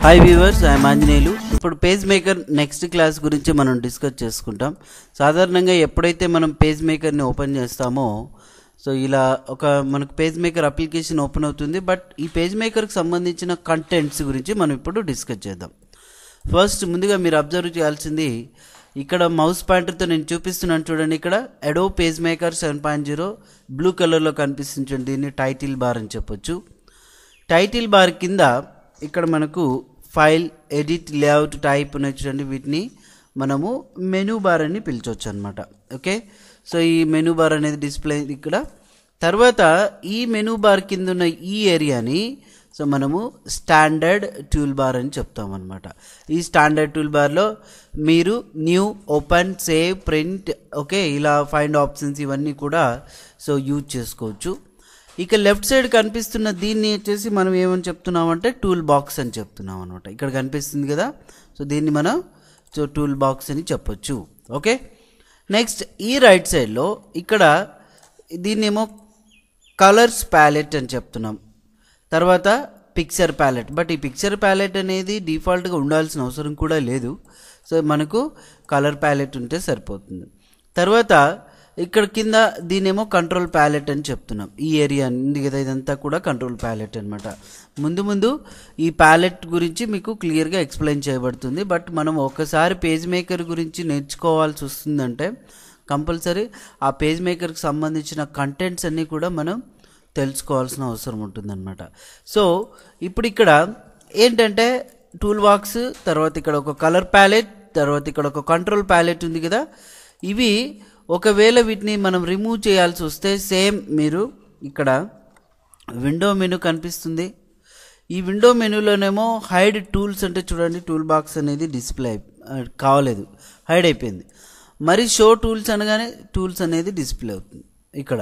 Hi viewers, I'm Anjaneyulu. ఇప్పుడు page maker next class గురించి మనం డిస్కస్ చేసుకుంటాం. సాధారణంగా ఎప్పుడైతే మనం పేజ్ మేకర్ని ఓపెన్ చేస్తామో సో ఇలా ఒక మనకు పేజ్ మేకర్ అప్లికేషన్ ఓపెన్ అవుతుంది. బట్ ఈ పేజ్ మేకర్కి సంబంధించిన కంటెంట్స్ గురించి మనం ఇప్పుడు డిస్కస్ చేద్దాం. ఫస్ట్ ముందుగా మీరు అబ్జర్వ్ చేయాల్సింది ఇక్కడ మౌస్ పాయింటర్తో నేను చూపిస్తున్నాను చూడండి. ఇక్కడ అడోబ్ పేజ్ మేకర్ 7.0 బ్లూ కలర్లో కనిపిస్తుంది చూడండి. దీన్ని టైటిల్ బార్ అని చెప్పొచ్చు. టైటిల్ బార్ కింద ఇక్కడ మనకు ఫైల్, ఎడిట్, లేఅవుట్, టైప్ ఉన్నాయి చూడండి. వీటిని మనము మెనూ బార్ అని పిలిచవచ్చు అనమాట. ఓకే, సో ఈ మెనూ బార్ అనేది డిస్ప్లే ఇక్కడ. తర్వాత ఈ మెనూ బార్ కింద ఉన్న ఈ ఏరియాని సో మనము స్టాండర్డ్ టూల్ బార్ అని చెప్తాం అనమాట. ఈ స్టాండర్డ్ టూల్ బార్లో మీరు new, open, save, print, okay, ఇలా ఫైండ్ ఆప్షన్స్ ఇవన్నీ కూడా సో యూజ్ చేసుకోవచ్చు. ఇక లెఫ్ట్ సైడ్ కనిపిస్తున్న దీన్ని వచ్చేసి మనం ఏమని చెప్తున్నామంటే టూల్ బాక్స్ అని చెప్తున్నాం అనమాట. ఇక్కడ కనిపిస్తుంది కదా, సో దీన్ని మనం సో టూల్ బాక్స్ అని చెప్పొచ్చు. ఓకే, నెక్స్ట్ ఈ రైట్ సైడ్లో ఇక్కడ దీన్ని ఏమో కలర్స్ ప్యాలెట్ అని చెప్తున్నాం. తర్వాత పిక్చర్ ప్యాలెట్. బట్ ఈ పిక్చర్ ప్యాలెట్ అనేది డిఫాల్ట్గా ఉండాల్సిన అవసరం కూడా లేదు. సో మనకు కలర్ ప్యాలెట్ ఉంటే సరిపోతుంది. తర్వాత ఇక్కడ కింద దీనేమో కంట్రోల్ ప్యాలెట్ అని చెప్తున్నాం. ఈ ఏరియా ఉంది కదా, ఇదంతా కూడా కంట్రోల్ ప్యాలెట్ అనమాట. ముందు ఈ ప్యాలెట్ గురించి మీకు క్లియర్గా ఎక్స్ప్లెయిన్ చేయబడుతుంది. బట్ మనం ఒకసారి పేజ్ మేకర్ గురించి నేర్చుకోవాల్సి వస్తుందంటే కంపల్సరీ ఆ పేజ్ మేకర్కి సంబంధించిన కంటెంట్స్ అన్నీ కూడా మనం తెలుసుకోవాల్సిన అవసరం ఉంటుందన్నమాట. సో ఇప్పుడు ఇక్కడ ఏంటంటే టూల్ బాక్స్, తర్వాత ఇక్కడ ఒక కలర్ ప్యాలెట్, తర్వాత ఇక్కడ ఒక కంట్రోల్ ప్యాలెట్ ఉంది కదా. ఇవి ఒకవేళ వీటిని మనం రిమూవ్ చేయాల్సి వస్తే సేమ్ మీరు ఇక్కడ విండో మెనూ కనిపిస్తుంది. ఈ విండో మెనూలోనేమో హైడ్ టూల్స్ అంటే చూడండి, టూల్ బాక్స్ అనేది డిస్ప్లే కావలేదు, హైడ్ అయిపోయింది. మరి షో టూల్స్ అనగానే టూల్స్ అనేది డిస్ప్లే అవుతుంది ఇక్కడ.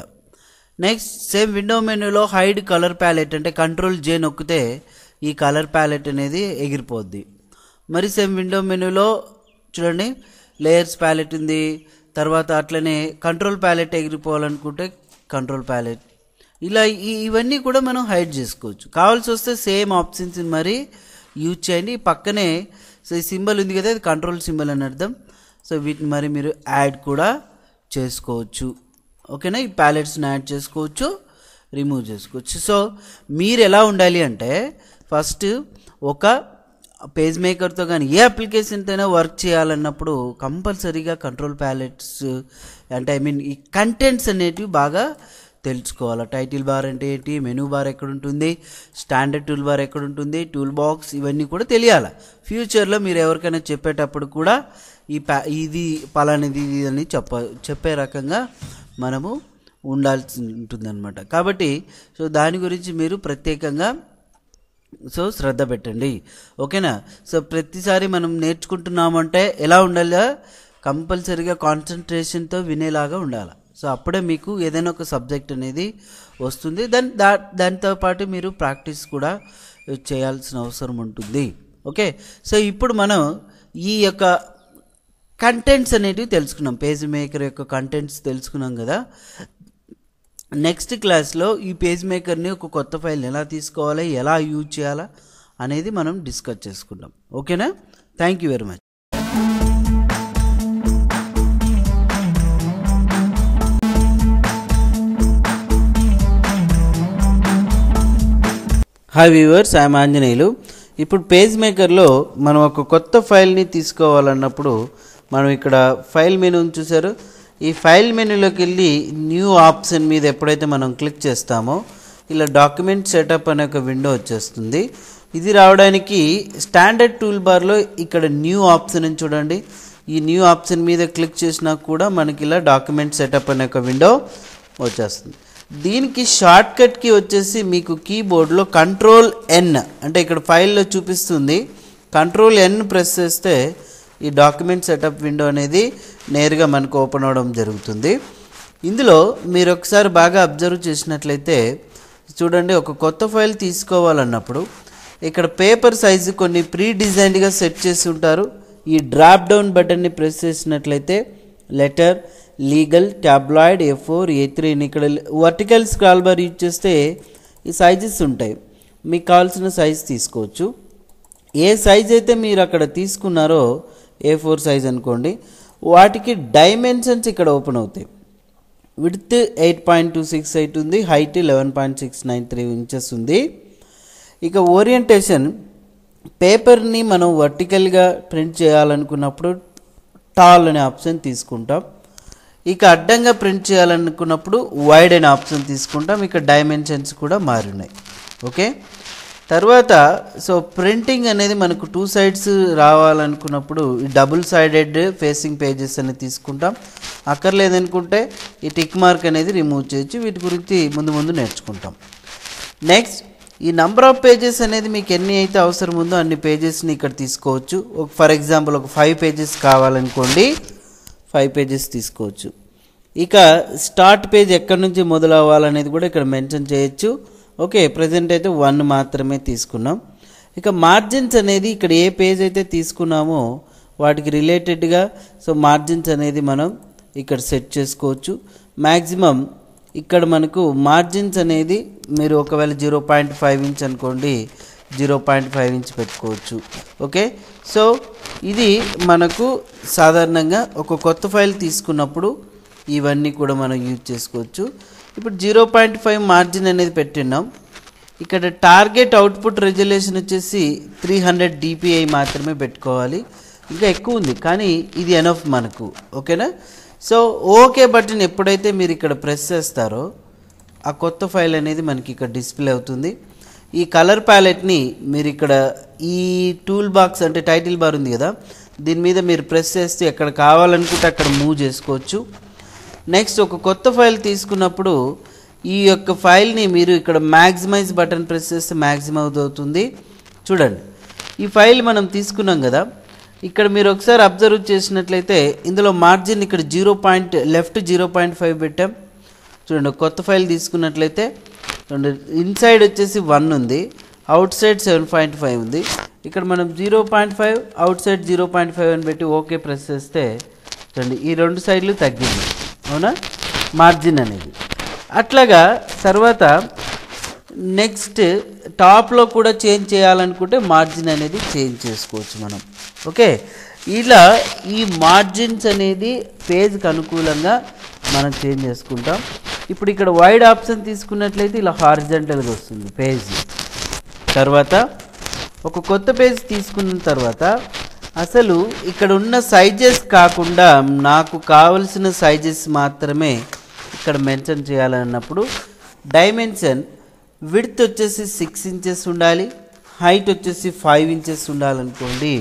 నెక్స్ట్ సేమ్ విండో మెనూలో హైడ్ కలర్ ప్యాలెట్ అంటే కంట్రోల్ జే నొక్కితే ఈ కలర్ ప్యాలెట్ అనేది ఎగిరిపోద్ది. మరి సేమ్ విండో మెనూలో చూడండి లేయర్స్ ప్యాలెట్ ఉంది. తర్వాత అట్లనే కంట్రోల్ ప్యాలెట్ ఎగిరిపోవాలనుకుంటే కంట్రోల్ ప్యాలెట్, ఇలా ఇవన్నీ కూడా మనం హైడ్ చేసుకోవచ్చు. కావాల్సి వస్తే సేమ్ ఆప్షన్స్ మరి యూజ్ చేయండి. పక్కనే సో ఈ సింబల్ ఉంది కదా, ఇది కంట్రోల్ సింబల్ అని అర్థం. సో వీటిని మరి మీరు యాడ్ కూడా చేసుకోవచ్చు. ఓకేనా, ఈ ప్యాలెట్స్ని యాడ్ చేసుకోవచ్చు, రిమూవ్ చేసుకోవచ్చు. సో మీరు ఎలా ఉండాలి అంటే ఫస్ట్ ఒక పేజ్ మేకర్తో కానీ ఏ అప్లికేషన్తో అయినా వర్క్ చేయాలన్నప్పుడు కంపల్సరీగా కంట్రోల్ ప్యాలెట్స్ అంటే ఈ కంటెంట్స్ అనేటివి బాగా తెలుసుకోవాలి. టైటిల్ బార్ అంటే ఏంటి, మెనూ బార్ ఎక్కడ ఉంటుంది, స్టాండర్డ్ టూల్ బార్ ఎక్కడ ఉంటుంది, టూల్ బాక్స్, ఇవన్నీ కూడా తెలియాలి. ఫ్యూచర్లో మీరు ఎవరికైనా చెప్పేటప్పుడు కూడా ఇది పలానిది అని చెప్పే రకంగా మనము ఉండాల్సి ఉంటుందన్నమాట. కాబట్టి సో దాని గురించి మీరు ప్రత్యేకంగా సో శ్రద్ధ పెట్టండి. ఓకేనా, సో ప్రతిసారి మనం నేర్చుకుంటున్నామంటే ఎలా ఉండాలి, కంపల్సరీగా కాన్సన్ట్రేషన్తో వినేలాగా ఉండాలి. సో అప్పుడే మీకు ఏదైనా ఒక సబ్జెక్ట్ అనేది వస్తుంది. దాంతో పాటు మీరు ప్రాక్టీస్ కూడా చేయాల్సిన అవసరం ఉంటుంది. ఓకే, సో ఇప్పుడు మనం ఈ యొక్క కంటెంట్స్ అనేటివి తెలుసుకున్నాం. పేజ్ మేకర్ యొక్క కంటెంట్స్ తెలుసుకున్నాం కదా. నెక్స్ట్ క్లాస్లో ఈ పేజ్ మేకర్ని ఒక కొత్త ఫైల్ని ఎలా తీసుకోవాలి, ఎలా యూజ్ చేయాలా అనేది మనం డిస్కస్ చేసుకుంటాం. ఓకేనా, thank you very much. Hi viewers, I'm Anjaneyulu. ఇప్పుడు పేజ్ మేకర్లో మనం ఒక కొత్త ఫైల్ని తీసుకోవాలన్నప్పుడు మనం ఇక్కడ ఫైల్ మెనూని చూసారు. ఈ ఫైల్ మెనూలోకి వెళ్ళి న్యూ ఆప్షన్ మీద ఎప్పుడైతే మనం క్లిక్ చేస్తామో ఇలా డాక్యుమెంట్ సెటప్ అనే ఒక విండో వచ్చేస్తుంది. ఇది రావడానికి స్టాండర్డ్ టూల్ బార్లో ఇక్కడ న్యూ ఆప్షన్ అని చూడండి. ఈ న్యూ ఆప్షన్ మీద క్లిక్ చేసినా కూడా మనకి ఇలా డాక్యుమెంట్ సెటప్ అనే ఒక విండో వచ్చేస్తుంది. దీనికి షార్ట్ కట్కి వచ్చేసి మీకు కీబోర్డ్లో కంట్రోల్ ఎన్ అంటే ఇక్కడ ఫైల్లో చూపిస్తుంది, కంట్రోల్ ఎన్ ప్రెస్ చేస్తే ఈ డాక్యుమెంట్ సెటప్ విండో అనేది నేరుగా మనకు ఓపెన్ అవ్వడం జరుగుతుంది. ఇందులో మీరు ఒకసారి బాగా అబ్జర్వ్ చేసినట్లయితే చూడండి, ఒక కొత్త ఫైల్ తీసుకోవాలన్నప్పుడు ఇక్కడ పేపర్ సైజు కొన్ని ప్రీ డిజైన్డ్గా సెట్ చేసి ఉంటారు. ఈ డ్రాప్ డౌన్ బటన్ని ప్రెస్ చేసినట్లయితే letter, legal, tabloid, A4, A3 ఇక్కడ వర్టికల్ స్క్రాల్ బార్ యూజ్ చేస్తే ఈ సైజెస్ ఉంటాయి. మీకు కావాల్సిన సైజ్ తీసుకోవచ్చు. ఏ సైజ్ అయితే మీరు అక్కడ తీసుకున్నారో A4 సైజ్ అనుకోండి, వాటికి డైమెన్షన్స్ ఇక్కడ ఓపెన్ అవుతాయి. విడ్త్ 8.268 ఉంది, హైట్ 11.693 ఇంచెస్ ఉంది. ఇక ఓరియంటేషన్, పేపర్ని మనం వర్టికల్గా ప్రింట్ చేయాలనుకున్నప్పుడు టాల్ అనే ఆప్షన్ తీసుకుంటాం. ఇక అడ్డంగా ప్రింట్ చేయాలనుకున్నప్పుడు వైడ్ అనే ఆప్షన్ తీసుకుంటాం. ఇక డైమెన్షన్స్ కూడా మారినాయి. ఓకే, తర్వాత సో ప్రింటింగ్ అనేది మనకు 2 సైడ్స్ రావాలనుకున్నప్పుడు ఈ డబుల్ సైడెడ్ ఫేసింగ్ పేజెస్ అనేది తీసుకుంటాం. అక్కర్లేదనుకుంటే ఈ టిక్ మార్క్ అనేది రిమూవ్ చేయొచ్చు. వీటి గురించి ముందు నేర్చుకుంటాం. నెక్స్ట్, ఈ నంబర్ ఆఫ్ పేజెస్ అనేది మీకు ఎన్ని అయితే అవసరం ఉందో అన్ని పేజెస్ని ఇక్కడ తీసుకోవచ్చు. ఫర్ ఎగ్జాంపుల్ ఒక 5 పేజెస్ కావాలనుకోండి, 5 పేజెస్ తీసుకోవచ్చు. ఇక స్టార్ట్ పేజ్ ఎక్కడి నుంచి మొదలు అవ్వాలనేది కూడా ఇక్కడ మెన్షన్ చేయొచ్చు. ఓకే, ప్రజెంట్ అయితే 1 మాత్రమే తీసుకున్నాం. ఇక మార్జిన్స్ అనేది ఇక్కడ ఏ పేజ్ అయితే తీసుకున్నామో వాటికి రిలేటెడ్గా సో మార్జిన్స్ అనేది మనం ఇక్కడ సెట్ చేసుకోవచ్చు. మ్యాక్సిమం ఇక్కడ మనకు మార్జిన్స్ అనేది మీరు ఒకవేళ 0.5 ఇంచ్ అనుకోండి, 0.5 ఇంచ్ పెట్టుకోవచ్చు. ఓకే, సో ఇది మనకు సాధారణంగా ఒక కొత్త ఫైల్ తీసుకున్నప్పుడు ఇవన్నీ కూడా మనం యూజ్ చేసుకోవచ్చు. ఇప్పుడు 0.5 మార్జిన్ అనేది పెట్టినాం. ఇక్కడ టార్గెట్ అవుట్పుట్ రెజల్యూషన్ వచ్చేసి 300 dpi మాత్రమే పెట్టుకోవాలి. ఇంకా ఎక్కువ ఉంది కానీ ఇది ఎనఫ్ మనకు. ఓకేనా, సో ఓకే బటన్ ఎప్పుడైతే మీరు ఇక్కడ ప్రెస్ చేస్తారో ఆ కొత్త ఫైల్ అనేది మనకి ఇక్కడ డిస్ప్లే అవుతుంది. ఈ కలర్ ప్యాలెట్ని మీరు ఇక్కడ ఈ టూల్ బాక్స్ అంటే టైటిల్ బార్ ఉంది కదా, దీని మీద మీరు ప్రెస్ చేస్తే ఎక్కడ కావాలనుకుంటే అక్కడ మూవ్ చేసుకోవచ్చు. నెక్స్ట్, ఒక కొత్త ఫైల్ తీసుకున్నప్పుడు ఈ యొక్క ఫైల్ని మీరు ఇక్కడ మ్యాక్సిమైజ్ బటన్ ప్రెస్ చేస్తే మ్యాక్సిమైజ్ అవుతుంది. చూడండి, ఈ ఫైల్ మనం తీసుకున్నాం కదా, ఇక్కడ మీరు ఒకసారి అబ్జర్వ్ చేసినట్లయితే ఇందులో మార్జిన్ ఇక్కడ లెఫ్ట్ 0.5 పెట్టాం. చూడండి, కొత్త ఫైల్ తీసుకున్నట్లయితే చూడండి, ఇన్సైడ్ వచ్చేసి 1 ఉంది, అవుట్ సైడ్ 7.5 ఉంది. ఇక్కడ మనం 0.5 అవుట్ సైడ్ 0.5 అని పెట్టి ఓకే ప్రెస్ చేస్తే చూడండి ఈ 2 సైడ్లు తగ్గింది. అవునా, మార్జిన్ అనేది. అట్లాగా తర్వాత నెక్స్ట్ టాప్లో కూడా చేంజ్ చేయాలనుకుంటే మార్జిన్ అనేది చేంజ్ చేసుకోవచ్చు మనం. ఓకే, ఇలా ఈ మార్జిన్స్ అనేది పేజ్కి అనుకూలంగా మనం చేంజ్ చేసుకుంటాం. ఇప్పుడు ఇక్కడ వైడ్ ఆప్షన్ తీసుకున్నట్లయితే ఇలా హారిజంటల్గా వస్తుంది పేజ్. తర్వాత ఒక కొత్త పేజ్ తీసుకున్న తర్వాత అసలు ఇక్కడ ఉన్న సైజెస్ కాకుండా నాకు కావలసిన సైజెస్ మాత్రమే ఇక్కడ మెన్షన్ చేయాలన్నప్పుడు డైమెన్షన్ విడ్త్ వచ్చేసి 6 ఇంచెస్ ఉండాలి, హైట్ వచ్చేసి 5 ఇంచెస్ ఉండాలనుకోండి.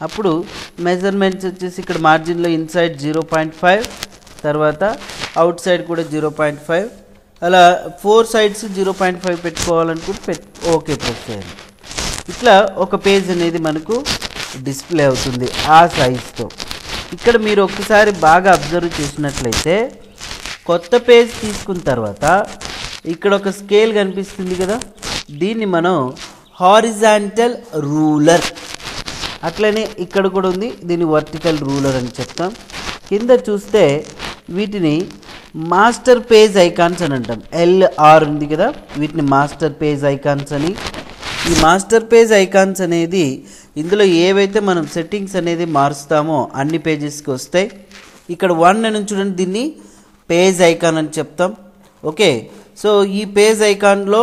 అప్పుడు మెజర్మెంట్స్ వచ్చేసి ఇక్కడ మార్జిన్లో ఇన్సైడ్ 0.5, తర్వాత అవుట్ సైడ్ కూడా 0.5, అలా 4 సైడ్స్ 0.5 పెట్టుకోవాలనుకుంటే ఓకే ప్రెస్ చేయండి. ఇట్లా ఒక పేజ్ అనేది మనకు డిస్ప్లే అవుతుంది ఆ సైజ్తో. ఇక్కడ మీరు ఒక్కసారి బాగా అబ్జర్వ్ చేసినట్లయితే కొత్త పేజ్ తీసుకున్న తర్వాత ఇక్కడ ఒక స్కేల్ కనిపిస్తుంది కదా, దీన్ని మనం హారిజాంటల్ రూలర్, అట్లనే ఇక్కడ కూడా ఉంది, దీన్ని వర్టికల్ రూలర్ అని చెప్తాం. కింద చూస్తే వీటిని మాస్టర్ పేజ్ ఐకాన్స్ అని అంటాం. LR ఉంది కదా, వీటిని మాస్టర్ పేజ్ ఐకాన్స్ అని. ఈ మాస్టర్ పేజ్ ఐకాన్స్ అనేది ఇందులో ఏవైతే మనం సెట్టింగ్స్ అనేది మారుస్తామో అన్ని పేజెస్కి వస్తాయి. ఇక్కడ 1 అని చూడండి, దీన్ని పేజ్ ఐకాన్ అని చెప్తాం. ఓకే, సో ఈ పేజ్ ఐకాన్లో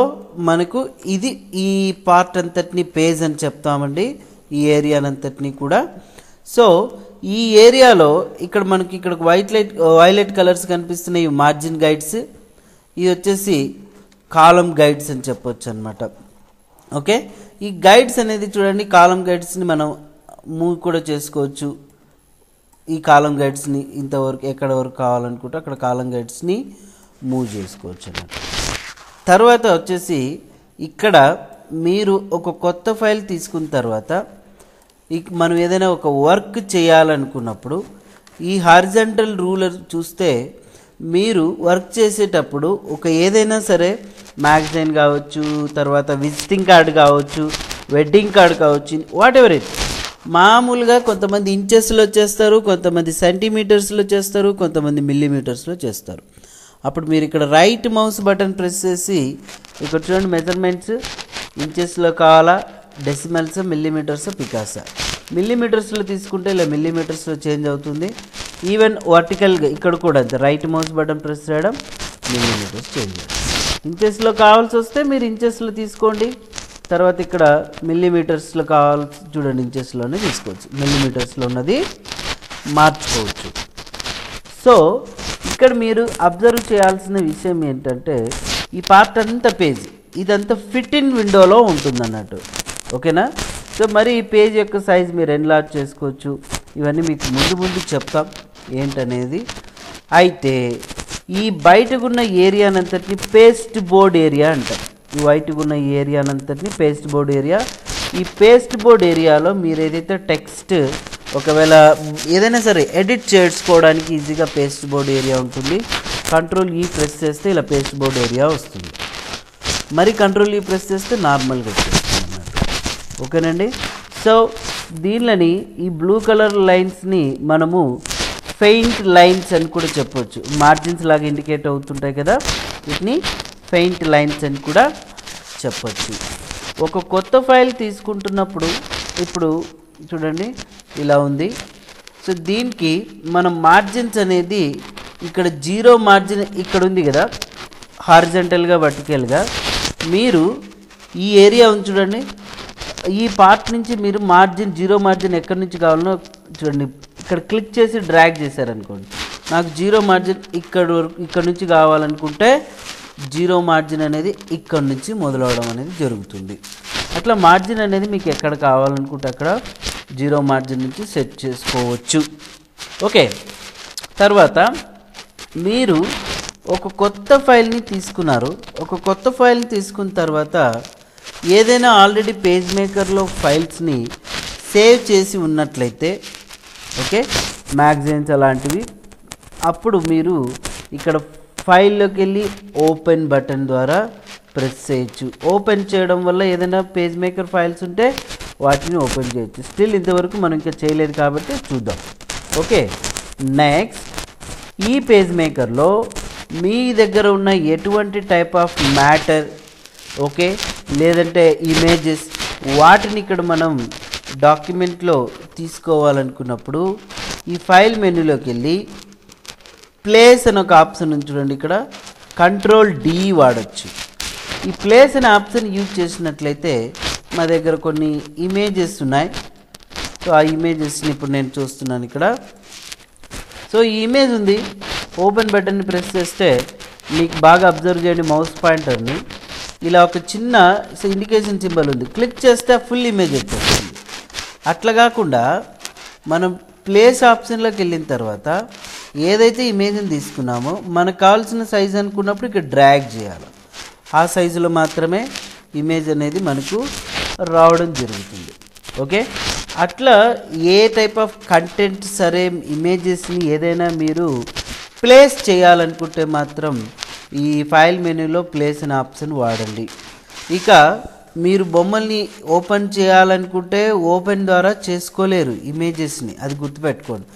మనకు ఇది ఈ పార్ట్ అంతటిని పేజ్ అని చెప్తామండి, ఈ ఏరియానంతటిని కూడా. సో ఈ ఏరియాలో ఇక్కడ మనకి ఇక్కడ వైలెట్ కలర్స్ కనిపిస్తున్నాయి, మార్జిన్ గైడ్స్. ఇది వచ్చేసి కాలమ్ గైడ్స్ అని చెప్పొచ్చు అనమాట. ఓకే, ఈ గైడ్స్ అనేది చూడండి, కాలమ్ గైడ్స్ని మనం మూవ్ కూడా చేసుకోవచ్చు. ఈ కాలమ్ గైడ్స్ని ఇంతవరకు ఎక్కడ వరకు కావాలనుకుంటే అక్కడ కాలమ్ గైడ్స్ని మూవ్ చేసుకోవచ్చు అన్నమాట. తర్వాత వచ్చేసి ఇక్కడ మీరు ఒక కొత్త ఫైల్ తీసుకున్న తర్వాత మనం ఏదైనా ఒక వర్క్ చేయాలనుకున్నప్పుడు ఈ హారిజంటల్ రూలర్ చూస్తే మీరు వర్క్ చేసేటప్పుడు ఒక ఏదైనా సరే మ్యాగజైన్ కావచ్చు, తర్వాత విజిటింగ్ కార్డు కావచ్చు, వెడ్డింగ్ కార్డు కావచ్చు, వాట్ ఎవర్ ఇట్, మామూలుగా కొంతమంది ఇంచెస్లో చేస్తారు, కొంతమంది సెంటీమీటర్స్లో చేస్తారు, కొంతమంది మిల్లీమీటర్స్లో చేస్తారు. అప్పుడు మీరు ఇక్కడ రైట్ మౌస్ బటన్ ప్రెస్ చేసి ఇక్కడ చూడండి మెజర్మెంట్స్ ఇంచెస్లో కావాలా డెసిమల్స్, మిల్లీమీటర్స్, పికాసా. మిల్లీమీటర్స్లో తీసుకుంటే ఇలా మిల్లీమీటర్స్లో చేంజ్ అవుతుంది. ఈవెన్ వర్టికల్గా ఇక్కడ కూడా అంతే, రైట్ మౌస్ బటన్ ప్రెస్ చేయడం, మిల్లీమీటర్స్ చేంజ్ చేయడం. ఇంచెస్లో కావాల్సి వస్తే మీరు ఇంచెస్లో తీసుకోండి. తర్వాత ఇక్కడ మిల్లీమీటర్స్లో కావాల్సి చూడండి, ఇంచెస్లోనే తీసుకోవచ్చు, మిల్లీమీటర్స్లో ఉన్నది మార్చుకోవచ్చు. సో ఇక్కడ మీరు అబ్జర్వ్ చేయాల్సిన విషయం ఏంటంటే ఈ పార్ట్ అంతా పేజ్ ఇదంతా ఫిట్ ఇన్ విండోలో ఉంటుంది అన్నట్టు. ఓకేనా? సో మరి ఈ పేజ్ యొక్క సైజ్ మీరు ఎన్లార్జ్ చేసుకోవచ్చు. ఇవన్నీ మీకు ముందు చెప్తాం ఏంటనేది. అయితే ఈ బయటకున్న ఏరియానంతటిని పేస్ట్ బోర్డ్ ఏరియా అంటారు. ఈ బయటకున్న ఏరియానంతటిని పేస్ట్ బోర్డ్ ఏరియా. ఈ పేస్ట్ బోర్డ్ ఏరియాలో మీరు ఏదైతే టెక్స్ట్ ఒకవేళ ఏదైనా సరే ఎడిట్ చేసుకోవడానికి ఈజీగా పేస్ట్ బోర్డ్ ఏరియా ఉంటుంది. కంట్రోల్ ఈ ప్రెస్ చేస్తే ఇలా పేస్ట్ బోర్డ్ ఏరియా వస్తుంది. మరి కంట్రోల్ ఈ ప్రెస్ చేస్తే నార్మల్గా వచ్చేస్తుంది అన్నమాట. ఓకేనండి? సో దీనిని ఈ బ్లూ కలర్ లైన్స్ని మనము ఫెయింట్ లైన్స్ అని కూడా చెప్పవచ్చు. మార్జిన్స్ లాగా ఇండికేట్ అవుతుంటాయి కదా, వీటిని ఫెయింట్ లైన్స్ అని కూడా చెప్పచ్చు. ఒక కొత్త ఫైల్ తీసుకుంటున్నప్పుడు ఇప్పుడు చూడండి ఇలా ఉంది. సో దీనికి మనం మార్జిన్స్ అనేది ఇక్కడ 0 మార్జిన్ ఇక్కడ ఉంది కదా, హారిజంటల్గా వర్టికల్గా. మీరు ఈ ఏరియా ఉంది చూడండి, ఈ పార్ట్ నుంచి మీరు మార్జిన్ 0 మార్జిన్ ఎక్కడి నుంచి కావాలనో చూడండి, ఇక్కడ క్లిక్ చేసి డ్రాగ్ చేశారనుకోండి, నాకు 0 మార్జిన్ ఇక్కడ నుంచి కావాలనుకుంటే 0 మార్జిన్ అనేది ఇక్కడ నుంచి మొదలవడం అనేది జరుగుతుంది. అట్లా మార్జిన్ అనేది మీకు ఎక్కడ కావాలనుకుంటే అక్కడ 0 మార్జిన్ నుంచి సెట్ చేసుకోవచ్చు. ఓకే, తర్వాత మీరు ఒక కొత్త ఫైల్ని తీసుకున్నారు. ఒక కొత్త ఫైల్ని తీసుకున్న తర్వాత ఏదైనా ఆల్రెడీ పేజ్ మేకర్లో ఫైల్స్ని సేవ్ చేసి ఉన్నట్లయితే, ఓకే, మ్యాగజైన్స్ అలాంటివి, అప్పుడు మీరు ఇక్కడ ఫైల్లోకి వెళ్ళి ఓపెన్ బటన్ ద్వారా ప్రెస్ చేయొచ్చు. ఓపెన్ చేయడం వల్ల ఏదైనా పేజ్ మేకర్ ఫైల్స్ ఉంటే వాటిని ఓపెన్ చేయొచ్చు. స్టిల్ ఇంతవరకు మనం ఇంకా చేయలేదు కాబట్టి చూద్దాం. ఓకే, నెక్స్ట్ ఈ పేజ్ మేకర్లో మీ దగ్గర ఉన్న ఎటువంటి టైప్ ఆఫ్ మ్యాటర్, ఓకే, లేదంటే ఇమేజెస్, వాటిని ఇక్కడ మనం డాక్యుమెంట్లో తీసుకోవాలనుకున్నప్పుడు ఈ ఫైల్ మెనూలోకి వెళ్ళి ప్లేస్ అని ఒక ఆప్షన్ ఉంది చూడండి, ఇక్కడ కంట్రోల్ D వాడచ్చు. ఈ ప్లేస్ అనే ఆప్షన్ యూజ్ చేసినట్లయితే మా దగ్గర కొన్ని ఇమేజెస్ ఉన్నాయి. సో ఆ ఇమేజెస్ని ఇప్పుడు నేను చూస్తున్నాను ఇక్కడ. సో ఈ ఇమేజ్ ఉంది, ఓపెన్ బటన్ని ప్రెస్ చేస్తే మీకు బాగా అబ్జర్వ్ చేయండి, మౌస్ పాయింటర్ని ఇలా ఒక చిన్న ఇండికేషన్ సింబల్ ఉంది, క్లిక్ చేస్తే ఫుల్ ఇమేజ్ వచ్చేస్తుంది. అట్లా కాకుండా మనం ప్లేస్ ఆప్షన్లోకి వెళ్ళిన తర్వాత ఏదైతే ఇమేజ్ని తీసుకున్నామో మనకు కావాల్సిన సైజ్ అనుకున్నప్పుడు ఇక్కడ డ్రాగ్ చేయాలి. ఆ సైజులో మాత్రమే ఇమేజ్ అనేది మనకు రావడం జరుగుతుంది. ఓకే, అట్లా ఏ టైప్ ఆఫ్ కంటెంట్ సరే ఇమేజెస్ని ఏదైనా మీరు ప్లేస్ చేయాలనుకుంటే మాత్రం ఈ ఫైల్ మెనూలో ప్లేస్ అనే ఆప్షన్ వాడండి. ఇక మీరు బొమ్మల్ని ఓపెన్ చేయాలనుకుంటే ఓపెన్ ద్వారా చేసుకోలేరు ఇమేజెస్ని, అది గుర్తుపెట్టుకోండి.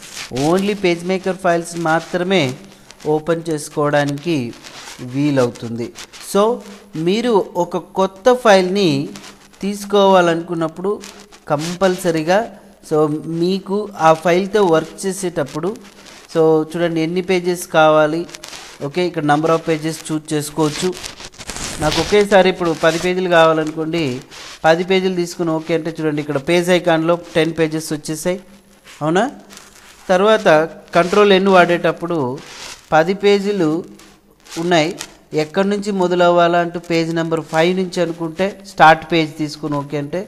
ఓన్లీ పేజ్ మేకర్ ఫైల్స్ మాత్రమే ఓపెన్ చేసుకోవడానికి వీలవుతుంది. సో మీరు ఒక కొత్త ఫైల్ని తీసుకోవాలనుకున్నప్పుడు కంపల్సరిగా సో మీకు ఆ ఫైల్తో వర్క్ చేసేటప్పుడు సో చూడండి ఎన్ని పేజెస్ కావాలి, ఓకే, ఇక్కడ నెంబర్ ఆఫ్ పేజెస్ చూజ్ చేసుకోవచ్చు. నాకు ఒకేసారి ఇప్పుడు 10 పేజీలు కావాలనుకోండి, 10 పేజీలు తీసుకుని ఓకే అంటే చూడండి ఇక్కడ పేజ్ ఐకాన్లో 10 పేజెస్ వచ్చేసాయి, అవునా. తర్వాత కంట్రోల్ N వాడేటప్పుడు 10 పేజీలు ఉన్నాయి, ఎక్కడి నుంచి మొదలవ్వాలా అంటూ పేజ్ నెంబర్ 5 నుంచి అనుకుంటే స్టార్ట్ పేజ్ తీసుకుని ఓకే అంటే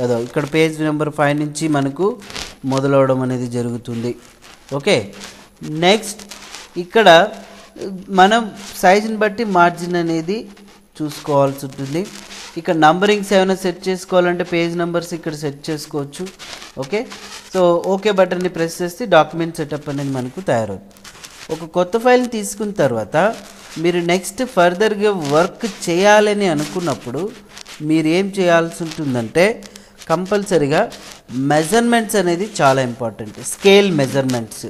అదో ఇక్కడ పేజ్ నెంబర్ 5 నుంచి మనకు మొదలవడం అనేది జరుగుతుంది. ఓకే, నెక్స్ట్ ఇక్కడ మనం సైజుని బట్టి మార్జిన్ అనేది చూసుకోవాల్సి ఉంటుంది. ఇక్కడ నంబరింగ్స్ ఏమైనా సెట్ చేసుకోవాలంటే పేజ్ నెంబర్స్ ఇక్కడ సెట్ చేసుకోవచ్చు. ఓకే, సో ఓకే బటన్ని ప్రెస్ చేస్తే డాక్యుమెంట్ సెటప్ అనేది మనకు తయారవుతుంది. ఒక కొత్త ఫైల్ని తీసుకున్న తర్వాత మీరు నెక్స్ట్ ఫర్దర్గా వర్క్ చేయాలని అనుకున్నప్పుడు మీరు ఏం చేయాల్సి ఉంటుందంటే కంపల్సరిగా మెజర్మెంట్స్ అనేది చాలా ఇంపార్టెంట్. స్కేల్ మెజర్మెంట్స్,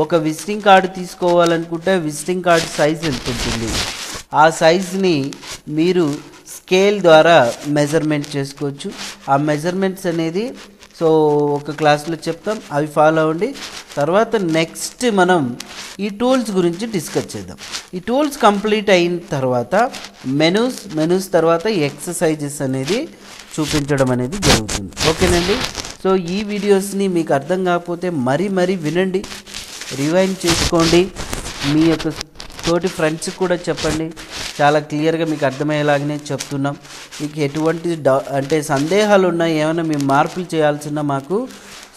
ఒక విజిటింగ్ కార్డు తీసుకోవాలనుకుంటే విజిటింగ్ కార్డు సైజ్ ఎంత ఉంటుంది, ఆ సైజ్ని మీరు స్కేల్ ద్వారా మెజర్మెంట్ చేసుకోవచ్చు. ఆ మెజర్మెంట్స్ అనేది సో ఒక క్లాస్లో చెప్తాం, అవి ఫాలో అవ్వండి. తర్వాత నెక్స్ట్ మనం ఈ టూల్స్ గురించి డిస్కస్ చేద్దాం. ఈ టూల్స్ కంప్లీట్ అయిన తర్వాత మెనూస్ తర్వాత ఎక్సర్సైజెస్ అనేది చూపించడం అనేది జరుగుతుంది. ఓకేనండి. సో ఈ వీడియోస్ని మీకు అర్థం కాకపోతే మరీ వినండి, రివైండ్ చేసుకోండి, మీ యొక్క తోటి ఫ్రెండ్స్కి కూడా చెప్పండి. చాలా క్లియర్గా మీకు అర్థమయ్యేలాగానే చెప్తున్నాం. మీకు ఎటువంటి అంటే సందేహాలు ఉన్నాయి, ఏమైనా మేము మార్పులు చేయాల్సిన మాకు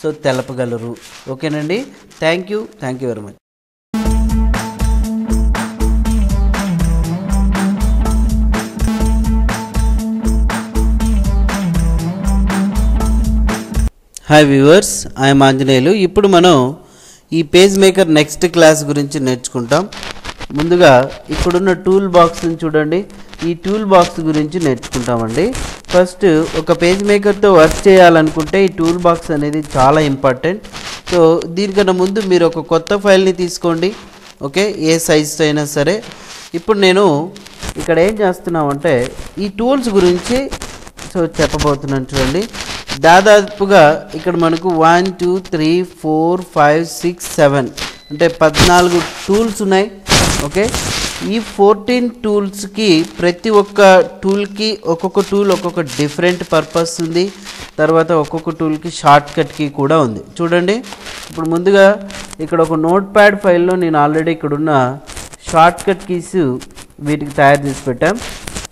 సో తెలపగలరు. ఓకేనండి. Thank you very much. Hi viewers, I'm Anjaneyulu. ఇప్పుడు మనం ఈ పేజ్ మేకర్ నెక్స్ట్ క్లాస్ గురించి నేర్చుకుంటాం. ముందుగా ఇక్కడున్న టూల్ బాక్స్ని చూడండి. ఈ టూల్ బాక్స్ గురించి నేర్చుకుంటామండి. ఫస్ట్ ఒక పేజ్ మేకర్తో వర్క్ చేయాలనుకుంటే ఈ టూల్ బాక్స్ అనేది చాలా ఇంపార్టెంట్. సో దీనికన్నా ముందు మీరు ఒక కొత్త ఫైల్ని తీసుకోండి. ఓకే, ఏ సైజుతో అయినా సరే. ఇప్పుడు నేను ఇక్కడ ఏం చేస్తున్నామంటే ఈ టూల్స్ గురించి సో చెప్పబోతున్నాను. చూడండి, దాదాపుగా ఇక్కడ మనకు 1 2 3 4 5 6 7 అంటే 14 టూల్స్ ఉన్నాయి. ఓకే, ఈ 14 టూల్స్కి ప్రతి ఒక్క టూల్కి ఒక్కొక్క టూల్ ఒక్కొక్క డిఫరెంట్ పర్పస్ ఉంది. తర్వాత ఒక్కొక్క టూల్కి షార్ట్ కట్కి కూడా ఉంది. చూడండి, ఇప్పుడు ముందుగా ఇక్కడ ఒక నోట్ ప్యాడ్ ఫైల్లో నేను ఆల్రెడీ ఇక్కడున్న షార్ట్ కట్ కీస్ వీటికి తయారు చేసి పెట్టాం.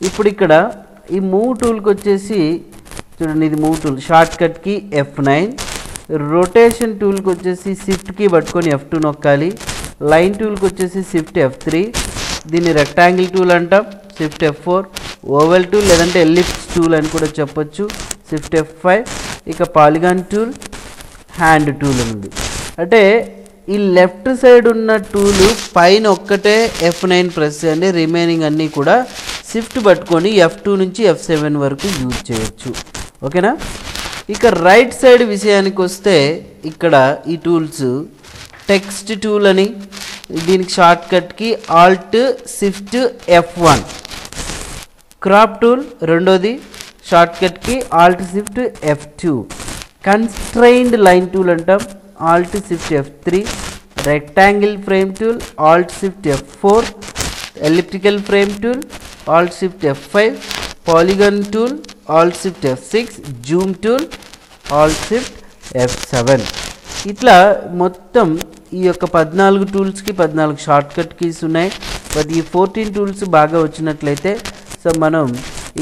ఇప్పుడు ఇక్కడ ఈ మూవ్ టూల్కి వచ్చేసి చూడండి, ఇది మూవ్ టూల్. షార్ట్ కట్కి F9, రొటేషన్ టూల్కి వచ్చేసి షిఫ్ట్కి పట్టుకొని F2 నొక్కాలి. లైన్ టూల్కి వచ్చేసి షిఫ్ట్ F3, దీన్ని రెక్టాంగిల్ టూల్ అంటాం, షిఫ్ట్ F4. ఓవెల్ టూల్ లేదంటే ఎల్లిప్స్ టూల్ అని కూడా చెప్పొచ్చు, షిఫ్ట్ F5. ఇక పాలిగాన్ టూల్, హ్యాండ్ టూల్ ఉంది. అంటే ఈ లెఫ్ట్ సైడ్ ఉన్న టూలు పైన ఒక్కటే F9 ప్రెస్ చేయండి, రిమైనింగ్ అన్నీ కూడా షిఫ్ట్ పట్టుకొని F2 నుంచి F7 వరకు యూజ్ చేయొచ్చు. ఓకేనా. ఇక రైట్ సైడ్ విషయానికి వస్తే ఇక్కడ ఈ టూల్స్ టెక్స్ట్ టూల్ అని, దీనికి షార్ట్ కట్కి alt shift F1. Crop tool రెండోది, షార్ట్ కట్కి alt shift F2. Constrained line tool అంటాం, alt shift F3. Rectangle frame tool, alt shift F4. Elliptical frame tool, alt shift F5. Polygon tool, alt shift F6. Zoom tool, alt shift F7. ఇట్లా మొత్తం ఈ యొక్క 14 టూల్స్కి 14 short cut keys ఉన్నాయి. But ఈ 14 tools బాగా వచ్చినట్లయితే సో మనం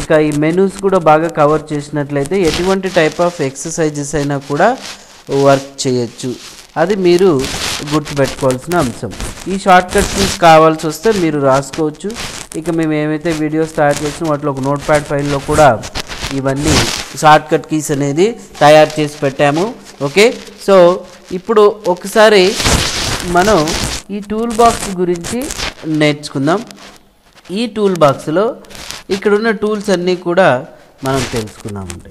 ఇక ఈ మెనూస్ కూడా బాగా కవర్ చేసినట్లయితే ఎటువంటి టైప్ ఆఫ్ ఎక్సర్సైజెస్ అయినా కూడా వర్క్ చేయొచ్చు. అది మీరు గుర్తుపెట్టుకోవాల్సిన అంశం. ఈ షార్ట్ కట్ కీస్ కావాల్సి వస్తే మీరు రాసుకోవచ్చు. ఇక మేము ఏమైతే వీడియోస్ తయారు చేసినా వాటిలో ఒక నోట్ ప్యాడ్ ఫైల్లో కూడా ఇవన్నీ షార్ట్ కట్ కీస్ అనేది తయారు చేసి పెట్టాము. ఓకే, సో ఇప్పుడు ఒకసారి మనం ఈ టూల్ బాక్స్ గురించి నేర్చుకుందాం. ఈ టూల్ బాక్స్లో ఇక్కడున్న టూల్స్ అన్నీ కూడా మనం తెలుసుకున్నామంటే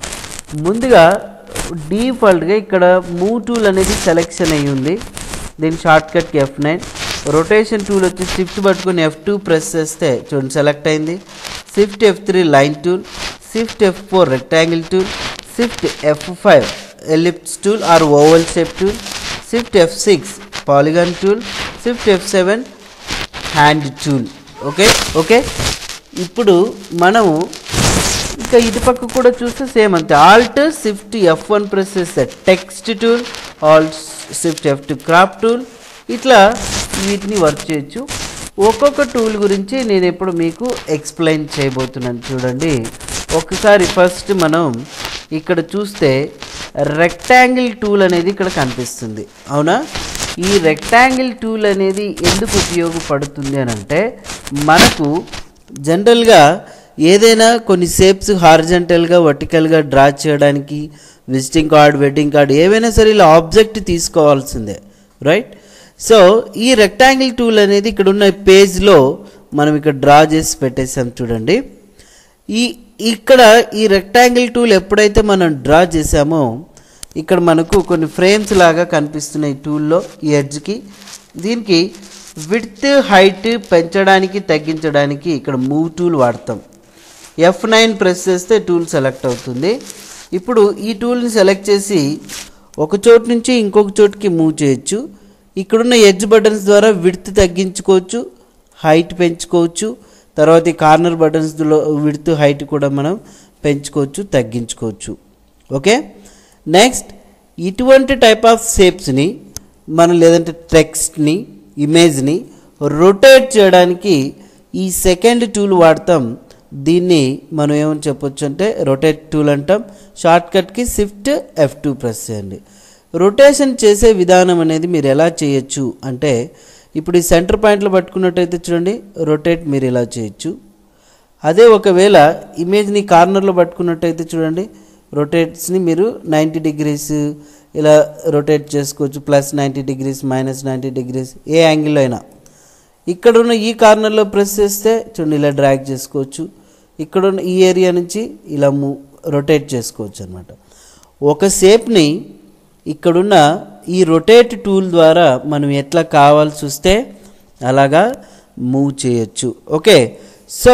ముందుగా డిఫాల్ట్గా ఇక్కడ మూవ్ టూల్ అనేది సెలెక్షన్ అయ్యి ఉంది. దీని షార్ట్ కట్కి F9. రొటేషన్ టూల్ వచ్చి షిఫ్ట్ పట్టుకొని F2 ప్రెస్ చేస్తే చూడండి సెలెక్ట్ అయింది. Shift F3 line tool, shift F4 rectangle tool, shift F5 ellipse tool or oval shape tool, shift F6 polygon tool, shift F7 hand tool. Okay, ఇప్పుడు మనము ఇంకా ఇటుపక్క కూడా చూస్తే సేమ్ అంతే. ఆల్ట్ షిఫ్ట్ F1 ప్రెస్ చేస్తే text tool, alt shift F2 crop tool. ఇట్లా వీటిని వర్క్ చేయొచ్చు. ఒక్కొక్క టూల్ గురించి నేను ఇప్పుడు మీకు ఎక్స్ప్లెయిన్ చేయబోతున్నాను. చూడండి, ఒకసారి ఫస్ట్ మనం ఇక్కడ చూస్తే రెక్టాంగిల్ టూల్ అనేది ఇక్కడ కనిపిస్తుంది, అవునా. ఈ రెక్టాంగిల్ టూల్ అనేది ఎందుకు ఉపయోగపడుతుంది అని అంటే మనకు జనరల్గా ఏదైనా కొన్ని షేప్స్ హారిజంటల్గా వర్టికల్గా డ్రా చేయడానికి విజిటింగ్ కార్డ్, వెడ్డింగ్ కార్డ్ ఏవైనా సరే ఇలా ఆబ్జెక్ట్ తీసుకోవాల్సిందే, రైట్. సో ఈ రెక్టాంగిల్ టూల్ అనేది ఇక్కడ ఉన్న పేజ్లో మనం ఇక్కడ డ్రా చేసి పెట్టేసాం. చూడండి, ఇక్కడ ఈ రెక్టాంగిల్ టూల్ ఎప్పుడైతే మనం డ్రా చేసామో ఇక్కడ మనకు కొన్ని ఫ్రేమ్స్ లాగా కనిపిస్తున్నాయి టూల్లో ఈ ఎడ్జ్కి. దీనికి విడ్త్ హైట్ పెంచడానికి తగ్గించడానికి ఇక్కడ మూవ్ టూల్ వాడతాం. F9 ప్రెస్ చేస్తే టూల్ సెలెక్ట్ అవుతుంది. ఇప్పుడు ఈ టూల్ని సెలెక్ట్ చేసి ఒక చోటు నుంచి ఇంకొక చోటుకి మూవ్ చేయొచ్చు. ఇక్కడున్న ఎడ్జ్ బటన్స్ ద్వారా విడ్త్ తగ్గించుకోవచ్చు, హైట్ పెంచుకోవచ్చు. తర్వాత ఈ కార్నర్ బటన్స్లో విడ్త్ హైట్ కూడా మనం పెంచుకోవచ్చు, తగ్గించుకోవచ్చు. ఓకే, నెక్స్ట్ ఇటువంటి టైప్ ఆఫ్ షేప్స్ని మనం లేదంటే టెక్స్ట్ని, ఇమేజ్ని రొటేట్ చేయడానికి ఈ సెకండ్ టూల్ వాడతాం. దీన్ని మనం ఏమని చెప్పొచ్చు అంటే రొటేట్ టూల్ అంటాం. షార్ట్కట్కి Shift F2 ప్రెస్ చేయండి. రొటేషన్ చేసే విధానం అనేది మీరు ఎలా చేయొచ్చు అంటే ఇప్పుడు ఈ సెంటర్ పాయింట్లో పట్టుకున్నట్టయితే చూడండి, రొటేట్ మీరు ఇలా చేయొచ్చు. అదే ఒకవేళ ఇమేజ్ని కార్నర్లో పట్టుకున్నట్టయితే చూడండి, రొటేట్స్ని మీరు 90 degrees ఇలా రొటేట్ చేసుకోవచ్చు. +90 degrees, -90 degrees, ఏ యాంగిల్లో అయినా. ఇక్కడున్న ఈ కార్నర్లో ప్రెస్ చేస్తే చూడండి ఇలా డ్రాగ్ చేసుకోవచ్చు. ఇక్కడున్న ఈ ఏరియా నుంచి ఇలా రొటేట్ చేసుకోవచ్చు అన్నమాట. ఒక షేప్ని ఇక్కడున్న ఈ రొటేట్ టూల్ ద్వారా మనం ఎట్లా కావాల్సి వస్తే అలాగా మూవ్ చేయొచ్చు. ఓకే, సో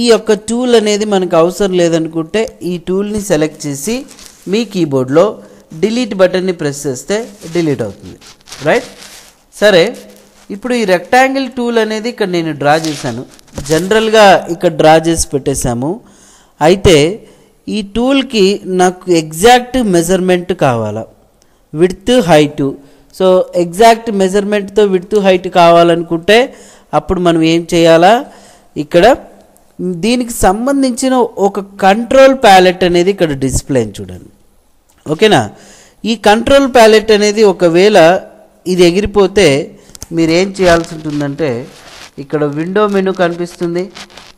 ఈ యొక్క టూల్ అనేది మనకు అవసరం లేదనుకుంటే ఈ టూల్ని సెలెక్ట్ చేసి మీ కీబోర్డ్లో డిలీట్ బటన్ని ప్రెస్ చేస్తే డిలీట్ అవుతుంది. రైట్, సరే. ఇప్పుడు ఈ రెక్టాంగిల్ టూల్ అనేది ఇక్కడ నేను డ్రా చేశాను. జనరల్గా ఇక్కడ డ్రా చేసి పెట్టేశాము. అయితే ఈ టూల్కి నాకు ఎగ్జాక్ట్ మెజర్మెంట్ కావాలా, విడ్త్ హైట్. సో ఎగ్జాక్ట్ మెజర్మెంట్తో విడ్త్ హైట్ కావాలనుకుంటే అప్పుడు మనం ఏం చేయాలా, ఇక్కడ దీనికి సంబంధించిన ఒక కంట్రోల్ ప్యాలెట్ అనేది ఇక్కడ డిస్ప్లే చూడండి. ఓకేనా, ఈ కంట్రోల్ ప్యాలెట్ అనేది ఒకవేళ ఇది ఎగిరిపోతే మీరు ఏం చేయాల్సి ఉంటుందంటే ఇక్కడ విండో మెనూ కనిపిస్తుంది,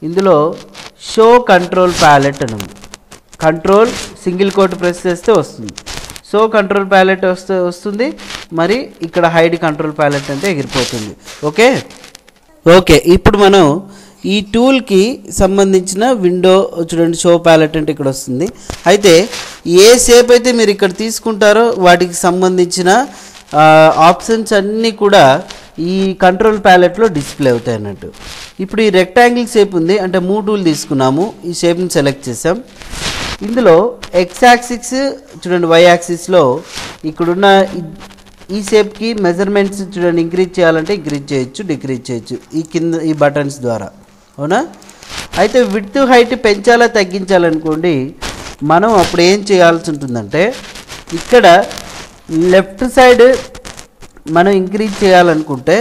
ఇందులో షో కంట్రోల్ ప్యాలెట్ అని ఉంది. కంట్రోల్ సింగిల్ కోట్ ప్రెస్ చేస్తే వస్తుంది, షో కంట్రోల్ ప్యాలెట్ వస్తుంది. మరి ఇక్కడ హైడ్ కంట్రోల్ ప్యాలెట్ అంటే ఎగిరిపోతుంది. ఓకే ఓకే ఇప్పుడు మనం ఈ టూల్కి సంబంధించిన విండో చూడండి, షో ప్యాలెట్ అంటే ఇక్కడ వస్తుంది. అయితే ఏ షేప్ అయితే మీరు ఇక్కడ తీసుకుంటారో వాటికి సంబంధించిన ఆప్షన్స్ అన్నీ కూడా ఈ కంట్రోల్ ప్యాలెట్లో డిస్ప్లే అవుతాయి అన్నట్టు. ఇప్పుడు ఈ రెక్టాంగిల్ షేప్ ఉంది అంటే మూవ్ టూల్ తీసుకున్నాము, ఈ షేప్ని సెలెక్ట్ చేసాం. ఇందులో X యాక్సిస్ చూడండి, Y యాక్సిస్లో ఇక్కడున్న ఈ షేప్కి మెజర్మెంట్స్ చూడండి, ఇంక్రీజ్ చేయాలంటే ఇంక్రీజ్ చేయొచ్చు, డిక్రీజ్ చేయొచ్చు ఈ కింద ఈ బటన్స్ ద్వారా. అవునా, అయితే విడ్త్ హైట్ పెంచాలా తగ్గించాలనుకోండి, మనం అప్పుడు ఏం చేయాల్సి ఉంటుందంటే ఇక్కడ లెఫ్ట్ సైడ్ మనం ఇంక్రీజ్ చేయాలనుకుంటే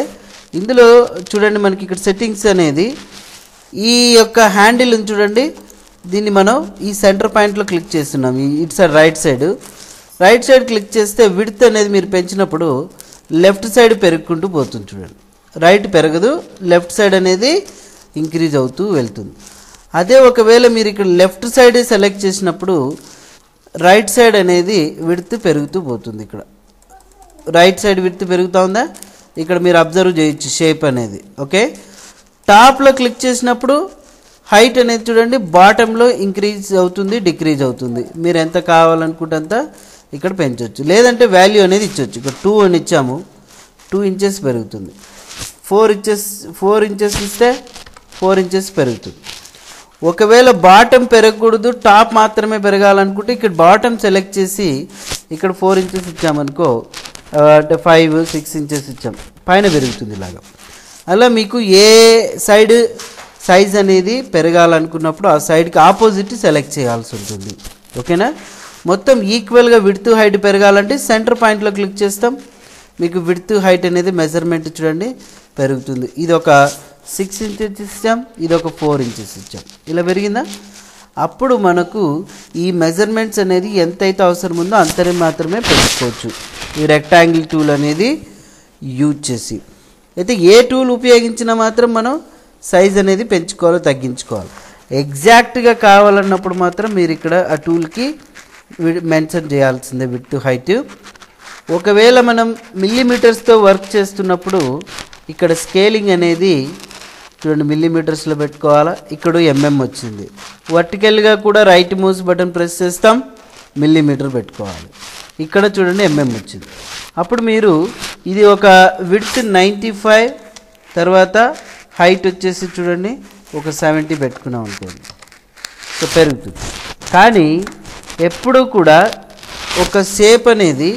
ఇందులో చూడండి మనకి ఇక్కడ సెట్టింగ్స్ అనేది ఈ యొక్క హ్యాండిల్ చూడండి, దీన్ని మనం ఈ సెంటర్ పాయింట్లో క్లిక్ చేస్తున్నాం. ఇటు సైడ్ రైట్ సైడ్ క్లిక్ చేస్తే విడ్త్ అనేది మీరు పెంచినప్పుడు లెఫ్ట్ సైడ్ పెరుగుకుంటూ పోతుంది చూడండి. రైట్ పెరగదు, లెఫ్ట్ సైడ్ అనేది ఇంక్రీజ్ అవుతూ వెళ్తుంది. అదే ఒకవేళ మీరు ఇక్కడ లెఫ్ట్ సైడ్ సెలెక్ట్ చేసినప్పుడు రైట్ సైడ్ అనేది విడ్త్ పెరుగుతూ పోతుంది. ఇక్కడ రైట్ సైడ్ విడ్త్ పెరుగుతూ ఉందా, ఇక్కడ మీరు అబ్జర్వ్ చేయొచ్చు షేప్ అనేది. ఓకే, టాప్లో క్లిక్ చేసినప్పుడు హైట్ అనేది చూడండి బాటంలో ఇంక్రీజ్ అవుతుంది, డిక్రీజ్ అవుతుంది. మీరు ఎంత కావాలనుకుంటే అంత ఇక్కడ పెంచవచ్చు, లేదంటే వాల్యూ అనేది ఇచ్చవచ్చు. ఇక్కడ 2 అని ఇచ్చాము, 2 inches పెరుగుతుంది. 4 inches ఇస్తే 4 inches పెరుగుతుంది. ఒకవేళ బాటం పెరగకూడదు, టాప్ మాత్రమే పెరగాలనుకుంటే ఇక్కడ బాటం సెలెక్ట్ చేసి ఇక్కడ 4 inches ఇచ్చామనుకో, అంటే 5-6 inches ఇచ్చాం, పైన పెరుగుతుంది ఇలాగా. అలా మీకు ఏ సైడ్ సైజ్ అనేది పెరగాలనుకున్నప్పుడు ఆ సైడ్కి ఆపోజిట్ సెలెక్ట్ చేయాల్సి ఉంటుంది. ఓకేనా, మొత్తం ఈక్వల్గా విడ్త్ హైట్ పెరగాలంటే సెంటర్ పాయింట్లో క్లిక్ చేస్తాం, మీకు విడ్త్ హైట్ అనేది మెజర్మెంట్ చూడండి పెరుగుతుంది. ఇది ఒక 6 inches ఇచ్చాం, ఇది ఒక 4 inches ఇచ్చాం, ఇలా పెరిగిందా. అప్పుడు మనకు ఈ మెజర్మెంట్స్ అనేది ఎంతైతే అవసరం ఉందో అంతనే మాత్రమే పెంచుకోవచ్చు ఈ రెక్టాంగిల్ టూల్ అనేది యూజ్ చేసి. అయితే ఏ టూల్ ఉపయోగించినా మాత్రం మనం సైజ్ అనేది పెంచుకోవాలి, తగ్గించుకోవాలి. ఎగ్జాక్ట్గా కావాలన్నప్పుడు మాత్రం మీరు ఇక్కడ ఆ టూల్కి మెన్షన్ చేయాల్సిందే విడ్త్ హైట్. ఒకవేళ మనం మిల్లీమీటర్స్తో వర్క్ చేస్తున్నప్పుడు ఇక్కడ స్కేలింగ్ అనేది చూడండి మిల్లీమీటర్స్లో పెట్టుకోవాలా. ఇక్కడ వచ్చింది. వర్టికల్గా కూడా రైట్ మౌస్ బటన్ ప్రెస్ చేస్తాం, మిల్లీమీటర్ పెట్టుకోవాలి. ఇక్కడ చూడండి వచ్చింది. అప్పుడు మీరు ఇది ఒక విడ్త్ 95, తర్వాత హైట్ వచ్చేసి చూడండి ఒక 70 పెట్టుకున్నాం అనుకోండి. సో పెరుగుతుంది. కానీ ఎప్పుడు కూడా ఒక షేప్ అనేది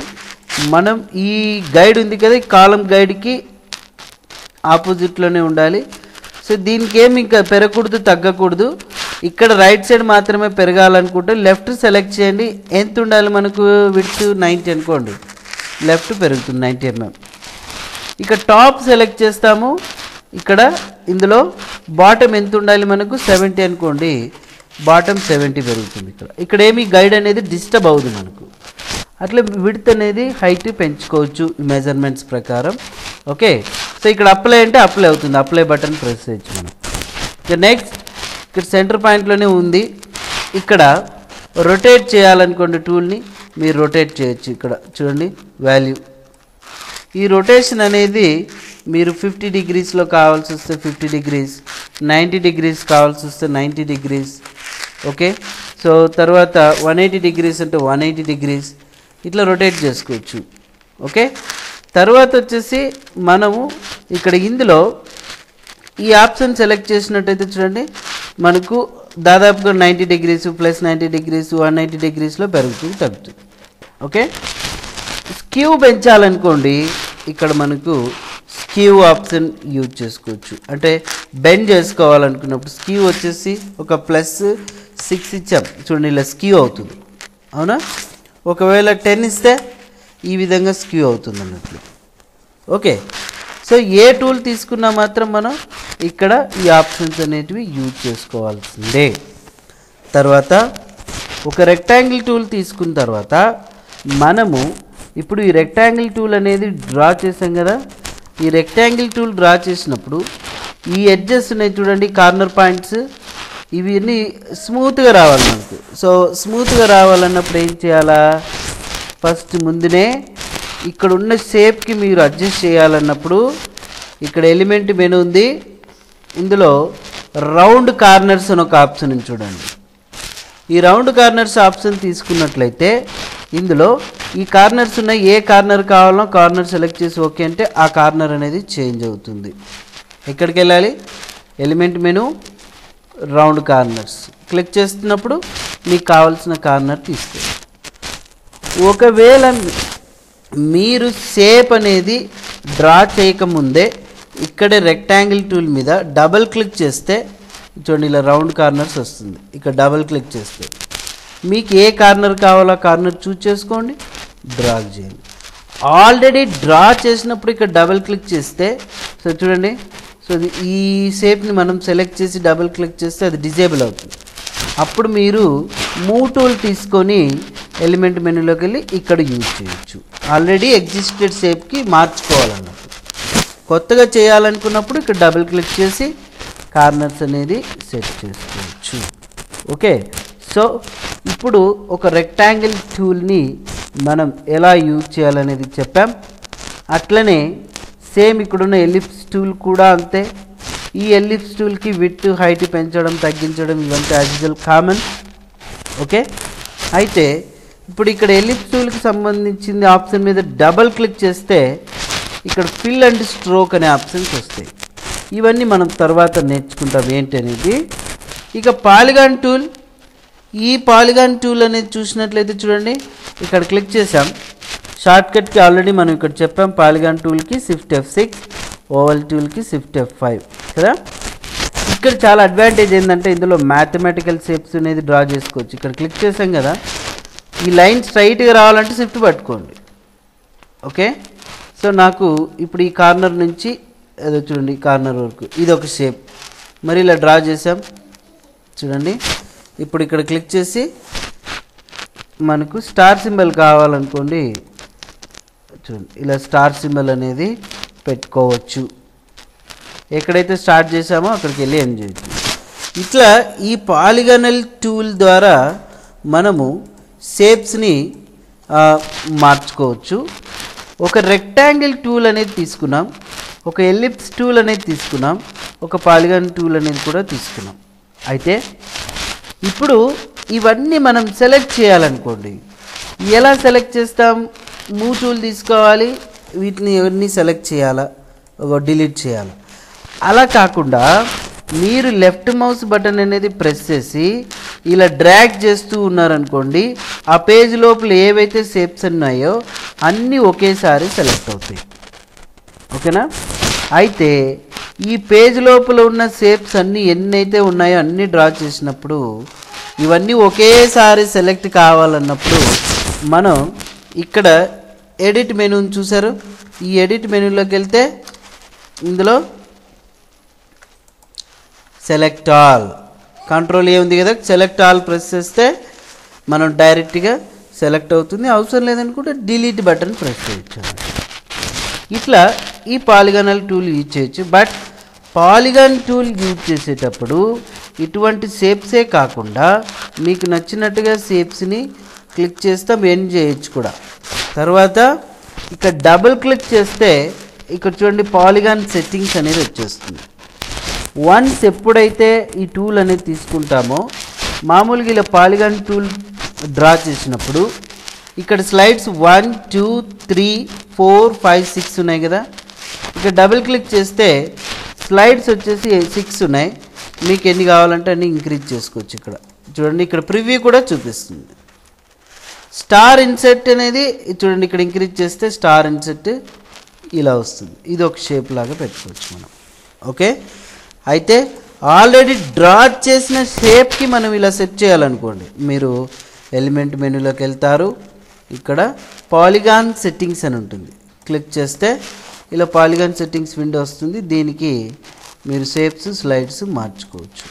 మనం ఈ గైడ్ ఉంది కదా, ఈ కాలం గైడ్కి ఆపోజిట్లోనే ఉండాలి. సో దీనికి ఏమి ఇంకా పెరగకూడదు, తగ్గకూడదు. ఇక్కడ రైట్ సైడ్ మాత్రమే పెరగాలనుకుంటే లెఫ్ట్ సెలెక్ట్ చేయండి. ఎంత ఉండాలి మనకు? విడ్త్ 90 అనుకోండి, లెఫ్ట్ పెరుగుతుంది 90 mm. ఇక టాప్ సెలెక్ట్ చేస్తాము. ఇక్కడ ఇందులో బాటమ్ ఎంత ఉండాలి మనకు? 70 అనుకోండి, బాటమ్ 70 పెరుగుతుంది. ఇక్కడ ఏమి గైడ్ అనేది డిస్టర్బ్ అవుతుంది మనకు. అట్లా విడ్త్ అనేది హైట్ పెంచుకోవచ్చు ఈ మెజర్మెంట్స్ ప్రకారం. ఓకే, సో ఇక్కడ అప్లై అంటే అప్లై అవుతుంది, అప్లై బటన్ ప్రెస్ చేయొచ్చు మనం. ఇక నెక్స్ట్ ఇక్కడ సెంటర్ పాయింట్లోనే ఉంది. ఇక్కడ రొటేట్ చేయాలనుకోండి టూల్ని, మీరు రొటేట్ చేయొచ్చు. ఇక్కడ చూడండి వాల్యూ. ఈ రొటేషన్ అనేది మీరు 50 degreesలో కావాల్సి వస్తే 50 degrees, 90 degrees కావాల్సి వస్తే 90 degrees. ఓకే, సో తర్వాత 180 degrees అంటే 180 degrees ఇట్లా రొటేట్ చేసుకోవచ్చు. ఓకే, తర్వాత వచ్చేసి మనము ఇక్కడ ఇందులో ఈ ఆప్షన్ సెలెక్ట్ చేసినట్టయితే చూడండి మనకు దాదాపుగా 90 degrees ప్లస్ 90 degrees 180 degreesలో పెరుగుతుంది, తగ్గుతుంది. ఓకే, స్క్యూ పెంచాలనుకోండి, ఇక్కడ మనకు స్క్యూ ఆప్షన్ యూజ్ చేసుకోవచ్చు. అంటే బెండ్ చేసుకోవాలనుకున్నప్పుడు స్క్యూ వచ్చేసి ఒక +6 ఇచ్చాం చూడండి, ఇలా స్క్యూ అవుతుంది. అవునా? ఒకవేళ 10 ఇస్తే ఈ విధంగా స్క్యూ అవుతుంది అన్నట్లు. ఓకే, సో ఏ టూల్ తీసుకున్నా మాత్రం మనం ఇక్కడ ఈ ఆప్షన్స్ అనేటివి యూజ్ చేసుకోవాల్సిందే. తర్వాత ఒక రెక్టాంగిల్ టూల్ తీసుకున్న తర్వాత మనము ఇప్పుడు ఈ రెక్టాంగిల్ టూల్ అనేది డ్రా చేసాం కదా. ఈ రెక్టాంగిల్ టూల్ డ్రా చేసినప్పుడు ఈ ఎడ్జెస్ ఉన్నాయి చూడండి, కార్నర్ పాయింట్స్, ఇవన్నీ స్మూత్గా రావాలి మనకు. సో స్మూత్గా రావాలన్నప్పుడు ఏం చేయాలా? ఫస్ట్ ముందునే ఇక్కడ ఉన్న షేప్కి మీరు అడ్జస్ట్ చేయాలన్నప్పుడు ఇక్కడ ఎలిమెంట్ మెనూ ఉంది, ఇందులో రౌండ్ కార్నర్స్ అని ఒక ఆప్షన్ ఉంది చూడండి. ఈ రౌండ్ కార్నర్స్ ఆప్షన్ తీసుకున్నట్లయితే ఇందులో ఈ కార్నర్స్ ఉన్న ఏ కార్నర్ కావాలో కార్నర్ సెలెక్ట్ చేసి ఓకే అంటే ఆ కార్నర్ అనేది చేంజ్ అవుతుంది. ఎక్కడికి వెళ్ళాలి? Element menu, round corners click చేస్తున్నప్పుడు మీకు కావాల్సిన కార్నర్ తీసుకోండి. ఒకవేళ మీరు షేప్ అనేది డ్రా చేయకముందే ఇక్కడే రెక్టాంగిల్ టూల్ మీద డబుల్ క్లిక్ చేస్తే చూడండి ఇలా రౌండ్ కార్నర్స్ వస్తుంది. ఇక్కడ డబుల్ క్లిక్ చేస్తే మీకు ఏ కార్నర్ కావాలో కార్నర్ చూస్ చేసుకోండి, డ్రా చేయండి. ఆల్రెడీ డ్రా చేసినప్పుడు ఇక్కడ డబుల్ క్లిక్ చేస్తే సో చూడండి, సో ఈ షేప్ని మనం సెలెక్ట్ చేసి డబుల్ క్లిక్ చేస్తే అది డిజేబుల్ అవుతుంది. అప్పుడు మీరు మూవ్ టూల్ తీసుకొని ఎలిమెంట్ మెనూలోకి వెళ్ళి ఇక్కడ యూజ్ చేయొచ్చు. ఆల్రెడీ ఎగ్జిస్టెడ్ షేప్కి మార్చుకోవాలన్నప్పుడు, కొత్తగా చేయాలనుకున్నప్పుడు ఇక్కడ డబుల్ క్లిక్ చేసి కార్నర్స్ అనేది సెట్ చేసుకోవచ్చు. ఓకే, సో ఇప్పుడు ఒక రెక్టాంగిల్ టూల్ని మనం ఎలా యూజ్ చేయాలనేది చెప్పాం. అట్లనే సేమ్ ఇక్కడున్న ఎలిప్స్ టూల్ కూడా అంతే. ఈ ఎలిప్స్ టూల్కి విడ్త్ హైట్ పెంచడం తగ్గించడం ఇవంతా యాజ్ యూజువల్ కామన్. ఓకే, అయితే ఇప్పుడు ఇక్కడ ఎలిప్స్ టూల్కి సంబంధించింది ఆప్షన్ మీద డబల్ క్లిక్ చేస్తే ఇక్కడ ఫిల్ అండ్ స్ట్రోక్ అనే ఆప్షన్స్ వస్తాయి. ఇవన్నీ మనం తర్వాత నేర్చుకుంటాం ఏంటి అనేది. ఇక పాలిగాన్ టూల్, ఈ పాలిగాన్ టూల్ అనేది చూసినట్లయితే చూడండి ఇక్కడ క్లిక్ చేసాం. షార్ట్కట్కి ఆల్రెడీ మనం ఇక్కడ చెప్పాం. పాలిగాన్ టూల్కి Shift F6, ఓవల్ టూల్కి Shift F5 కదా. ఇక్కడ చాలా అడ్వాంటేజ్ ఏంటంటే ఇందులో మ్యాథమెటికల్ షేప్స్ అనేది డ్రా చేసుకోవచ్చు. ఇక్కడ క్లిక్ చేసాం కదా, ఈ లైన్ స్ట్రైట్గా రావాలంటే షిఫ్ట్ పట్టుకోండి. ఓకే, సో నాకు ఇప్పుడు ఈ కార్నర్ నుంచి ఏదో చూడండి ఈ కార్నర్ వరకు ఇది ఒక షేప్ మరి ఇలా డ్రా చేసాం చూడండి. ఇప్పుడు ఇక్కడ క్లిక్ చేసి మనకు స్టార్ సింబల్ కావాలనుకోండి, చూడండి ఇలా స్టార్ సింబల్ అనేది పెట్టుకోవచ్చు. ఎక్కడైతే స్టార్ట్ చేసామో అక్కడికి వెళ్ళి ఎండ్ చేయొచ్చు. ఇట్లా ఈ పాలిగనల్ టూల్ ద్వారా మనము షేప్స్ని మార్చుకోవచ్చు. ఒక రెక్టాంగిల్ టూల్ అనేది తీసుకున్నాం, ఒక ఎలిప్స్ టూల్ అనేది తీసుకున్నాం, ఒక పాలిగాన్ టూల్ అనేది కూడా తీసుకున్నాం. అయితే ఇప్పుడు ఇవన్నీ మనం సెలెక్ట్ చేయాలనుకోండి, ఎలా సెలెక్ట్ చేస్తాం? మూవ్ టూల్ తీసుకోవాలి, వీటిని ఎవరిని సెలెక్ట్ చేయాలా, డిలీట్ చేయాలా. అలా కాకుండా మీరు లెఫ్ట్ మౌస్ బటన్ అనేది ప్రెస్ చేసి ఇలా డ్రాగ్ చేస్తూ ఉన్నారనుకోండి, ఆ పేజ్ లోపల ఏవైతే షేప్స్ ఉన్నాయో అన్నీ ఒకేసారి సెలెక్ట్ అవుతాయి. ఓకేనా? అయితే ఈ పేజ్ లోపల ఉన్న షేప్స్ అన్నీ ఎన్నైతే ఉన్నాయో అన్నీ డ్రా చేసినప్పుడు ఇవన్నీ ఒకేసారి సెలెక్ట్ కావాలన్నప్పుడు మనం ఇక్కడ ఎడిట్ మెనూని చూసారు, ఈ ఎడిట్ మెనూలోకి వెళ్తే ఇందులో సెలెక్ట్ ఆల్ కంట్రోల్ ఉంది కదా, సెలెక్ట్ ఆల్ ప్రెస్ చేస్తే మనం డైరెక్ట్గా సెలెక్ట్ అవుతుంది. అవసరం లేదనుకుంటే డిలీట్ బటన్ ప్రెస్ చేయొచ్చు. ఇట్లా ఈ పాలిగానల్ టూల్ యూజ్ చేయొచ్చు. బట్ పాలిగాన్ టూల్ యూజ్ చేసేటప్పుడు ఇటువంటి షేప్సే కాకుండా మీకు నచ్చినట్టుగా షేప్స్ని క్లిక్ చేస్తే ఎండ్ చేయొచ్చు కూడా. తర్వాత ఇక్కడ డబుల్ క్లిక్ చేస్తే ఇక్కడ చూడండి పాలిగాన్ సెట్టింగ్స్ అనేది వచ్చేస్తుంది. వన్స్ ఎప్పుడైతే ఈ టూల్ అనేది తీసుకుంటామో మామూలుగా ఇలా పాలిగాన్ టూల్ డ్రా చేసినప్పుడు ఇక్కడ స్లైడ్స్ 1 2 3 4 5 6 ఉన్నాయి కదా, ఇక్కడ డబుల్ క్లిక్ చేస్తే స్లైడ్స్ వచ్చేసి 6 ఉన్నాయి. మీకు ఎన్ని కావాలంటే అన్ని ఇంక్రీజ్ చేసుకోవచ్చు. ఇక్కడ చూడండి, ఇక్కడ ప్రివ్యూ కూడా చూపిస్తుంది. స్టార్ ఇన్సెట్ అనేది చూడండి, ఇక్కడ ఇంక్రీజ్ చేస్తే స్టార్ ఇన్సెట్ ఇలా వస్తుంది. ఇది ఒక షేప్ లాగా పెట్టుకోవచ్చు మనం. ఓకే, అయితే ఆల్రెడీ డ్రా చేసిన షేప్కి మనం ఇలా సెట్ చేయాలనుకోండి, మీరు ఎలిమెంట్ మెనూలోకి వెళ్తారు, ఇక్కడ పాలిగాన్ సెట్టింగ్స్ అని ఉంటుంది, క్లిక్ చేస్తే ఇలా పాలిగాన్ సెట్టింగ్స్ విండో వస్తుంది. దీనికి మీరు షేప్స్ స్లైడ్స్ మార్చుకోవచ్చు.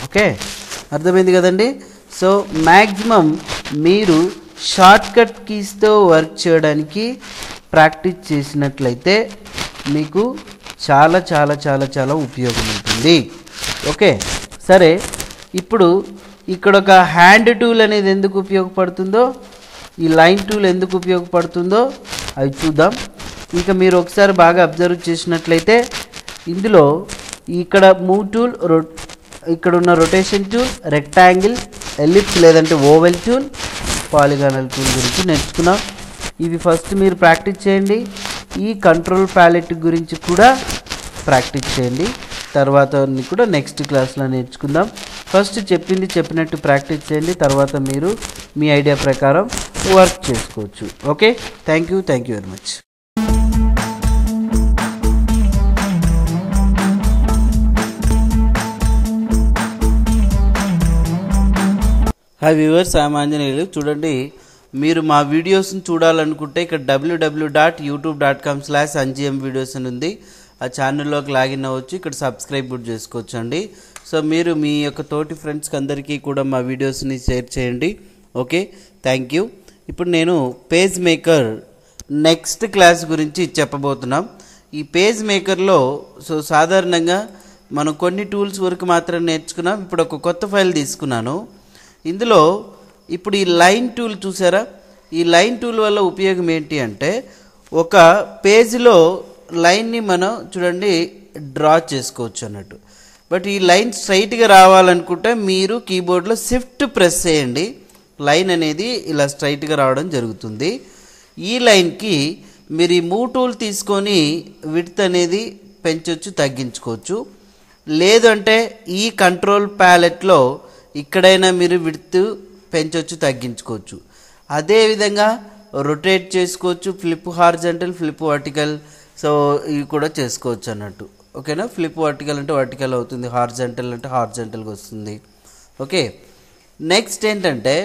ఓకే, అర్థమైంది కదండి. సో మ్యాక్సిమం మీరు షార్ట్కట్ కీస్తో వర్క్ చేయడానికి ప్రాక్టీస్ చేసినట్లయితే మీకు చాలా చాలా చాలా చాలా ఉపయోగం ఉంటుంది. ఓకే, సరే, ఇప్పుడు ఇక్కడ ఒక హ్యాండ్ టూల్ అనేది ఎందుకు ఉపయోగపడుతుందో, ఈ లైన్ టూల్ ఎందుకు ఉపయోగపడుతుందో అవి చూద్దాం. ఇంకా మీరు ఒకసారి బాగా అబ్జర్వ్ చేసినట్లయితే ఇందులో ఇక్కడ మూవ్ టూల్, ఇక్కడ ఉన్న రొటేషన్ టూల్, రెక్టాంగిల్, ఎలిప్స్ లేదంటే ఓవెల్ టూల్, పాలిగానల్ టూల్ గురించి నేర్చుకున్నాం. ఇవి ఫస్ట్ మీరు ప్రాక్టీస్ చేయండి. ఈ కంట్రోల్ ప్యాలెట్ గురించి కూడా ప్రాక్టీస్ చేయండి. తర్వాత కూడా నెక్స్ట్ క్లాస్లో నేర్చుకుందాం. ఫస్ట్ చెప్పినట్టు ప్రాక్టీస్ చేయండి, తర్వాత మీరు మీ ఐడియా ప్రకారం వర్క్ చేసుకోవచ్చు. Okay, thank you very much. Hi viewers, I'm Anjaneyulu. చూడండి, మీరు మా వీడియోస్ని చూడాలనుకుంటే ఇక్కడ www.youtube.com/angm videos అని ఉంది. ఆ ఛానల్లోకి లాగిన్ అవ్వచ్చు, ఇక్కడ సబ్స్క్రైబ్ కూడా చేసుకోవచ్చు అండి. సో మీరు మీ యొక్క తోటి ఫ్రెండ్స్కి అందరికీ కూడా మా వీడియోస్ని షేర్ చేయండి. Okay, thank you. ఇప్పుడు నేను పేజ్ మేకర్ నెక్స్ట్ క్లాస్ గురించి చెప్పబోతున్నాం. ఈ పేజ్ మేకర్లో సో సాధారణంగా మనం కొన్ని టూల్స్ వరకు మాత్రం నేర్చుకున్నాం. ఇప్పుడు ఒక కొత్త ఫైల్ తీసుకున్నాను. ఇందులో ఇప్పుడు ఈ లైన్ టూల్ చూసారా, ఈ లైన్ టూల్ వల్ల ఉపయోగం ఏంటి అంటే ఒక పేజీలో లైన్ని మనం చూడండి డ్రా చేసుకోవచ్చు అన్నట్టు. బట్ ఈ లైన్ స్ట్రైట్గా రావాలనుకుంటే మీరు కీబోర్డ్లో షిఫ్ట్ ప్రెస్ చేయండి, లైన్ అనేది ఇలా స్ట్రైట్గా రావడం జరుగుతుంది. ఈ లైన్కి మీరు ఈ మూవ్ టూల్ తీసుకొని విడ్త్ అనేది పెంచవచ్చు, తగ్గించుకోవచ్చు. లేదంటే ఈ కంట్రోల్ ప్యాలెట్లో ఇక్కడైనా మీరు విడ్త్ పెంచవచ్చు, తగ్గించుకోవచ్చు. అదేవిధంగా రొటేట్ చేసుకోవచ్చు, flip horizontal, flip vertical, so ఇవి కూడా చేసుకోవచ్చు అన్నట్టు. ఓకేనా, ఫ్లిప్ వర్టికల్ అంటే వర్టికల్ అవుతుంది, హారిజాంటల్ అంటే హారిజాంటల్గా వస్తుంది. ఓకే, నెక్స్ట్ ఏంటంటే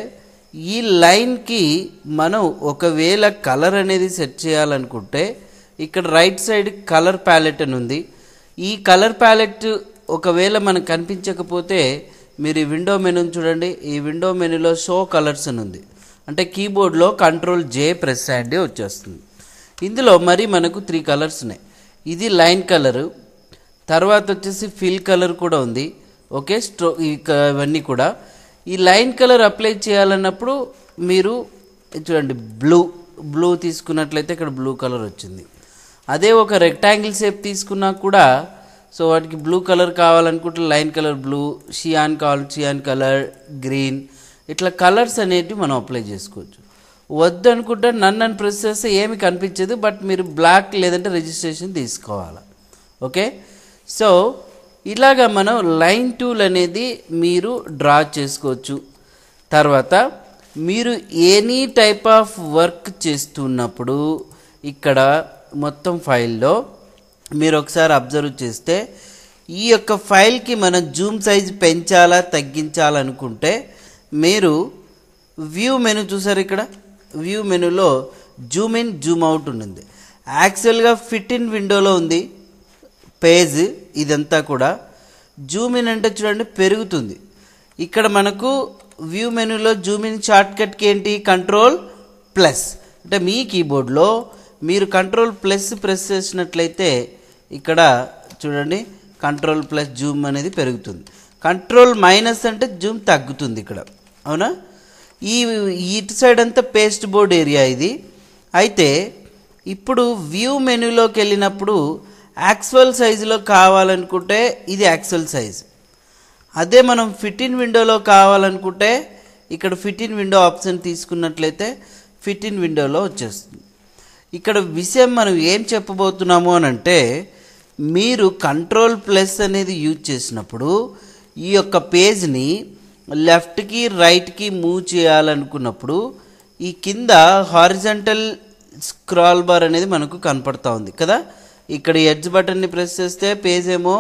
ఈ లైన్కి మనం ఒకవేళ కలర్ అనేది సెట్ చేయాలనుకుంటే ఇక్కడ రైట్ సైడ్ కలర్ ప్యాలెట్ అని ఉంది. ఈ కలర్ ప్యాలెట్ ఒకవేళ మనకు కనిపించకపోతే మీరు ఈ విండో మెనూని చూడండి, ఈ విండో మెనూలో షో కలర్స్ అని ఉంది, అంటే కీబోర్డ్లో Ctrl+J ప్రెస్ చేయండి వచ్చేస్తుంది. ఇందులో మరి మనకు 3 కలర్స్ ఉన్నాయి. ఇది లైన్ కలరు, తర్వాత వచ్చేసి ఫిల్ కలర్ కూడా ఉంది. ఓకే, ఇవన్నీ కూడా ఈ లైన్ కలర్ అప్లై చేయాలన్నప్పుడు మీరు చూడండి బ్లూ తీసుకున్నట్లయితే ఇక్కడ బ్లూ కలర్ వచ్చింది. అదే ఒక రెక్టాంగిల్ షేప్ తీసుకున్నా కూడా సో వాటికి బ్లూ కలర్ కావాలనుకుంటే లైన్ కలర్ బ్లూ, షియాన్ కావాలి షియాన్ కలర్, గ్రీన్, ఇట్లా కలర్స్ అనేటివి మనం అప్లై చేసుకోవచ్చు. వద్దు అనుకుంటే నన్ను ప్రెస్ చేస్తే ఏమి కనిపించదు, బట్ మీరు బ్లాక్ లేదంటే రిజిస్ట్రేషన్ తీసుకోవాలి. ఓకే, సో ఇలాగా మనం లైన్ టూల్ అనేది మీరు డ్రా చేసుకోవచ్చు. తర్వాత మీరు ఎనీ టైప్ ఆఫ్ వర్క్ చేస్తున్నప్పుడు ఇక్కడ మొత్తం ఫైల్లో మీరు ఒకసారి అబ్జర్వ్ చేస్తే ఈ యొక్క ఫైల్కి మనం జూమ్ సైజ్ పెంచాలా తగ్గించాలనుకుంటే మీరు వ్యూ మెనూ చూసారు, ఇక్కడ వ్యూ మెనూలో జూమ్ ఇన్ జూమ్ అవుట్ ఉంటుంది. యాక్చువల్గా ఫిట్ ఇన్ విండోలో ఉంది పేజ్ ఇదంతా కూడా. జూమ్ ఇన్ అంటే చూడండి పెరుగుతుంది. ఇక్కడ మనకు వ్యూ మెనూలో జూమ్ ఇన్ షార్ట్ కట్కి ఏంటి కంట్రోల్ ప్లస్. అంటే మీ కీబోర్డ్లో మీరు కంట్రోల్ ప్లస్ ప్రెస్ చేసినట్లయితే ఇక్కడ చూడండి కంట్రోల్ ప్లస్ జూమ్ అనేది పెరుగుతుంది. కంట్రోల్ మైనస్ అంటే జూమ్ తగ్గుతుంది ఇక్కడ, అవునా. ఇటు సైడ్ అంతా పేస్ట్ బోర్డ్ ఏరియా ఇది. అయితే ఇప్పుడు వ్యూ మెనూలోకి వెళ్ళినప్పుడు యాక్చువల్ సైజులో కావాలనుకుంటే ఇది యాక్చువల్ సైజ్. అదే మనం ఫిట్ ఇన్ విండోలో కావాలనుకుంటే ఇక్కడ ఫిట్ ఇన్ విండో ఆప్షన్ తీసుకున్నట్లయితే ఫిట్ ఇన్ విండోలో వచ్చేస్తుంది. ఇక్కడ విషయం మనం ఏం చెప్పబోతున్నాము అని అంటే మీరు కంట్రోల్ ప్లస్ అనేది యూజ్ చేసినప్పుడు ఈ యొక్క పేజ్ని లెఫ్ట్కి రైట్కి మూవ్ చేయాలనుకున్నప్పుడు ఈ కింద హారిజంటల్ స్క్రాల్ బార్ అనేది మనకు కనపడతా ఉంది కదా. ఇక్కడ ఎడ్జ్ బటన్ని ప్రెస్ చేస్తే పేజ్ ఏమో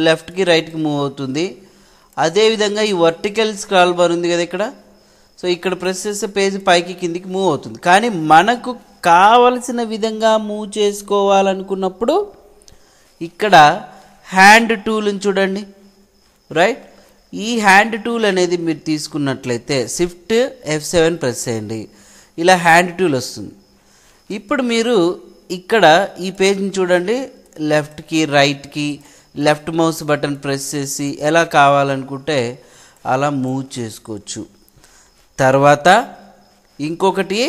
లెఫ్ట్కి రైట్కి మూవ్ అవుతుంది. అదేవిధంగా ఈ వర్టికల్ స్క్రాల్ బార్ ఉంది కదా ఇక్కడ, సో ఇక్కడ ప్రెస్ చేస్తే పేజ్ పైకి కిందికి మూవ్ అవుతుంది. కానీ మనకు కావలసిన విధంగా మూవ్ చేసుకోవాలనుకున్నప్పుడు ఇక్కడ హ్యాండ్ టూల్ని చూడండి, రైట్. ఈ హ్యాండ్ టూల్ అనేది మీరు తీసుకున్నట్లయితే షిఫ్ట్ F7 ప్రెస్ చేయండి, ఇలా హ్యాండ్ టూల్ వస్తుంది. ఇప్పుడు మీరు ఇక్కడ ఈ పేజ్ని చూడండి, లెఫ్ట్కి రైట్కి లెఫ్ట్ మౌస్ బటన్ ప్రెస్ చేసి ఎలా కావాలనుకుంటే అలా మూవ్ చేసుకోవచ్చు. తర్వాత ఇంకొకటి,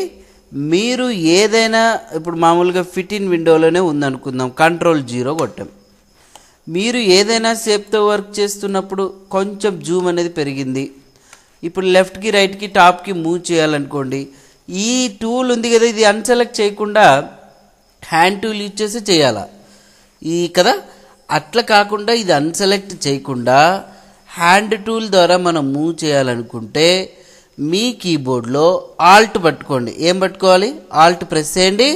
మీరు ఏదైనా ఇప్పుడు మామూలుగా ఫిట్ ఇన్ విండోలోనే ఉందనుకుందాం, కంట్రోల్ 0 కొట్టాం. మీరు ఏదైనా షేప్తో వర్క్ చేస్తున్నప్పుడు కొంచెం జూమ్ అనేది పెరిగింది. ఇప్పుడు లెఫ్ట్కి రైట్కి టాప్కి మూవ్ చేయాలనుకోండి, ఈ టూల్ ఉంది కదా ఇది అన్సెలెక్ట్ చేయకుండా హ్యాండ్ టూల్ యూజ్ చేసి చేయాలా ఈ కదా. అట్లా కాకుండా ఇది అన్సెలెక్ట్ చేయకుండా హ్యాండ్ టూల్ ద్వారా మనం మూవ్ చేయాలనుకుంటే మీ కీబోర్డ్లో ఆల్ట్ పట్టుకోండి. ఏం పట్టుకోవాలి? ఆల్ట్ ప్రెస్ చేయండి,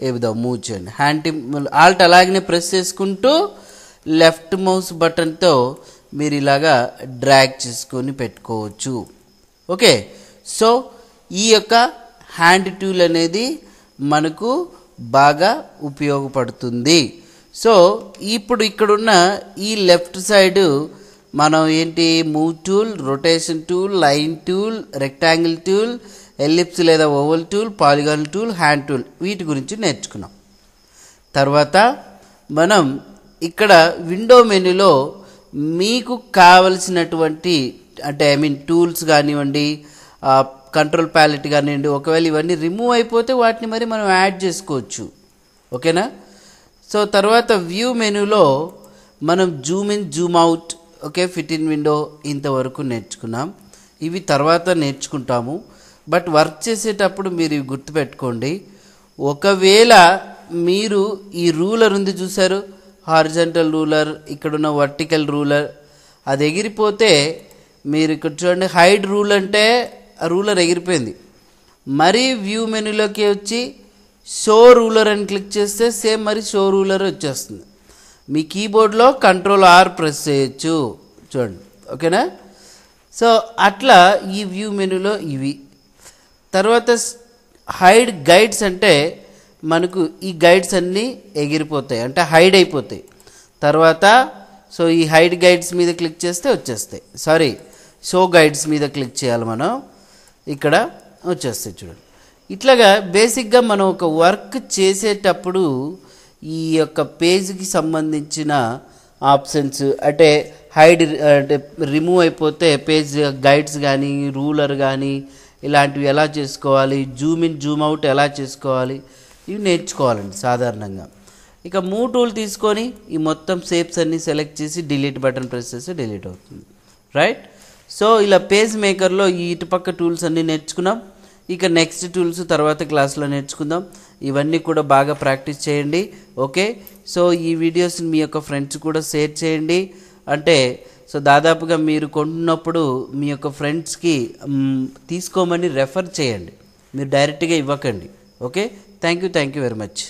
ఏ విధంగా మూవ్ చేయండి. ఆల్ట్ అలాగనే ప్రెస్ చేసుకుంటూ లెఫ్ట్ మౌస్ బటన్తో మీరు ఇలాగా డ్రాగ్ చేసుకొని పెట్టుకోవచ్చు. ఓకే, సో ఈ యొక్క హ్యాండ్ టూల్ అనేది మనకు బాగా ఉపయోగపడుతుంది. సో ఇప్పుడు ఇక్కడున్న ఈ లెఫ్ట్ సైడ్ మనం ఏంటి move tool, rotation tool, line tool, rectangle tool, ellipse లేదా oval tool, polygon tool, hand tool వీటి గురించి నేర్చుకున్నాం. తర్వాత మనం ఇక్కడ విండో మెనూలో మీకు కావలసినటువంటి అంటే టూల్స్ కానివ్వండి, కంట్రోల్ ప్యాలెట్ కానివ్వండి, ఒకవేళ ఇవన్నీ రిమూవ్ అయిపోతే వాటిని మరి మనం యాడ్ చేసుకోవచ్చు. ఓకేనా. సో తర్వాత వ్యూ మెనూలో మనం Zoom in Zoom out, okay, fit in window ఇంతవరకు నేర్చుకున్నాం. ఇవి తర్వాత నేర్చుకుంటాము. బట్ వర్క్ చేసేటప్పుడు మీరు ఇవి గుర్తుపెట్టుకోండి. ఒకవేళ మీరు ఈ రూలర్ ఉంది చూసారు, హారిజంటల్ రూలర్, ఇక్కడున్న వర్టికల్ రూలర్, అది ఎగిరిపోతే మీరు ఇక్కడ చూడండి హైడ్ రూల్ అంటే ఆ రూలర్ ఎగిరిపోయింది. మరి వ్యూ మెనూలోకి వచ్చి షో రూలర్ అని క్లిక్ చేస్తే సేమ్ మరి షో రూలర్ వచ్చేస్తుంది. మీ కీబోర్డ్లో కంట్రోల్ R ప్రెస్ చేయొచ్చు చూడండి, ఓకేనా. సో అట్లా ఈ వ్యూ మెనూలో ఇవి. తర్వాత హైడ్ గైడ్స్ అంటే మనకు ఈ గైడ్స్ అన్నీ ఎగిరిపోతాయి, అంటే హైడ్ అయిపోతాయి. తర్వాత సో ఈ హైడ్ గైడ్స్ మీద క్లిక్ చేస్తే వచ్చేస్తాయి. సారీ, షో గైడ్స్ మీద క్లిక్ చేయాలి మనం, ఇక్కడ వచ్చేస్తాయి చూడండి. ఇట్లాగా బేసిక్గా మనం ఒక వర్క్ చేసేటప్పుడు ఈ యొక్క పేజ్కి సంబంధించిన ఆప్షన్స్ అంటే హైడ్ అంటే రిమూవ్ అయిపోతే పేజ్ గైడ్స్ కానీ రూలర్ కానీ ఇలాంటివి ఎలా చేసుకోవాలి, జూమ్ ఇన్ జూమ్ అవుట్ ఎలా చేసుకోవాలి, ఇవి నేర్చుకోవాలండి సాధారణంగా. ఇక మూవ్ టూల్ తీసుకొని ఈ మొత్తం షేప్స్ అన్నీ సెలెక్ట్ చేసి డిలీట్ బటన్ ప్రెస్ చేస్తే డిలీట్ అవుతుంది, రైట్. సో ఇలా పేజ్ మేకర్లో ఈ ఇటుపక్క టూల్స్ అన్నీ నేర్చుకున్నాం. ఇక నెక్స్ట్ టూల్స్ తర్వాత క్లాస్లో నేర్చుకుందాం. ఇవన్నీ కూడా బాగా ప్రాక్టీస్ చేయండి, ఓకే. సో ఈ వీడియోస్ని మీ యొక్క ఫ్రెండ్స్ కూడా షేర్ చేయండి, అంటే సో దాదాపుగా మీరు కొంటున్నప్పుడు మీ యొక్క ఫ్రెండ్స్కి తీసుకోమని రెఫర్ చేయండి, మీరు డైరెక్ట్గా ఇవ్వకండి. Okay, thank you very much.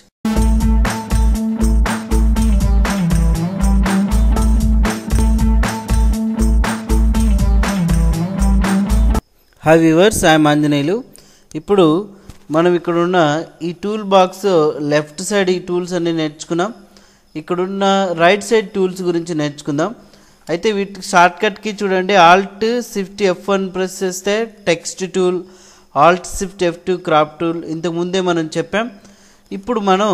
Hi viewers, I'm Anjaneyulu. ఇప్పుడు మనం ఇక్కడున్న ఈ టూల్ బాక్స్ లెఫ్ట్ సైడ్ ఈ టూల్స్ అన్ని నేర్చుకున్నాం. ఇక్కడున్న రైట్ సైడ్ టూల్స్ గురించి నేర్చుకుందాం. అయితే వీటికి షార్ట్కట్కి చూడండి, Alt Shift F1 ప్రెస్ చేస్తే text tool, Alt Shift F2 crop tool. ఇంతకుముందే మనం చెప్పాం. ఇప్పుడు మనం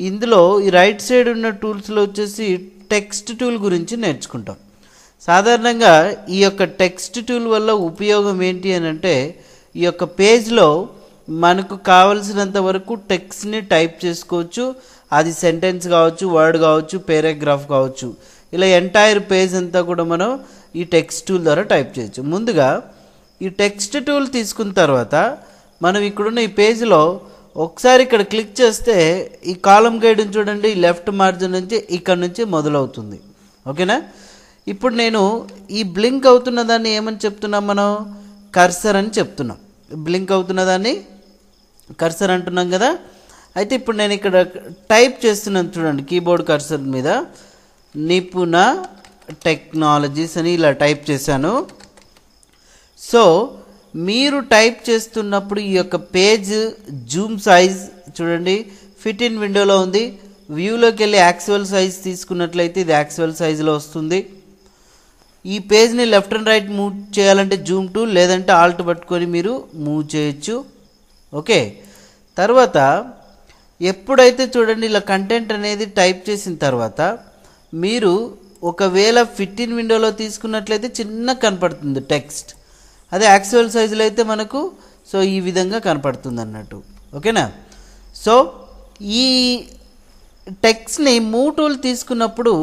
ఇందులో ఈ రైట్ సైడ్ ఉన్న టూల్స్లో వచ్చేసి టెక్స్ట్ టూల్ గురించి నేర్చుకుంటాం. సాధారణంగా ఈ యొక్క టెక్స్ట్ టూల్ వల్ల ఉపయోగం ఏంటి అని అంటే, ఈ యొక్క పేజ్లో మనకు కావలసినంత వరకు టెక్స్ట్ని టైప్ చేసుకోవచ్చు. అది సెంటెన్స్ కావచ్చు, వర్డ్ కావచ్చు, పారాగ్రాఫ్ కావచ్చు. ఇలా ఎంటైర్ పేజ్ అంతా కూడా మనం ఈ టెక్స్ట్ టూల్ ద్వారా టైప్ చేయొచ్చు. ముందుగా ఈ టెక్స్ట్ టూల్ తీసుకున్న తర్వాత మనం ఇక్కడున్న ఈ పేజ్లో ఒకసారి ఇక్కడ క్లిక్ చేస్తే ఈ కాలం గైడ్ని చూడండి, లెఫ్ట్ మార్జిన్ నుంచి ఇక్కడ నుంచి మొదలవుతుంది. ఓకేనా? ఇప్పుడు నేను ఈ బ్లింక్ అవుతున్న దాన్ని ఏమని చెప్తున్నాం, మనం కర్సర్ అని చెప్తున్నాం. బ్లింక్ అవుతున్న దాన్ని కర్సర్ అంటున్నాం కదా. అయితే ఇప్పుడు నేను ఇక్కడ టైప్ చేస్తున్నాను చూడండి, కీబోర్డ్ కర్సర్ మీద నిపుణ టెక్నాలజీస్ అని ఇలా టైప్ చేశాను. సో మీరు టైప్ చేస్తున్నప్పుడు ఈ యొక్క పేజ్ జూమ్ సైజ్ చూడండి, ఫిట్ ఇన్ విండోలో ఉంది. వ్యూలోకి వెళ్ళి యాక్చువల్ సైజ్ తీసుకున్నట్లయితే ఇది యాక్చువల్ సైజులో వస్తుంది. ఈ పేజ్ని లెఫ్ట్ అండ్ రైట్ మూవ్ చేయాలంటే జూమ్ టూల్, లేదంటే ఆల్ట్ పట్టుకొని మీరు మూవ్ చేయొచ్చు. ఓకే, తర్వాత ఎప్పుడైతే చూడండి ఇలా కంటెంట్ అనేది టైప్ చేసిన తర్వాత మీరు ఒకవేళ ఫిట్ ఇన్ విండోలో తీసుకున్నట్లయితే చిన్న కనపడుతుంది టెక్స్ట్. అదే యాక్చువల్ సైజులో అయితే మనకు సో ఈ విధంగా కనపడుతుంది అన్నట్టు. ఓకేనా? సో ఈ టెక్స్ట్ని మూవ్ టూల్ తీసుకున్నప్పుడు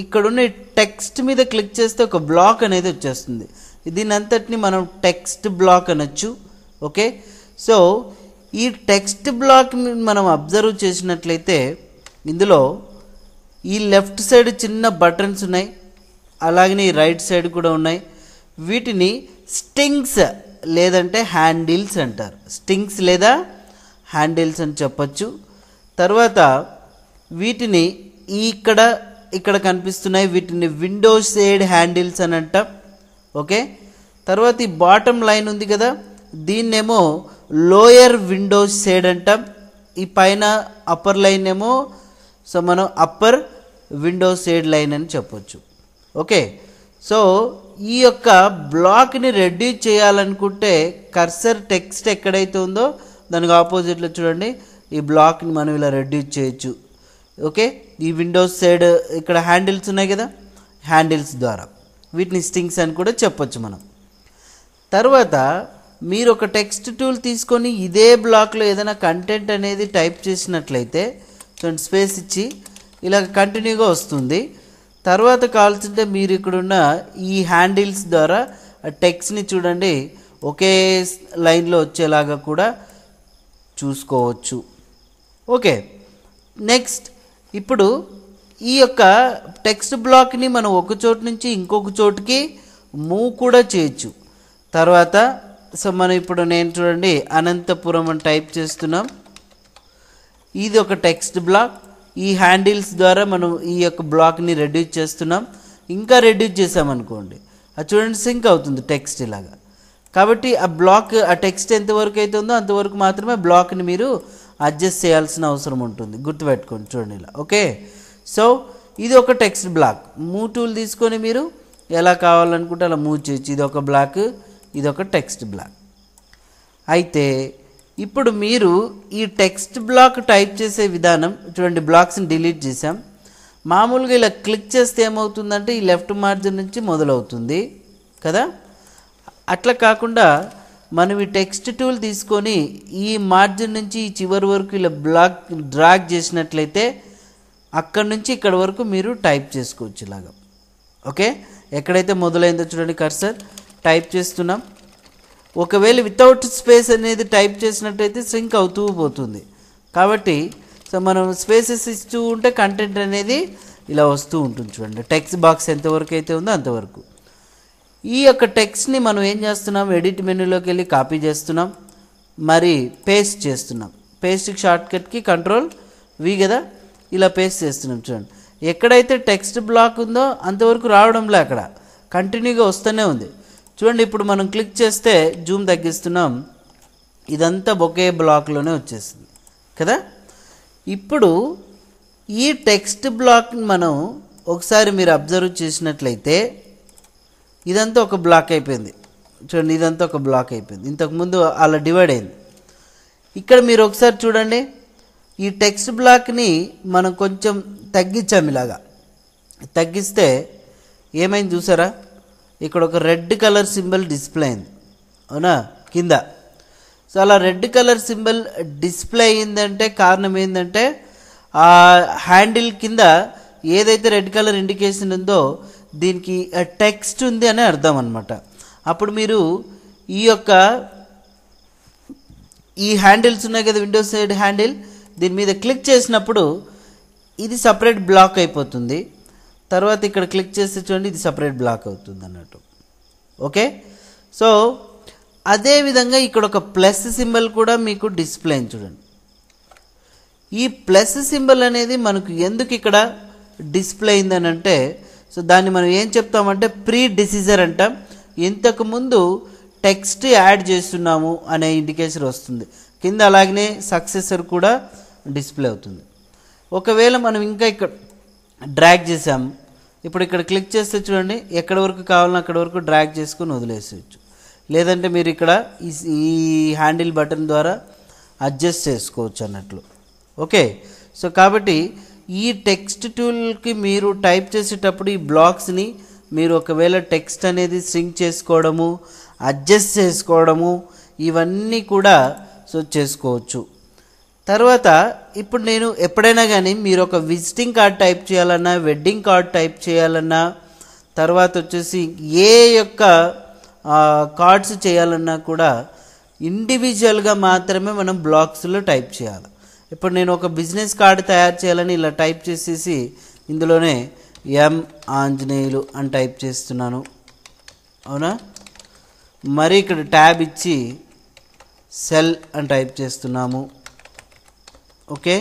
ఇక్కడున్న టెక్స్ట్ మీద క్లిక్ చేస్తే ఒక బ్లాక్ అనేది వచ్చేస్తుంది. దీని అంతటిని మనం టెక్స్ట్ బ్లాక్ అనొచ్చు. ఓకే, సో ఈ టెక్స్ట్ బ్లాక్ని మనం అబ్జర్వ్ చేసినట్లయితే ఇందులో ఈ లెఫ్ట్ సైడ్ చిన్న బటన్స్ ఉన్నాయి, అలాగనే ఈ రైట్ సైడ్ కూడా ఉన్నాయి. వీటిని స్టింగ్స్ లేదంటే హ్యాండిల్స్ అంటారు. స్టింగ్స్ లేదా హ్యాండిల్స్ అని చెప్పచ్చు. తర్వాత వీటిని ఇక్కడ కనిపిస్తున్నాయి, వీటిని విండోస్ షేడ్ హ్యాండిల్స్ అని అంటాం. ఓకే, తర్వాత ఈ బాటమ్ లైన్ ఉంది కదా, దీన్నేమో లోయర్ విండోస్ షేడ్ అంటాం. ఈ పైన అప్పర్ లైన్ ఏమో సో మనం అప్పర్ విండోస్ షేడ్ లైన్ అని చెప్పొచ్చు. ఓకే, సో ఈ యొక్క బ్లాక్ని రెడ్యూస్ చేయాలనుకుంటే కర్సర్ టెక్స్ట్ ఎక్కడైతే ఉందో దానికి ఆపోజిట్లో చూడండి ఈ బ్లాక్ని మనం ఇలా రెడ్యూస్ చేయొచ్చు. ఓకే, ఈ విండోస్ సైడ్ ఇక్కడ హ్యాండిల్స్ ఉన్నాయి కదా, హ్యాండిల్స్ ద్వారా వీటిని స్టింగ్స్ అని కూడా చెప్పొచ్చు మనం. తర్వాత మీరు ఒక టెక్స్ట్ టూల్ తీసుకొని ఇదే బ్లాక్లో ఏదైనా కంటెంట్ అనేది టైప్ చేసినట్లయితే చూడండి, స్పేస్ ఇచ్చి ఇలా కంటిన్యూగా వస్తుంది. తర్వాత కావాల్సింటే మీరు ఇక్కడున్న ఈ హ్యాండిల్స్ ద్వారా టెక్స్ట్ని చూడండి ఒకే లైన్లో వచ్చేలాగా కూడా చూసుకోవచ్చు. ఓకే, నెక్స్ట్ ఇప్పుడు ఈ యొక్క టెక్స్ట్ బ్లాక్ని మనం ఒక చోటు నుంచి ఇంకొక చోటుకి మూవ్ కూడా చేయొచ్చు. తర్వాత సో మనం ఇప్పుడు నేను చూడండి అనంతపురం అని టైప్ చేస్తున్నాం. ఇది ఒక టెక్స్ట్ బ్లాక్. ఈ హ్యాండిల్స్ ద్వారా మనం ఈ యొక్క బ్లాక్ని రెడ్యూస్ చేస్తున్నాం. ఇంకా రెడ్యూస్ చేసామనుకోండి అది చూడండి సింక్ అవుతుంది టెక్స్ట్ ఇలాగా. కాబట్టి ఆ బ్లాక్ ఆ టెక్స్ట్ ఎంతవరకు అయితే ఉందో అంతవరకు మాత్రమే బ్లాక్ని మీరు అడ్జస్ట్ చేయాల్సిన అవసరం ఉంటుంది. గుర్తుపెట్టుకోండి చూడండి ఇలా. ఓకే, సో ఇది ఒక టెక్స్ట్ బ్లాక్. మూవ్ టూల్ తీసుకొని మీరు ఎలా కావాలనుకుంటే అలా మూవ్ చేయొచ్చు. ఇది ఒక బ్లాక్, ఇది ఒక టెక్స్ట్ బ్లాక్. అయితే ఇప్పుడు మీరు ఈ టెక్స్ట్ బ్లాక్ టైప్ చేసే విధానం చూడండి, బ్లాక్స్ని డిలీట్ చేసాం. మామూలుగా ఇలా క్లిక్ చేస్తే ఏమవుతుందంటే ఈ లెఫ్ట్ మార్జిన్ నుంచి మొదలవుతుంది కదా. అట్లా కాకుండా మనం ఈ టెక్స్ట్ టూల్ తీసుకొని ఈ మార్జిన్ నుంచి ఈ చివరి వరకు ఇలా బ్లాక్ డ్రాగ్ చేసినట్లయితే అక్కడ నుంచి ఇక్కడ వరకు మీరు టైప్ చేసుకోవచ్చు ఇలాగా. ఓకే, ఎక్కడైతే మొదలైందో చూడండి కర్సర్ టైప్ చేస్తున్నాం. ఒకవేళ వితౌట్ స్పేస్ అనేది టైప్ చేసినట్టయితే సింక్ అవుతూ పోతుంది. కాబట్టి సో మనం స్పేసెస్ ఇస్తూ ఉంటే కంటెంట్ అనేది ఇలా వస్తూ ఉంటుంది చూడండి. టెక్స్ట్ బాక్స్ ఎంతవరకు అయితే ఉందో అంతవరకు. ఈ యొక్క టెక్స్ట్ని మనం ఏం చేస్తున్నాం, ఎడిట్ మెనూలోకి వెళ్ళి కాపీ చేస్తున్నాం, మరి పేస్ట్ చేస్తున్నాం. పేస్ట్కి షార్ట్కట్కి Ctrl+V కదా, ఇలా పేస్ట్ చేస్తున్నాం చూడండి. ఎక్కడైతే టెక్స్ట్ బ్లాక్ ఉందో అంతవరకు రావడంలే, అక్కడ కంటిన్యూగా వస్తూనే ఉంది చూడండి. ఇప్పుడు మనం క్లిక్ చేస్తే జూమ్ తగ్గిస్తున్నాం, ఇదంతా ఒకే బ్లాక్లోనే వచ్చేసింది కదా. ఇప్పుడు ఈ టెక్స్ట్ బ్లాక్ని మనం ఒకసారి మీరు అబ్జర్వ్ చేసినట్లయితే ఇదంతా ఒక బ్లాక్ అయిపోయింది చూడండి. ఇదంతా ఒక బ్లాక్ అయిపోయింది, ఇంతకుముందు అలా డివైడ్ అయింది. ఇక్కడ మీరు ఒకసారి చూడండి, ఈ టెక్స్ట్ బ్లాక్ని మనం కొంచెం తగ్గించాము. ఇలాగా తగ్గిస్తే ఏమైంది చూసారా, ఇక్కడ ఒక రెడ్ కలర్ సింబల్ డిస్ప్లే అయింది అవునా కింద. సో అలా రెడ్ కలర్ సింబల్ డిస్ప్లే అయిందంటే కారణం ఏంటంటే ఆ హ్యాండిల్ కింద ఏదైతే రెడ్ కలర్ ఇండికేషన్ ఉందో దీనికి టెక్స్ట్ ఉంది అని అర్థం అనమాట. అప్పుడు మీరు ఈ హ్యాండిల్స్ ఉన్నాయి కదా, విండోస్ సైడ్ హ్యాండిల్, దీని మీద క్లిక్ చేసినప్పుడు ఇది సపరేట్ బ్లాక్ అయిపోతుంది. తర్వాత ఇక్కడ క్లిక్ చేస్తే చూడండి ఇది సపరేట్ బ్లాక్ అవుతుంది అన్నట్టు. ఓకే, సో అదేవిధంగా ఇక్కడ ఒక ప్లస్ సింబల్ కూడా మీకు డిస్ప్లే అయింది చూడండి. ఈ ప్లస్ సింబల్ అనేది మనకు ఎందుకు ఇక్కడ డిస్ప్లే అయిందని అంటే, సో దాన్ని మనం ఏం చెప్తామంటే ప్రీ డిసిజర్ అంటాం. ఇంతకుముందు టెక్స్ట్ యాడ్ చేస్తున్నాము అనే ఇండికేషన్ వస్తుంది కింద, అలాగనే సక్సెసర్ కూడా డిస్ప్లే అవుతుంది. ఒకవేళ మనం ఇంకా ఇక్కడ డ్రాగ్ చేసాము, ఇప్పుడు ఇక్కడ క్లిక్ చేస్తే చూడండి ఎక్కడి వరకు కావాలన్నా అక్కడి వరకు డ్రాగ్ చేసుకుని వదిలేసేయచ్చు. లేదంటే మీరు ఇక్కడ ఈ హ్యాండిల్ బటన్ ద్వారా అడ్జస్ట్ చేసుకోవచ్చు అన్నట్లు. ఓకే, సో కాబట్టి ఈ టెక్స్ట్ టూల్కి మీరు టైప్ చేసేటప్పుడు ఈ బ్లాక్స్ని మీరు ఒకవేళ టెక్స్ట్ అనేది సింక్ చేసుకోవడము, అడ్జస్ట్ చేసుకోవడము, ఇవన్నీ కూడా సో చేసుకోవచ్చు. తర్వాత ఇప్పుడు నేను ఎప్పుడైనా కానీ మీరు ఒక విజిటింగ్ కార్డ్ టైప్ చేయాలన్నా, వెడ్డింగ్ కార్డ్ టైప్ చేయాలన్నా, తర్వాత వచ్చేసి ఏ యొక్క కార్డ్స్ చేయాలన్నా కూడా ఇండివిజువల్గా మాత్రమే మనం బ్లాక్స్లో టైప్ చేయాలి. ఇప్పుడు నేను ఒక బిజినెస్ కార్డు తయారు చేయాలని ఇలా టైప్ చేసేసి ఇందులోనే ఎం ఆంజనేయులు అని టైప్ చేస్తున్నాను అవునా. మరి ఇక్కడ ట్యాబ్ ఇచ్చి సెల్ అని టైప్ చేస్తున్నాము. ఓకే,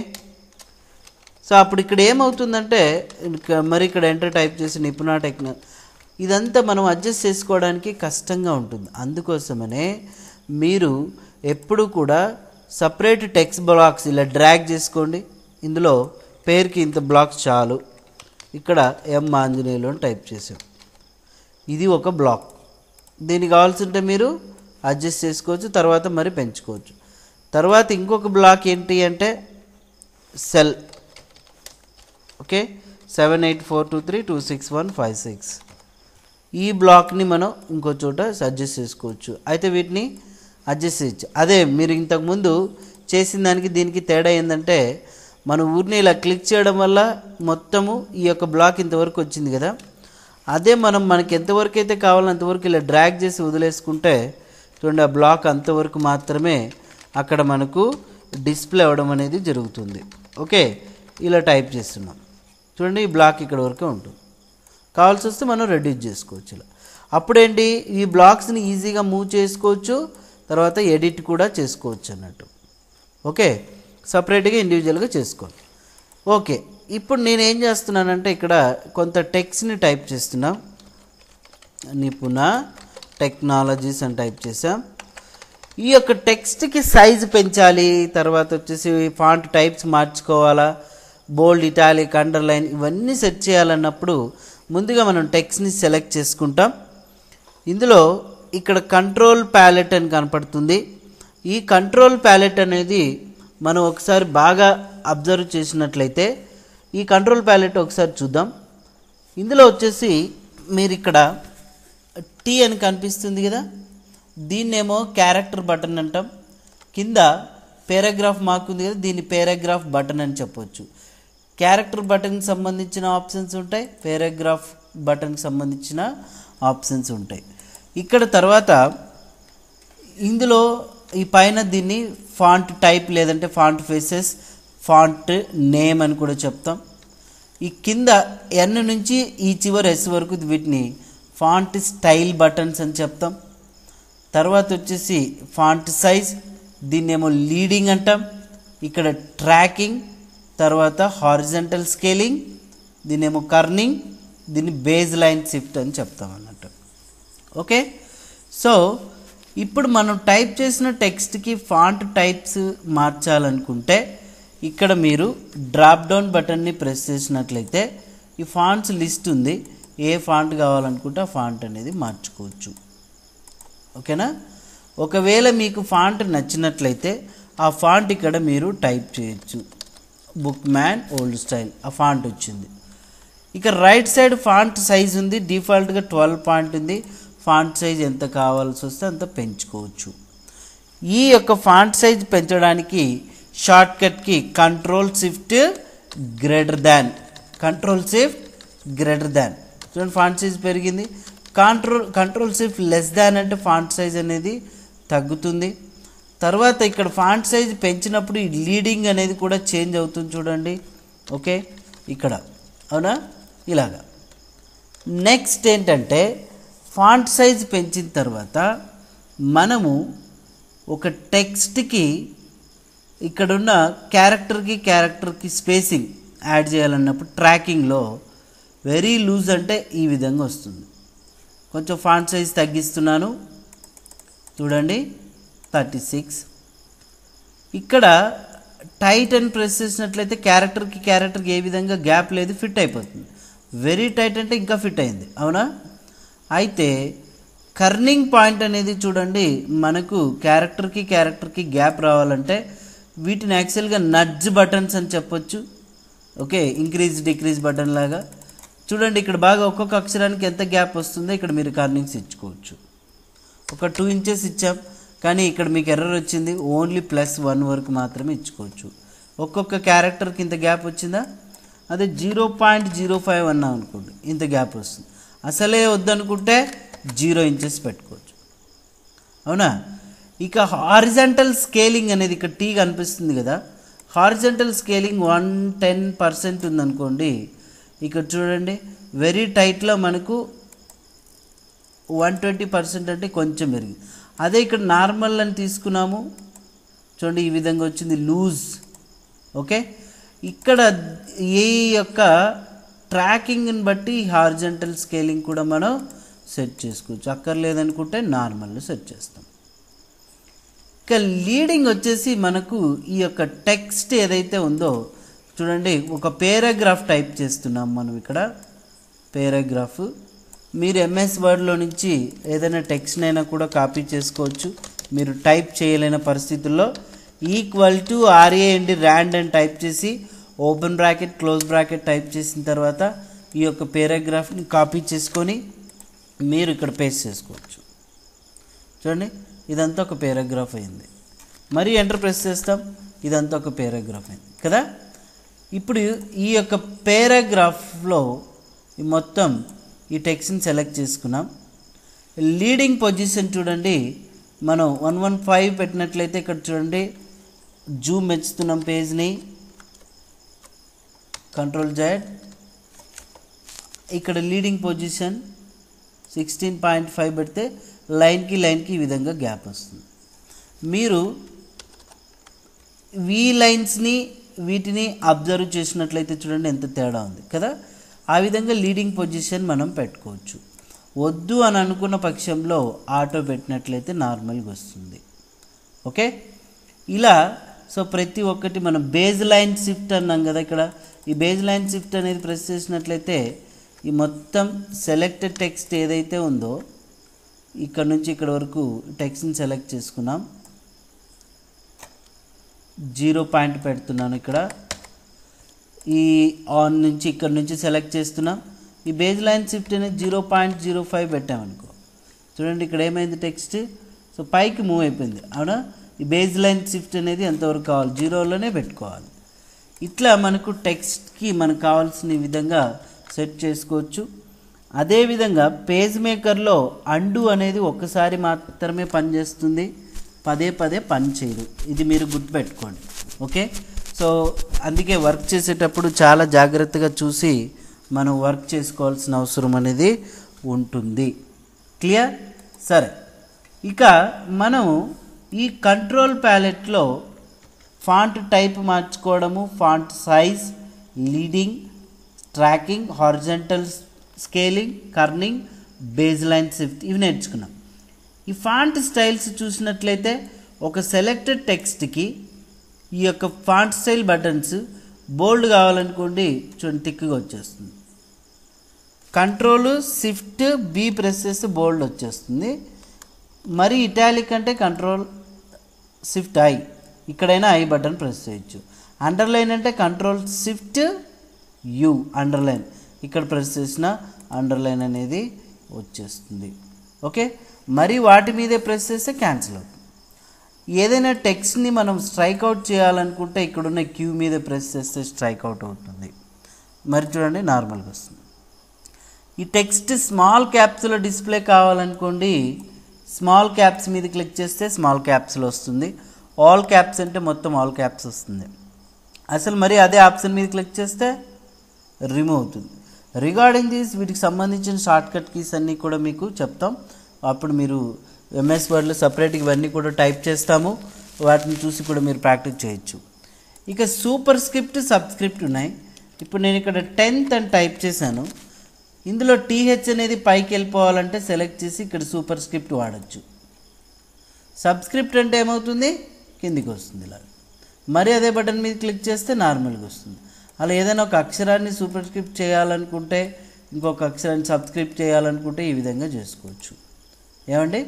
సో అప్పుడు ఇక్కడ ఏమవుతుందంటే మరి ఇక్కడ ఎంటర్ టైప్ చేసి నిపుణ ఇదంతా మనం అడ్జస్ట్ చేసుకోవడానికి కష్టంగా ఉంటుంది. అందుకోసమనే మీరు ఎప్పుడు కూడా సపరేట్ టెక్స్ట్ బ్లాక్స్ ఇలా డ్రాగ్ చేసుకోండి. ఇందులో పేరుకి ఇంత బ్లాక్స్ చాలు. ఇక్కడ ఎం ఆంజనేయులు అని టైప్ చేసాం, ఇది ఒక బ్లాక్. దీనికి కావాల్సింటే మీరు అడ్జస్ట్ చేసుకోవచ్చు, తర్వాత మరి పెంచుకోవచ్చు. తర్వాత ఇంకొక బ్లాక్ ఏంటి అంటే సెల్. ఓకే, 7842326156 ఈ బ్లాక్ని మనం ఇంకో చోట అడ్జస్ట్ చేసుకోవచ్చు. అయితే వీటిని అడ్జస్ట్ చేయొచ్చు. అదే మీరు ఇంతకుముందు చేసిన దానికి దీనికి తేడా ఏంటంటే మనం ఊరిని ఇలా క్లిక్ చేయడం వల్ల మొత్తము ఈ యొక్క బ్లాక్ ఇంతవరకు వచ్చింది కదా. అదే మనకి ఎంతవరకు అయితే కావాలో అంతవరకు ఇలా డ్రాగ్ చేసి వదిలేసుకుంటే చూడండి ఆ బ్లాక్ అంతవరకు మాత్రమే అక్కడ మనకు డిస్ప్లే అవ్వడం అనేది జరుగుతుంది. ఓకే, ఇలా టైప్ చేస్తున్నాం చూడండి, ఈ బ్లాక్ ఇక్కడ వరకే ఉంటుంది. కావాల్సి వస్తే మనం రెడ్యూస్ చేసుకోవచ్చు ఇలా. అప్పుడేంటి ఈ బ్లాక్స్ని ఈజీగా మూవ్ చేసుకోవచ్చు, తర్వాత ఎడిట్ కూడా చేసుకోవచ్చు అన్నట్టు. ఓకే, సపరేట్గా ఇండివిజువల్గా చేసుకోండి. ఓకే, ఇప్పుడు నేను ఏం చేస్తున్నానంటే ఇక్కడ కొంత టెక్స్ట్ని టైప్ చేస్తున్నాం. నిపుణ టెక్నాలజీస్ అని టైప్ చేసాం. ఈ యొక్క టెక్స్ట్కి సైజు పెంచాలి, తర్వాత వచ్చేసి ఫాంట్ టైప్స్ మార్చుకోవాలా, బోల్డ్, ఇటాలిక్, అండర్లైన్ ఇవన్నీ సెట్ చేయాలన్నప్పుడు ముందుగా మనం టెక్స్ట్ని సెలెక్ట్ చేసుకుంటాం. ఇందులో ఇక్కడ కంట్రోల్ ప్యాలెట్ అని కనపడుతుంది. ఈ కంట్రోల్ ప్యాలెట్ అనేది మనం ఒకసారి బాగా అబ్జర్వ్ చేసినట్లయితే ఈ కంట్రోల్ ప్యాలెట్ ఒకసారి చూద్దాం. ఇందులో వచ్చేసి మీరు ఇక్కడ టీ అని కనిపిస్తుంది కదా, దీన్నేమో క్యారెక్టర్ బటన్ అంటాం. కింద పారాగ్రాఫ్ మార్క్ ఉంది కదా, దీన్ని పారాగ్రాఫ్ బటన్ అని చెప్పొచ్చు. క్యారెక్టర్ బటన్కి సంబంధించిన ఆప్షన్స్ ఉంటాయి, పారాగ్రాఫ్ బటన్కి సంబంధించిన ఆప్షన్స్ ఉంటాయి. ఇక్కడ తర్వాత ఇందులో ఈ పైన దీన్ని ఫాంట్ టైప్ లేదంటే ఫాంట్ ఫేసెస్, ఫాంట్ నేమ్ అని కూడా చెప్తాం. ఈ కింద ఎన్ నుంచి ఈ చివరి ఎస్ వరకు వీటిని ఫాంట్ స్టైల్ బటన్స్ అని చెప్తాం. తర్వాత వచ్చేసి ఫాంట్ సైజ్, దీన్నేమో లీడింగ్ అంటాం. ఇక్కడ ట్రాకింగ్, తర్వాత హారిజంటల్ స్కేలింగ్, దీన్నేమో కర్నింగ్, దీన్ని బేస్ లైన్ షిఫ్ట్ అని చెప్తాం అన్నట్టు. ఓకే, సో ఇప్పుడు మనం టైప్ చేసిన టెక్స్ట్కి ఫాంట్ టైప్స్ మార్చాలనుకుంటే ఇక్కడ మీరు డ్రాప్ డౌన్ బటన్ని ప్రెస్ చేసినట్లయితే ఈ ఫాంట్స్ లిస్ట్ ఉంది. ఏ ఫాంట్ కావాలనుకుంటే ఆ ఫాంట్ అనేది మార్చుకోవచ్చు. ఓకేనా, ఒకవేళ మీకు ఫాంట్ నచ్చినట్లయితే ఆ ఫాంట్ ఇక్కడ మీరు టైప్ చేయొచ్చు. బుక్ మ్యాన్ ఓల్డ్ స్టైల్ ఆ ఫాంట్ వచ్చింది. ఇక రైట్ సైడ్ ఫాంట్ సైజ్ ఉంది, డిఫాల్ట్గా 12 పాయింట్ ఉంది. ఫాంట్ సైజ్ ఎంత కావాల్సి వస్తే అంత పెంచుకోవచ్చు. ఈ యొక్క ఫాంట్ సైజ్ పెంచడానికి షార్ట్కట్కి control shift greater than, control shift greater than. చూడండి ఫాంట్ సైజ్ పెరిగింది. కంట్రోల్ షిఫ్ట్ లెస్ దాన్ అంటే ఫాంట్ సైజ్ అనేది తగ్గుతుంది. తర్వాత ఇక్కడ ఫాంట్ సైజ్ పెంచినప్పుడు ఈ లీడింగ్ అనేది కూడా చేంజ్ అవుతుంది చూడండి. ఓకే, ఇక్కడ అవునా, ఇలాగా. నెక్స్ట్ ఏంటంటే ఫాంట్ సైజ్ పెంచిన తర్వాత మనము ఒక టెక్స్ట్కి ఇక్కడున్న క్యారెక్టర్కి స్పేసింగ్ యాడ్ చేయాలన్నప్పుడు ట్రాకింగ్లో వెరీ లూజ్ అంటే ఈ విధంగా వస్తుంది. కొంచెం ఫాంట్ సైజ్ తగ్గిస్తున్నాను చూడండి 36. ఇక్కడ టైట్ అని ప్రెస్ చేసినట్లయితే క్యారెక్టర్కి ఏ విధంగా గ్యాప్ లేదు, ఫిట్ అయిపోతుంది. వెరీ టైట్ అంటే ఇంకా ఫిట్ అయింది అవునా. అయితే కర్నింగ్ పాయింట్ అనేది చూడండి, మనకు క్యారెక్టర్కి గ్యాప్ రావాలంటే వీటిని యాక్చువల్గా నడ్జ్ బటన్స్ అని చెప్పొచ్చు. ఓకే, ఇంక్రీజ్ డిక్రీజ్ బటన్ లాగా చూడండి. ఇక్కడ బాగా ఒక్కొక్క అక్షరానికి ఎంత గ్యాప్ వస్తుందో ఇక్కడ మీరు కర్నింగ్స్ ఇచ్చుకోవచ్చు. ఒక 2 ఇంచెస్ ఇచ్చాం, కానీ ఇక్కడ మీకు ఎర్రర్ వచ్చింది. ఓన్లీ +1 వరకు మాత్రమే ఇచ్చుకోవచ్చు. ఒక్కొక్క క్యారెక్టర్కి ఇంత గ్యాప్ వచ్చిందా, అదే 0.05 అన్నాం అనుకోండి ఇంత గ్యాప్ వస్తుంది. అసలే వద్దనుకుంటే 0 ఇంచెస్ పెట్టుకోవచ్చు అవునా. ఇక హారిజంటల్ స్కేలింగ్ అనేది ఇక్కడ టీ కనిపిస్తుంది కదా, హారిజంటల్ స్కేలింగ్ 110% ఉందనుకోండి. ఇక్కడ చూడండి వెరీ టైట్లో మనకు 120% అంటే కొంచెం పెరిగింది. అదే ఇక్కడ నార్మల్ అని తీసుకున్నాము చూడండి, ఈ విధంగా వచ్చింది లూజ్. ఓకే, ఇక్కడ ఈ యొక్క ట్రాకింగ్ని బట్టి హారిజంటల్ స్కేలింగ్ కూడా మనం సెట్ చేసుకోవచ్చు. అక్కర్లేదనుకుంటే నార్మల్లో సెట్ చేస్తాం. ఇక లీడింగ్ వచ్చేసి మనకు ఈ యొక్క టెక్స్ట్ ఏదైతే ఉందో చూడండి, ఒక పేరాగ్రాఫ్ టైప్ చేస్తున్నాం మనం. ఇక్కడ పేరాగ్రాఫ్ మీరు ఎంఎస్ వర్డ్లో నుంచి ఏదైనా టెక్స్ట్ అయినా కూడా కాపీ చేసుకోవచ్చు. మీరు టైప్ చేయలేని పరిస్థితుల్లో =RA ర్యాండ్ అని టైప్ చేసి open bracket close bracket type చేసిన తర్వాత ఈ యొక్క పేరాగ్రాఫ్ని కాపీ చేసుకొని మీరు ఇక్కడ పేస్ట్ చేసుకోవచ్చు. చూడండి ఇదంతా ఒక పేరాగ్రాఫ్ అయింది. మరి ఎంటర్ ప్రెస్ చేస్తాం, ఇదంతా ఒక పేరాగ్రాఫ్ అయింది కదా. ఇప్పుడు ఈ యొక్క పేరాగ్రాఫ్లో మొత్తం ఈ టెక్స్ట్ని సెలెక్ట్ చేసుకున్నాం. లీడింగ్ పొజిషన్ చూడండి, మనం 115 పెట్టినట్లయితే ఇక్కడ చూడండి జూమ్ పెంచుతున్నాం పేజ్ని, Ctrl+Z. ఇక్కడ లీడింగ్ పొజిషన్ 16.5 పెడితే లైన్కి ఈ విధంగా గ్యాప్ వస్తుంది. మీరు లైన్స్ని వీటిని అబ్జర్వ్ చేసినట్లయితే చూడండి ఎంత తేడా ఉంది కదా. ఆ విధంగా లీడింగ్ పొజిషన్ మనం పెట్టుకోవచ్చు. వద్దు అని అనుకున్న పక్షంలో ఆటో పెట్టినట్లయితే నార్మల్గా వస్తుంది. ఓకే, ఇలా సో ప్రతి ఒక్కటి మనం బేస్ లైన్ షిఫ్ట్ అన్నాం కదా. ఇక్కడ ఈ బేస్ లైన్ షిఫ్ట్ అనేది ప్రెస్ చేసినట్లయితే ఈ మొత్తం సెలెక్టెడ్ టెక్స్ట్ ఏదైతే ఉందో ఇక్కడ నుంచి ఇక్కడ వరకు టెక్స్ట్ని సెలెక్ట్ చేసుకున్నాం. 0 పాయింట్ పెడుతున్నాను ఇక్కడ. ఈ ఆన్ నుంచి ఇక్కడ నుంచి సెలెక్ట్ చేస్తున్నాం. ఈ బేస్ లైన్ షిఫ్ట్ అనేది 0.05 పెట్టామనుకో చూడండి ఇక్కడ ఏమైంది టెక్స్ట్, సో పైకి మూవ్ అయిపోయింది అవునా. ఈ బేస్ లైన్ షిఫ్ట్ అనేది ఎంతవరకు కావాలి, 0లోనే పెట్టుకోవాలి. ఇట్లా మనకు టెక్స్ట్కి మనకు కావాల్సిన విధంగా సెట్ చేసుకోవచ్చు. అదేవిధంగా పేజ్ మేకర్లో అండు అనేది ఒక్కసారి మాత్రమే పనిచేస్తుంది, పదే పని చేయదు. ఇది మీరు గుర్తుపెట్టుకోండి. ఓకే, సో సో అందుకే వర్క్ చేసేటప్పుడు చాలా జాగ్రత్తగా చూసి మనం వర్క్ చేసుకోవాల్సిన అవసరం అనేది ఉంటుంది. క్లియర్? సరే, ఇక మనం ఈ కంట్రోల్ ప్యాలెట్లో ఫాంట్ టైప్ మార్చుకోవడము, font size, leading, tracking, horizontal scaling, kerning, base line shift ఇవి నేర్చుకున్నాం. ఈ ఫాంట్ స్టైల్స్ చూసినట్లయితే ఒక సెలెక్టెడ్ టెక్స్ట్కి ఈ యొక్క ఫాంట్ స్టైల్ బటన్స్ బోల్డ్ కావాలనుకోండి, చూడండి థిక్గా వచ్చేస్తుంది. కంట్రోల్ షిఫ్ట్ బి ప్రెస్ చేస్తే బోల్డ్ వచ్చేస్తుంది. మరి ఇటాలిక్ అంటే కంట్రోల్ షిఫ్ట్ ఐ, ఇక్కడైనా ఐ బటన్ ప్రెస్ చేయొచ్చు. అండర్లైన్ అంటే కంట్రోల్ షిఫ్ట్ యు అండర్లైన్, ఇక్కడ ప్రెస్ చేసిన అండర్లైన్ అనేది వచ్చేస్తుంది. ఓకే, మరి వాటి మీదే ప్రెస్ చేస్తే క్యాన్సిల్ అవుతుంది. ఏదైనా టెక్స్ట్ని మనం స్ట్రైక్ అవుట్ చేయాలనుకుంటే ఇక్కడున్న క్యూ మీద ప్రెస్ చేస్తే స్ట్రైక్ అవుట్ అవుతుంది. మరి చూడండి నార్మల్గా వస్తుంది. ఈ టెక్స్ట్ స్మాల్ క్యాప్స్లో డిస్ప్లే కావాలనుకోండి, స్మాల్ క్యాప్స్ మీద క్లిక్ చేస్తే స్మాల్ క్యాప్స్లో వస్తుంది. ఆల్ క్యాప్స్ అంటే మొత్తం ఆల్ క్యాప్స్ వస్తుంది. అసలు మరి అదే ఆప్షన్ మీద క్లిక్ చేస్తే రిమూవ్ అవుతుంది. రిగార్డింగ్ దిస్ వీటికి సంబంధించిన షార్ట్కట్ కీస్ అన్నీ కూడా మీకు చెప్తాం. అప్పుడు మీరు ఎంఎస్ వర్డ్లో సపరేట్గా ఇవన్నీ కూడా టైప్ చేస్తాము, వాటిని చూసి కూడా మీరు ప్రాక్టీస్ చేయొచ్చు. ఇక సూపర్ స్క్రిప్ట్, సబ్స్క్రిప్ట్ ఉన్నాయి. ఇప్పుడు నేను ఇక్కడ 10th అని టైప్ చేశాను. ఇందులో టీహెచ్ అనేది పైకి వెళ్ళిపోవాలంటే సెలెక్ట్ చేసి ఇక్కడ సూపర్ స్క్రిప్ట్ వాడచ్చు. సబ్స్క్రిప్ట్ అంటే ఏమవుతుంది, కిందికి వస్తుంది ఇలా. మరి అదే బటన్ మీద క్లిక్ చేస్తే నార్మల్గా వస్తుంది. అలా ఏదైనా ఒక అక్షరాన్ని సూపర్ స్క్రిప్ట్ చేయాలనుకుంటే, ఇంకొక అక్షరాన్ని సబ్స్క్రిప్ట్ చేయాలనుకుంటే ఈ విధంగా చేసుకోవచ్చు. ఏమండి?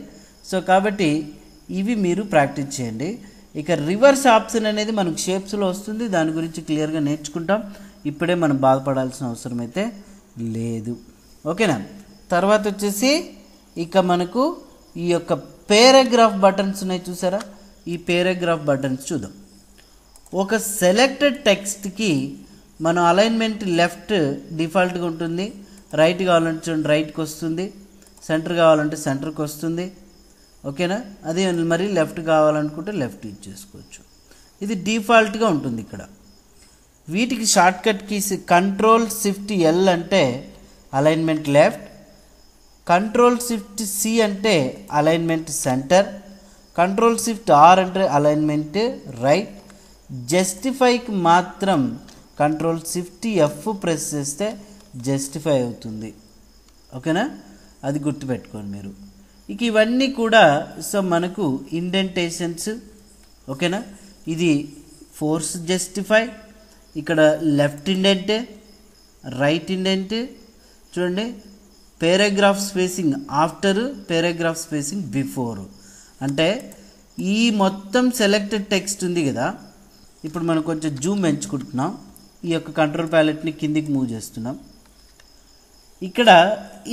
సో కాబట్టి ఇవి మీరు ప్రాక్టీస్ చేయండి. ఇక రివర్స్ ఆప్షన్ అనేది మనకు షేప్స్లో వస్తుంది, దాని గురించి క్లియర్గా నేర్చుకుంటాం. ఇప్పుడే మనం బాధపడాల్సిన అవసరం అయితే లేదు. ఓకేనా? తర్వాత వచ్చేసి ఇక మనకు ఈ యొక్క పేరాగ్రాఫ్ బటన్స్ ఉన్నాయి చూసారా, ఈ పేరాగ్రాఫ్ బటన్స్ చూద్దాం. ఒక సెలెక్టెడ్ టెక్స్ట్కి మనం అలైన్మెంట్ లెఫ్ట్ డిఫాల్ట్గా ఉంటుంది, రైట్ కావాలంటే చూడండి రైట్కి వస్తుంది, సెంటర్ కావాలంటే సెంటర్కి వస్తుంది. ఓకేనా? అదే మరి లెఫ్ట్ కావాలనుకుంటే లెఫ్ట్ యూజ్ చేసుకోవచ్చు. ఇది డిఫాల్ట్గా ఉంటుంది. ఇక్కడ వీటికి shortcut keys control shift L అంటే alignment left, control shift C అంటే alignment centre, control shift R అంటే అలైన్మెంట్ రైట్. జస్టిఫైకి మాత్రం కంట్రోల్ షిఫ్ట్ ఎఫ్ ప్రెస్ చేస్తే జస్టిఫై అవుతుంది. ఓకేనా? అది గుర్తుపెట్టుకోండి మీరు. ఇక ఇవన్నీ కూడా సో మనకు ఇండెంటేషన్స్. ఓకేనా? ఇది ఫోర్స్ జస్టిఫై, ఇక్కడ లెఫ్ట్ ఇండెంట్, రైట్ ఇండెంట్. చూడండి paragraph spacing after, paragraph spacing before. అంటే ఈ మొత్తం సెలెక్టెడ్ టెక్స్ట్ ఉంది కదా, ఇప్పుడు మనం కొంచెం జూమ్ పెంచుకుంటున్నాం. ఈ యొక్క కంట్రోల్ ప్యాలెట్ని కిందికి మూవ్ చేస్తున్నాం. ఇక్కడ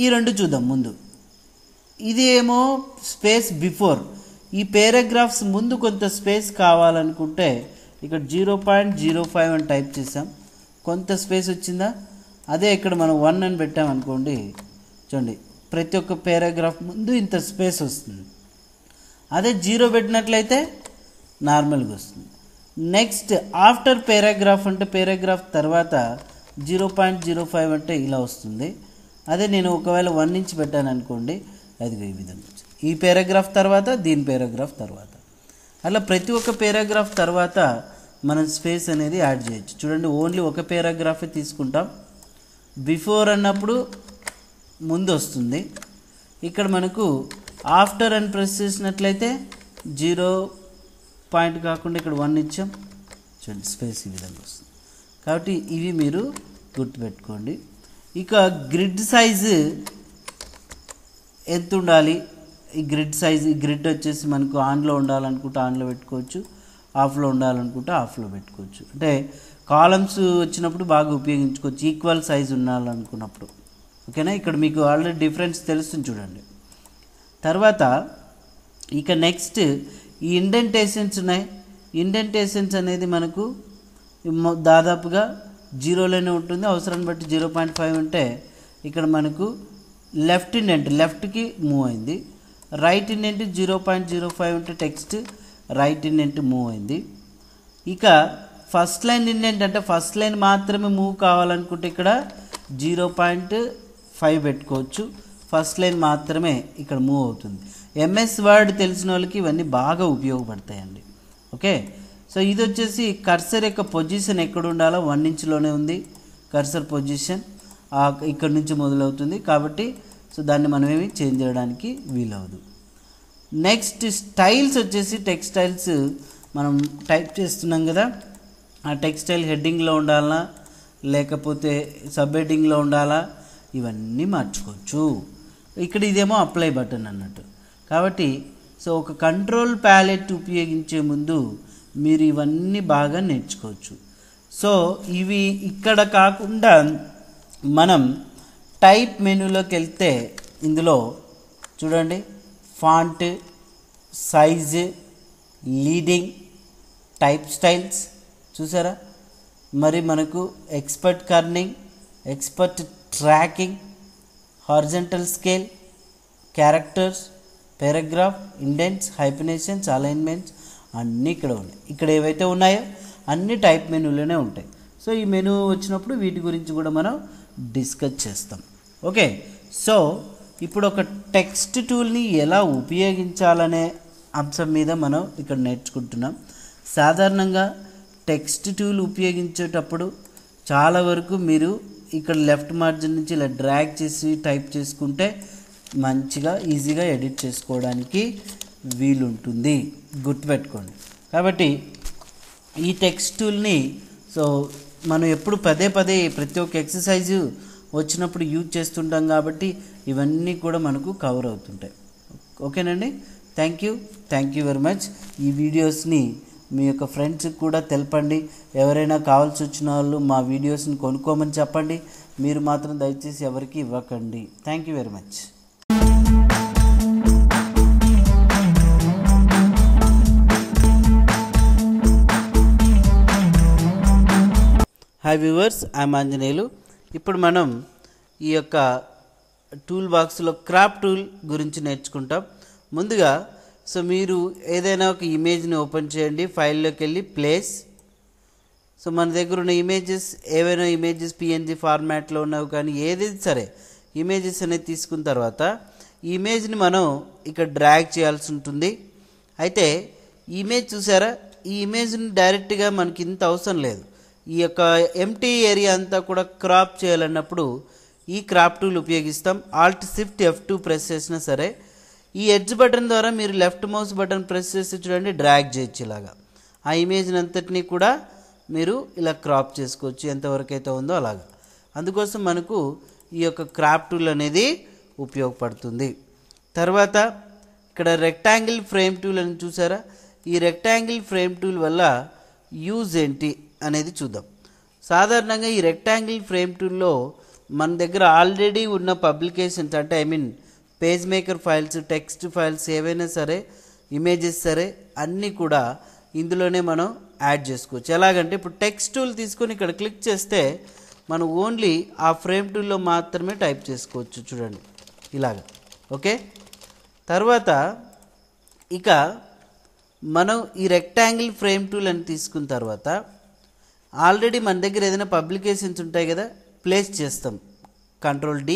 ఈ రెండు చూద్దాం. ముందు ఇది ఏమో స్పేస్ బిఫోర్, ఈ పేరాగ్రాఫ్స్ ముందు కొంత స్పేస్ కావాలనుకుంటే ఇక్కడ 0.05 అని టైప్ చేసాం, కొంత స్పేస్ వచ్చిందా. అదే ఇక్కడ మనం 1 అని పెట్టామనుకోండి, చూడండి ప్రతి ఒక్క పేరాగ్రాఫ్ ముందు ఇంత స్పేస్ వస్తుంది. అదే 0 పెట్టినట్లయితే నార్మల్గా వస్తుంది. నెక్స్ట్ ఆఫ్టర్ పేరాగ్రాఫ్ అంటే పేరాగ్రాఫ్ తర్వాత 0.05 అంటే ఇలా వస్తుంది. అదే నేను ఒకవేళ 1 నుంచి పెట్టాను అనుకోండి, అది ఈ విధంగా ఈ పేరాగ్రాఫ్ తర్వాత దీని పేరాగ్రాఫ్ తర్వాత, అలా ప్రతి ఒక్క పేరాగ్రాఫ్ తర్వాత మనం స్పేస్ అనేది యాడ్ చేయొచ్చు. చూడండి ఓన్లీ ఒక పేరాగ్రాఫే తీసుకుంటాం. బిఫోర్ అన్నప్పుడు ముందు వస్తుంది. ఇక్కడ మనకు ఆఫ్టర్ అని ప్రెస్ చేసినట్లయితే 0 పాయింట్ కాకుండా ఇక్కడ 1 ఇచ్చాం, చూడండి స్పేస్ ఈ విధంగా వస్తుంది. కాబట్టి ఇవి మీరు గుర్తుపెట్టుకోండి. ఇక గ్రిడ్ సైజు ఎంత ఉండాలి, ఈ గ్రిడ్ సైజ్, ఈ గ్రిడ్ వచ్చేసి మనకు ఆన్లో ఉండాలనుకుంటే ఆన్లో పెట్టుకోవచ్చు, ఆఫ్లో ఉండాలనుకుంటే ఆఫ్లో పెట్టుకోవచ్చు. అంటే కాలమ్స్ వచ్చినప్పుడు బాగా ఉపయోగించుకోవచ్చు, ఈక్వల్ సైజ్ ఉండాలనుకున్నప్పుడు. ఓకేనా? ఇక్కడ మీకు ఆల్రెడీ డిఫరెన్స్ తెలుస్తుంది చూడండి. తర్వాత ఇక నెక్స్ట్ ఈ ఇండెంటేషన్స్ ఉన్నాయి. ఇండెంటేషన్స్ అనేది మనకు దాదాపుగా 0లోనే ఉంటుంది, అవసరాన్ని బట్టి 0.5 ఉంటే ఇక్కడ మనకు లెఫ్ట్ ఇండెంట్ లెఫ్ట్కి మూవ్ అయింది, రైట్ ఇండెంట్ 0.05 ఉంటే టెక్స్ట్ రైట్ ఇండెంట్ మూవ్ అయింది. ఇక ఫస్ట్ లైన్ ఏంటంటే ఫస్ట్ లైన్ మాత్రమే మూవ్ కావాలనుకుంటే ఇక్కడ 0.5 పెట్టుకోవచ్చు. ఫస్ట్ లైన్ మాత్రమే ఇక్కడ మూవ్ అవుతుంది. ఎంఎస్ వర్డ్ తెలిసిన వాళ్ళకి ఇవన్నీ బాగా ఉపయోగపడతాయండి. ఓకే, సో ఇది వచ్చేసి కర్సర్ యొక్క పొజిషన్ ఎక్కడ ఉండాలో 1 ఇంచ్లోనే ఉంది. కర్సర్ పొజిషన్ ఇక్కడ నుంచి మొదలవుతుంది కాబట్టి సో దాన్ని మనం ఏమి చేంజ్ చేయడానికి వీలవదు. నెక్స్ట్ స్టైల్స్ వచ్చేసి టెక్స్టైల్స్ మనం టైప్ చేస్తున్నాం కదా, ఆ టెక్స్టైల్ హెడ్డింగ్లో ఉండాలా లేకపోతే సబ్ హెడ్డింగ్లో ఉండాలా, ఇవన్నీ మార్చుకోవచ్చు. ఇక్కడ ఇదేమో అప్లై బటన్ అన్నట్టు. కాబట్టి సో ఒక కంట్రోల్ ప్యాలెట్ ఉపయోగించే ముందు మీరు ఇవన్నీ బాగా నేర్చుకోవచ్చు. సో ఇవి ఇక్కడ కాకుండా మనం టైప్ మెనూలోకి వెళ్తే ఇందులో చూడండి font, size, leading, type styles చూసారా. మరి మనకు expert kerning, expert tracking, horizontal scale, characters, paragraph, indents, hyphenations, alignments అన్నీ ఇక్కడ ఉన్నాయి. ఇక్కడ ఏవైతే ఉన్నాయో అన్ని టైప్ మెనూలోనే ఉంటాయి. సో ఈ మెనూ వచ్చినప్పుడు వీటి గురించి కూడా మనం డిస్కస్ చేస్తాం. ఓకే, సో ఇప్పుడు ఒక టెక్స్ట్ టూల్ని ఎలా ఉపయోగించాలనే అంశం మీద మనం ఇక్కడ నేర్చుకుంటున్నాం. సాధారణంగా టెక్స్ట్ టూల్ ఉపయోగించేటప్పుడు చాలా వరకు మీరు ఇక్కడ లెఫ్ట్ మార్జిన్ నుంచి ఇలా డ్రాగ్ చేసి టైప్ చేసుకుంటే మంచిగా ఈజీగా ఎడిట్ చేసుకోవడానికి వీలుంటుంది, గుర్తుపెట్టుకోండి. కాబట్టి ఈ టెక్స్ట్ టూల్ని సో మనం ఎప్పుడు పదే పదే ప్రతి ఒక్క ఎక్సర్సైజు వచ్చినప్పుడు యూజ్ చేస్తుంటాం కాబట్టి ఇవన్నీ కూడా మనకు కవర్ అవుతుంటాయి. ఓకేనండి, థ్యాంక్ యూ వెరీ మచ్. ఈ వీడియోస్ని మీ యొక్క ఫ్రెండ్స్కి కూడా తెలపండి. ఎవరైనా కావాల్సి వచ్చిన వాళ్ళు మా వీడియోస్ని కొనుక్కోమని చెప్పండి. మీరు మాత్రం దయచేసి ఎవరికి ఇవ్వకండి. Thank you very much. Hi viewers, I'm Anjaneyulu. ఇప్పుడు మనం ఈ యొక్క టూల్ బాక్స్లో క్రాప్ టూల్ గురించి నేర్చుకుంటాం. ముందుగా సో మీరు ఏదైనా ఒక ఇమేజ్ని ఓపెన్ చేయండి, ఫైల్లోకి వెళ్ళి ప్లేస్. సో మన దగ్గర ఉన్న ఇమేజెస్ ఏవైనా ఇమేజెస్ పిఎన్జీ ఫార్మాట్లో ఉన్నవి కానీ ఏదైతే సరే ఇమేజెస్ అనేది తీసుకున్న తర్వాత ఈ ఇమేజ్ని మనం ఇక్కడ డ్రాగ్ చేయాల్సి ఉంటుంది. అయితే ఈ ఇమేజ్ చూసారా, ఈ ఇమేజ్ని డైరెక్ట్గా మనకి ఇంత అవసరం లేదు. ఈ యొక్క ఎంటీ ఏరియా అంతా కూడా క్రాప్ చేయాలన్నప్పుడు ఈ క్రాప్ టూల్ ఉపయోగిస్తాం. ఆల్ట్ షిఫ్ట్ F2 ప్రెస్ చేసినా సరే ఈ ఎడ్జ్ బటన్ ద్వారా మీరు లెఫ్ట్ మౌస్ బటన్ ప్రెస్ చేసి చూడండి డ్రాగ్ చేయొచ్చు. ఇలాగా ఆ ఇమేజ్ని అంతటినీ కూడా మీరు ఇలా క్రాప్ చేసుకోవచ్చు ఎంతవరకు అయితే ఉందో అలాగా. అందుకోసం మనకు ఈ యొక్క క్రాప్ టూల్ అనేది ఉపయోగపడుతుంది. తర్వాత ఇక్కడ రెక్టాంగిల్ ఫ్రేమ్ టూల్ అని చూసారా, ఈ రెక్టాంగిల్ ఫ్రేమ్ టూల్ వల్ల యూజ్ ఏంటి అనేది చూద్దాం. సాధారణంగా ఈ రెక్టాంగిల్ ఫ్రేమ్ టూల్లో మన దగ్గర ఆల్రెడీ ఉన్న పబ్లికేషన్స్ అంటే page maker files, text files ఏవైనా సరే ఇమేజెస్ సరే అన్నీ కూడా ఇందులోనే మనం యాడ్ చేసుకోవచ్చు. ఎలాగంటే ఇప్పుడు టెక్స్ట్ టూల్ తీసుకొని ఇక్కడ క్లిక్ చేస్తే మనం ఓన్లీ ఆ ఫ్రేమ్ టూల్లో మాత్రమే టైప్ చేసుకోవచ్చు. చూడండి ఇలాగా. ఓకే, తర్వాత ఇక మనం ఈ రెక్టాంగిల్ ఫ్రేమ్ టూల్ అని తీసుకున్న తర్వాత ఆల్రెడీ మన దగ్గర ఏదైనా పబ్లికేషన్స్ ఉంటాయి కదా, ప్లేస్ చేస్తాం Ctrl+D.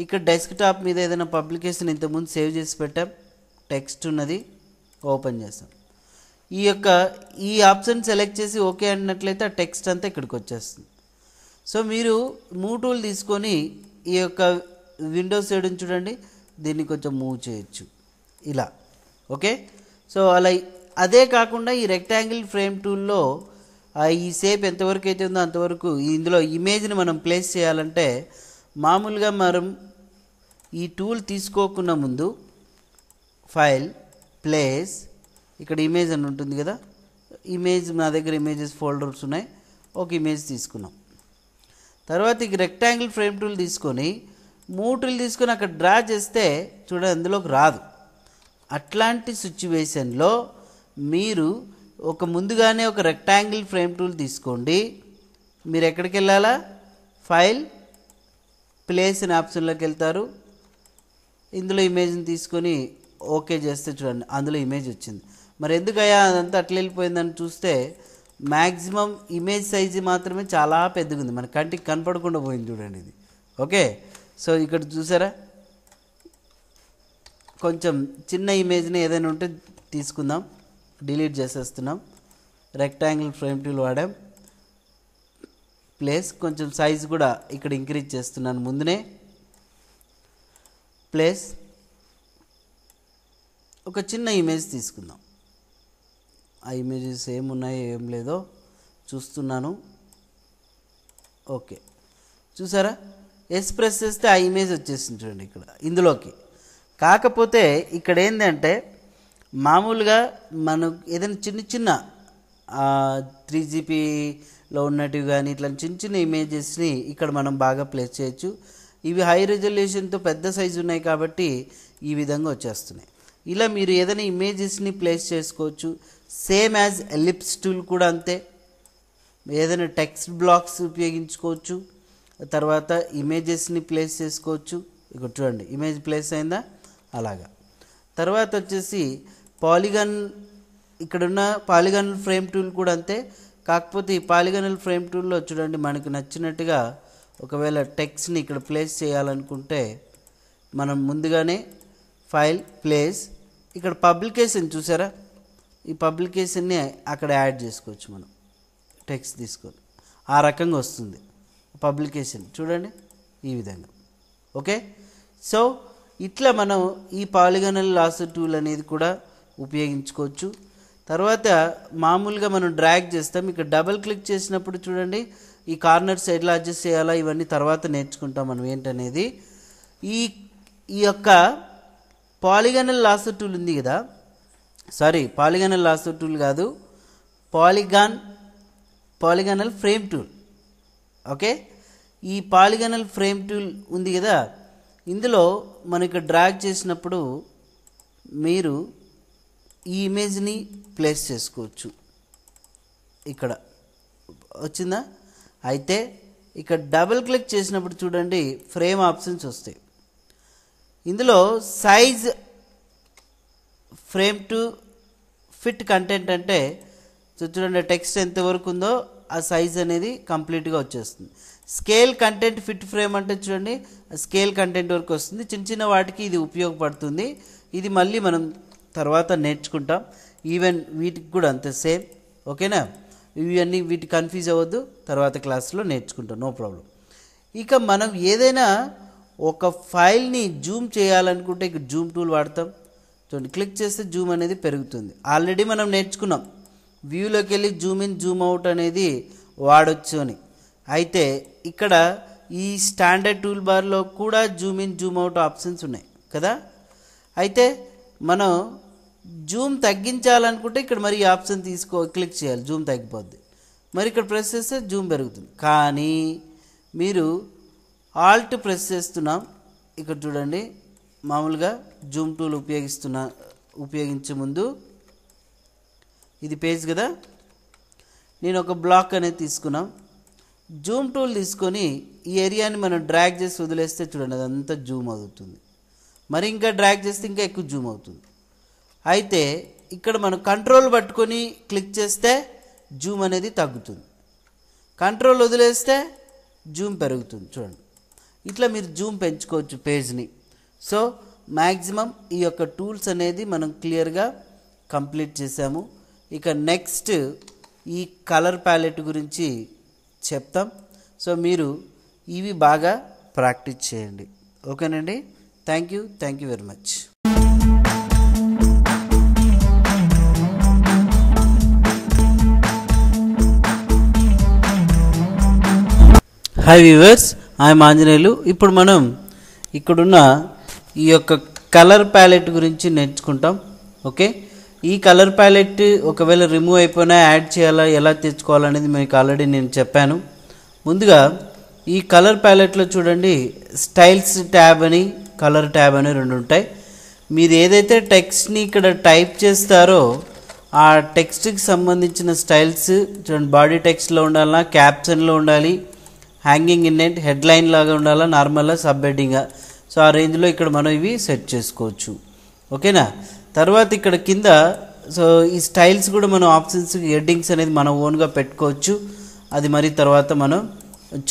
ఇక్కడ డెస్క్టాప్ మీద ఏదైనా పబ్లికేషన్ ఇంతకుముందు సేవ్ చేసి పెట్టాం, టెక్స్ట్ ఉన్నది, ఓపెన్ చేస్తాం. ఈ ఆప్షన్ సెలెక్ట్ చేసి ఓకే అన్నట్లయితే ఆ టెక్స్ట్ అంతా ఇక్కడికి వచ్చేస్తుంది. సో మీరు మూవ్ టూల్ తీసుకొని ఈ యొక్క విండోస్ సైడ్ చూడండి, దీన్ని కొంచెం మూవ్ చేయొచ్చు ఇలా. ఓకే, సో అలా అదే కాకుండా ఈ రెక్టాంగిల్ ఫ్రేమ్ టూల్లో ఈ షేప్ ఎంతవరకు అయితే ఉందో అంతవరకు ఇందులో ఇమేజ్ని మనం ప్లేస్ చేయాలంటే మామూలుగా మనం ఈ టూల్ తీసుకోకుండా ముందు ఫైల్, ప్లేస్, ఇక్కడ ఇమేజ్ అని ఉంటుంది కదా, ఇమేజ్ నా దగ్గర ఇమేజెస్ ఫోల్డర్స్ ఉన్నాయి, ఒక ఇమేజ్ తీసుకున్నాం. తర్వాత ఇక రెక్టాంగిల్ ఫ్రేమ్ టూల్ తీసుకొని మూవ్ టూల్ తీసుకొని అక్కడ డ్రా చేస్తే చూడండి అందులోకి రాదు. అట్లాంటి సిచ్యువేషన్లో మీరు ముందుగానే ఒక రెక్టాంగిల్ ఫ్రేమ్ టూల్ తీసుకోండి. మీరు ఎక్కడికి వెళ్ళాలా, ఫైల్, ప్లేస్ అనే ఆప్షన్లోకి వెళ్తారు. ఇందులో ఇమేజ్ని తీసుకొని ఓకే చేస్తే చూడండి అందులో ఇమేజ్ వచ్చింది. మరి ఎందుకయ్యా అదంతా అట్లా వెళ్ళిపోయిందని చూస్తే మ్యాక్సిమం ఇమేజ్ సైజు మాత్రమే చాలా పెద్దగా ఉంది, మన కంటికి కనపడకుండా పోయింది చూడండి ఇది. ఓకే, సో ఇక్కడ చూసారా, కొంచెం చిన్న ఇమేజ్ని ఏదైనా ఉంటే తీసుకుందాం, డిలీట్ చేసేస్తున్నాం. రెక్టాంగిల్ ఫ్రేమ్ టూల్ వాడాం. ప్లేస్ కొంచెం సైజ్ కూడా ఇక్కడ ఇంక్రీజ్ చేస్తున్నాను ముందునే. ప్లేస్ ఒక చిన్న ఇమేజ్ తీసుకుందాం. ఆ ఇమేజెస్ ఏమున్నాయో ఏం లేదో చూస్తున్నాను. ఓకే, చూసారా, ఎస్ ప్రెస్ చేస్తే ఆ ఇమేజ్ వచ్చేసింది చూడండి ఇక్కడ ఇందులోకి. కాకపోతే ఇక్కడ ఏంటంటే మామూలుగా మనం ఏదైనా చిన్న చిన్న 3GPలో ఉన్నటివి కానీ ఇట్లా చిన్న చిన్న ఇమేజెస్ని ఇక్కడ మనం బాగా ప్లేస్ చేయొచ్చు. ఇవి హై రెజల్యూషన్తో పెద్ద సైజు ఉన్నాయి కాబట్టి ఈ విధంగా వచ్చేస్తున్నాయి. ఇలా మీరు ఏదైనా ఇమేజెస్ని ప్లేస్ చేసుకోవచ్చు. సేమ్ యాజ్ ఎలిప్స్ టూల్ కూడా అంతే. ఏదైనా టెక్స్ట్ బ్లాక్స్ ఉపయోగించుకోవచ్చు, తర్వాత ఇమేజెస్ని ప్లేస్ చేసుకోవచ్చు. ఇక్కడ చూడండి ఇమేజ్ ప్లేస్ అయిందా, అలాగా. తర్వాత వచ్చేసి పాలిగాన్, ఇక్కడున్న పాలిగానల్ ఫ్రేమ్ టూల్ కూడా అంతే. కాకపోతే ఈ పాలిగానల్ ఫ్రేమ్ టూల్లో చూడండి మనకు నచ్చినట్టుగా ఒకవేళ టెక్స్ట్ని ఇక్కడ ప్లేస్ చేయాలనుకుంటే మనం ముందుగానే ఫైల్ ప్లేస్, ఇక్కడ పబ్లికేషన్ చూసారా, ఈ పబ్లికేషన్ని అక్కడ యాడ్ చేసుకోవచ్చు మనం టెక్స్ట్ తీసుకొని. ఆ రకంగా వస్తుంది పబ్లికేషన్ చూడండి ఈ విధంగా. ఓకే, సో ఇట్లా మనం ఈ పాలిగానల్ లాసర్ టూల్ అనేది కూడా ఉపయోగించుకోవచ్చు. తర్వాత మామూలుగా మనం డ్రాగ్ చేస్తాం, ఇక్కడ డబుల్ క్లిక్ చేసినప్పుడు చూడండి ఈ కార్నర్స్ ఎట్లా అడ్జస్ట్ చేయాలా ఇవన్నీ తర్వాత నేర్చుకుంటాం మనం ఏంటనేది. ఈ యొక్క పాలిగానల్ లాసర్ టూల్ ఉంది కదా, సారీ పాలిగానల్ లాసర్ టూల్ కాదు, పాలిగానల్ ఫ్రేమ్ టూల్. ఓకే, ఈ పాలిగానల్ ఫ్రేమ్ టూల్ ఉంది కదా, ఇందులో మనకి డ్రాగ్ చేసినప్పుడు మీరు ఈ ఇమేజ్ని ప్లేస్ చేసుకోవచ్చు. ఇక్కడ వచ్చిందా, అయితే ఇక్కడ డబుల్ క్లిక్ చేసినప్పుడు చూడండి ఫ్రేమ్ ఆప్షన్స్ వస్తాయి. ఇందులో size frame to fit content అంటే చూడండి టెక్స్ట్ ఎంతవరకు ఉందో ఆ సైజ్ అనేది కంప్లీట్గా వచ్చేస్తుంది. స్కేల్ కంటెంట్ ఫిట్ ఫ్రేమ్ అంటే చూడండి స్కేల్ కంటెంట్ వరకు వస్తుంది. చిన్న చిన్న వాటికి ఇది ఉపయోగపడుతుంది. ఇది మళ్ళీ మనం తర్వాత నేర్చుకుంటాం. ఈవెన్ వీటికి కూడా అంతే సేమ్. ఓకేనా, ఇవన్నీ వీటికి కన్ఫ్యూజ్ అవ్వద్దు, తర్వాత క్లాస్లో నేర్చుకుంటాం, నో ప్రాబ్లం. ఇక మనం ఏదైనా ఒక ఫైల్ని జూమ్ చేయాలనుకుంటే ఇక్కడ జూమ్ టూల్ వాడతాం. చూడండి క్లిక్ చేస్తే జూమ్ అనేది పెరుగుతుంది. ఆల్రెడీ మనం నేర్చుకున్నాం వ్యూలోకి వెళ్ళి జూమ్ ఇన్ జూమ్ అవుట్ అనేది వాడొచ్చు అని. అయితే ఇక్కడ ఈ స్టాండర్డ్ టూల్ బార్లో కూడా Zoom in Zoom out options ఉన్నాయి కదా. అయితే మనం జూమ్ తగ్గించాలనుకుంటే ఇక్కడ మరి ఈ ఆప్షన్ క్లిక్ చేయాలి, జూమ్ తగ్గిపోద్ది. మరి ఇక్కడ ప్రెస్ చేస్తే జూమ్ పెరుగుతుంది. కానీ మీరు ఆల్ట్ ప్రెస్ చేస్తున్నాం, ఇక్కడ చూడండి మామూలుగా జూమ్ టూల్ ఉపయోగించే ముందు ఇది పేజ్ కదా, నేను ఒక బ్లాక్ అనేది తీసుకున్నాం. జూమ్ టూల్ తీసుకొని ఈ ఏరియాని మనం డ్రాగ్ చేసి వదిలేస్తే చూడండి అదంతా జూమ్ అవుతుంది. మరి ఇంకా డ్రాగ్ చేస్తే ఇంకా ఎక్కువ జూమ్ అవుతుంది. అయితే ఇక్కడ మనం కంట్రోల్ పట్టుకొని క్లిక్ చేస్తే జూమ్ అనేది తగ్గుతుంది, కంట్రోల్ వదిలేస్తే జూమ్ పెరుగుతుంది. చూడండి ఇట్లా మీరు జూమ్ పెంచుకోవచ్చు పేజ్ని. సో మ్యాక్సిమం ఈ యొక్క టూల్స్ అనేది మనం క్లియర్గా కంప్లీట్ చేసాము. ఇక నెక్స్ట్ ఈ కలర్ ప్యాలెట్ గురించి చెప్తాం. సో మీరు ఇవి బాగా ప్రాక్టీస్ చేయండి. ఓకేనండి, thank you very much. Hi viewers, I'm Anjaneyulu. ఇప్పుడు మనం ఇక్కడున్న ఈ యొక్క కలర్ ప్యాలెట్ గురించి నేర్చుకుంటాం. ఓకే, ఈ కలర్ ప్యాలెట్ ఒకవేళ రిమూవ్ అయిపోయినా యాడ్ చేయాలా, ఎలా తెచ్చుకోవాలనేది మీకు ఆల్రెడీ నేను చెప్పాను. ముందుగా ఈ కలర్ ప్యాలెట్లో చూడండి స్టైల్స్ ట్యాబ్ అని కలర్ ట్యాబ్ అని రెండు ఉంటాయి. మీరు ఏదైతే టెక్స్ట్ని ఇక్కడ టైప్ చేస్తారో ఆ టెక్స్ట్కి సంబంధించిన స్టైల్స్ చూడండి, బాడీ టెక్స్ట్లో ఉండాలా, క్యాప్షన్లో ఉండాలి, హ్యాంగింగ్ ఇన్నెంట్, హెడ్లైన్ లాగా ఉండాలా, నార్మల్గా సబ్ హెడ్డింగ్గా. సో ఆ రేంజ్లో ఇక్కడ మనం ఇవి సెట్ చేసుకోవచ్చు. ఓకేనా, తర్వాత ఇక్కడ కింద సో ఈ స్టైల్స్ కూడా మనం ఆప్షన్స్ హెడ్డింగ్స్ అనేది మనం ఓన్గా పెట్టుకోవచ్చు, అది మరి తర్వాత మనం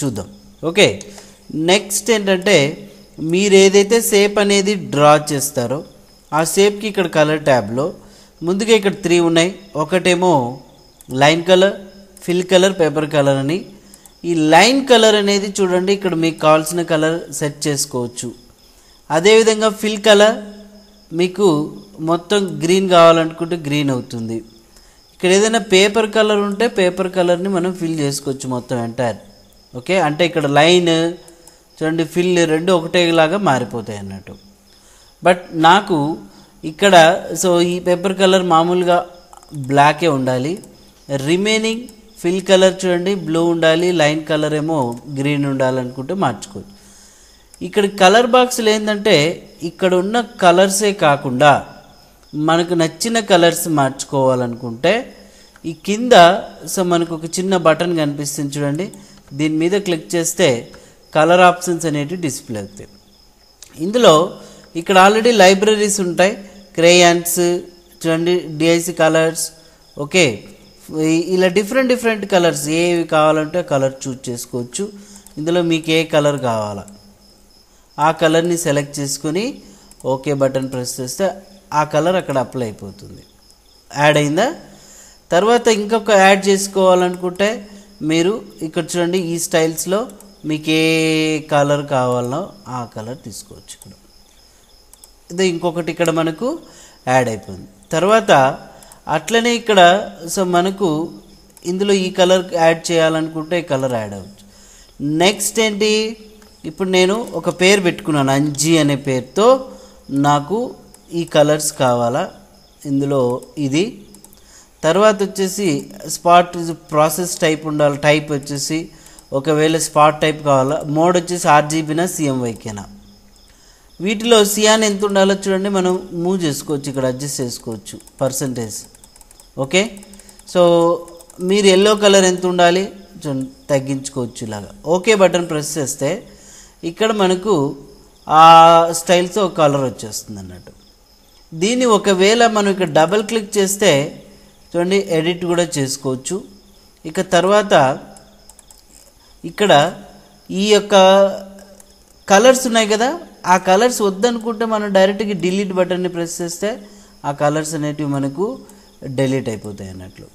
చూద్దాం. ఓకే, నెక్స్ట్ ఏంటంటే మీరు ఏదైతే షేప్ అనేది డ్రా చేస్తారో ఆ షేప్కి ఇక్కడ కలర్ ట్యాబ్లో ముందుగా ఇక్కడ 3 ఉన్నాయి. ఒకటేమో line colour, fill colour, paper colour అని. ఈ లైన్ కలర్ అనేది చూడండి ఇక్కడ మీకు కావాల్సిన కలర్ సెట్ చేసుకోవచ్చు. అదేవిధంగా ఫిల్ కలర్ మీకు మొత్తం గ్రీన్ కావాలనుకుంటే గ్రీన్ అవుతుంది. ఇక్కడ ఏదైనా పేపర్ కలర్ ఉంటే పేపర్ కలర్ని మనం ఫిల్ చేసుకోవచ్చు మొత్తం ఎంటైర్. ఓకే, అంటే ఇక్కడ లైన్ చూడండి ఫిల్ రెండు ఒకటేలాగా మారిపోతాయి అన్నట్టు. బట్ నాకు ఇక్కడ సో ఈ పేపర్ కలర్ మామూలుగా బ్లాకే ఉండాలి, రిమైనింగ్ ఫిల్ కలర్ చూడండి బ్లూ ఉండాలి, లైన్ కలర్ ఏమో గ్రీన్ ఉండాలనుకుంటే మార్చుకోవచ్చు. ఇక్కడ కలర్ బాక్స్లో ఏంటంటే ఇక్కడ ఉన్న కలర్సే కాకుండా మనకు నచ్చిన కలర్స్ మార్చుకోవాలనుకుంటే ఈ కింద సో మనకు ఒక చిన్న బటన్ కనిపిస్తుంది చూడండి, దీని మీద క్లిక్ చేస్తే కలర్ ఆప్షన్స్ అనేవి డిస్ప్లే అవుతాయి. ఇందులో ఇక్కడ ఆల్రెడీ లైబ్రరీస్ ఉంటాయి, క్రేయాన్స్ చూడండి, డిఐసి కలర్స్. ఓకే, ఇలా డిఫరెంట్ కలర్స్ ఏవి కావాలంటే కలర్ చూజ్ చేసుకోవచ్చు. ఇందులో మీకు ఏ కలర్ కావాలా ఆ కలర్ని సెలెక్ట్ చేసుకుని ఓకే బటన్ ప్రెస్ చేస్తే ఆ కలర్ అక్కడ అప్లై అయిపోతుంది, యాడ్ అయిందా. తర్వాత ఇంకొక యాడ్ చేసుకోవాలనుకుంటే మీరు ఇక్కడ చూడండి ఈ స్టైల్స్లో మీకు ఏ కలర్ కావాలనో ఆ కలర్ తీసుకోవచ్చు. ఇక్కడ ఇది ఇంకొకటి ఇక్కడ మనకు యాడ్ అయిపోయింది. తర్వాత అట్లనే ఇక్కడ సో మనకు ఇందులో ఈ కలర్ యాడ్ చేయాలనుకుంటే ఈ కలర్ యాడ్ అవ్వచ్చు. నెక్స్ట్ ఏంటి, ఇప్పుడు నేను ఒక పేరు పెట్టుకున్నాను అంజీ అనే పేరుతో, నాకు ఈ కలర్స్ కావాలా ఇందులో ఇది. తర్వాత వచ్చేసి స్పాట్ ప్రాసెస్ టైప్ ఉండాలి, టైప్ వచ్చేసి ఒకవేళ స్పాట్ టైప్ కావాలా, మోడ్ వచ్చేసి ఆర్జీబీనా సిఎంవైకేనా. వీటిలో సియాన్ ఎంత ఉండాలో చూడండి మనం మూవ్ చేసుకోవచ్చు, ఇక్కడ అడ్జస్ట్ చేసుకోవచ్చు పర్సంటేజ్. ఓకే, సో మీరు ఎల్లో కలర్ ఎంత ఉండాలి చూడండి తగ్గించుకోవచ్చు ఇలాగా. ఓకే బటన్ ప్రెస్ చేస్తే ఇక్కడ మనకు ఆ స్టైల్తో ఒక కలర్ వచ్చేస్తుంది అన్నట్టు. దీన్ని ఒకవేళ మనం ఇక్కడ డబల్ క్లిక్ చేస్తే చూడండి ఎడిట్ కూడా చేసుకోవచ్చు. ఇక తర్వాత ఇక్కడ ఈ యొక్క కలర్స్ ఉన్నాయి కదా, ఆ కలర్స్ వద్దనుకుంటే మనం డైరెక్ట్గా డిలీట్ బటన్ని ప్రెస్ చేస్తే ఆ కలర్స్ అనేటివి మనకు డిలీట్ అయిపోతాయి అన్నట్లు.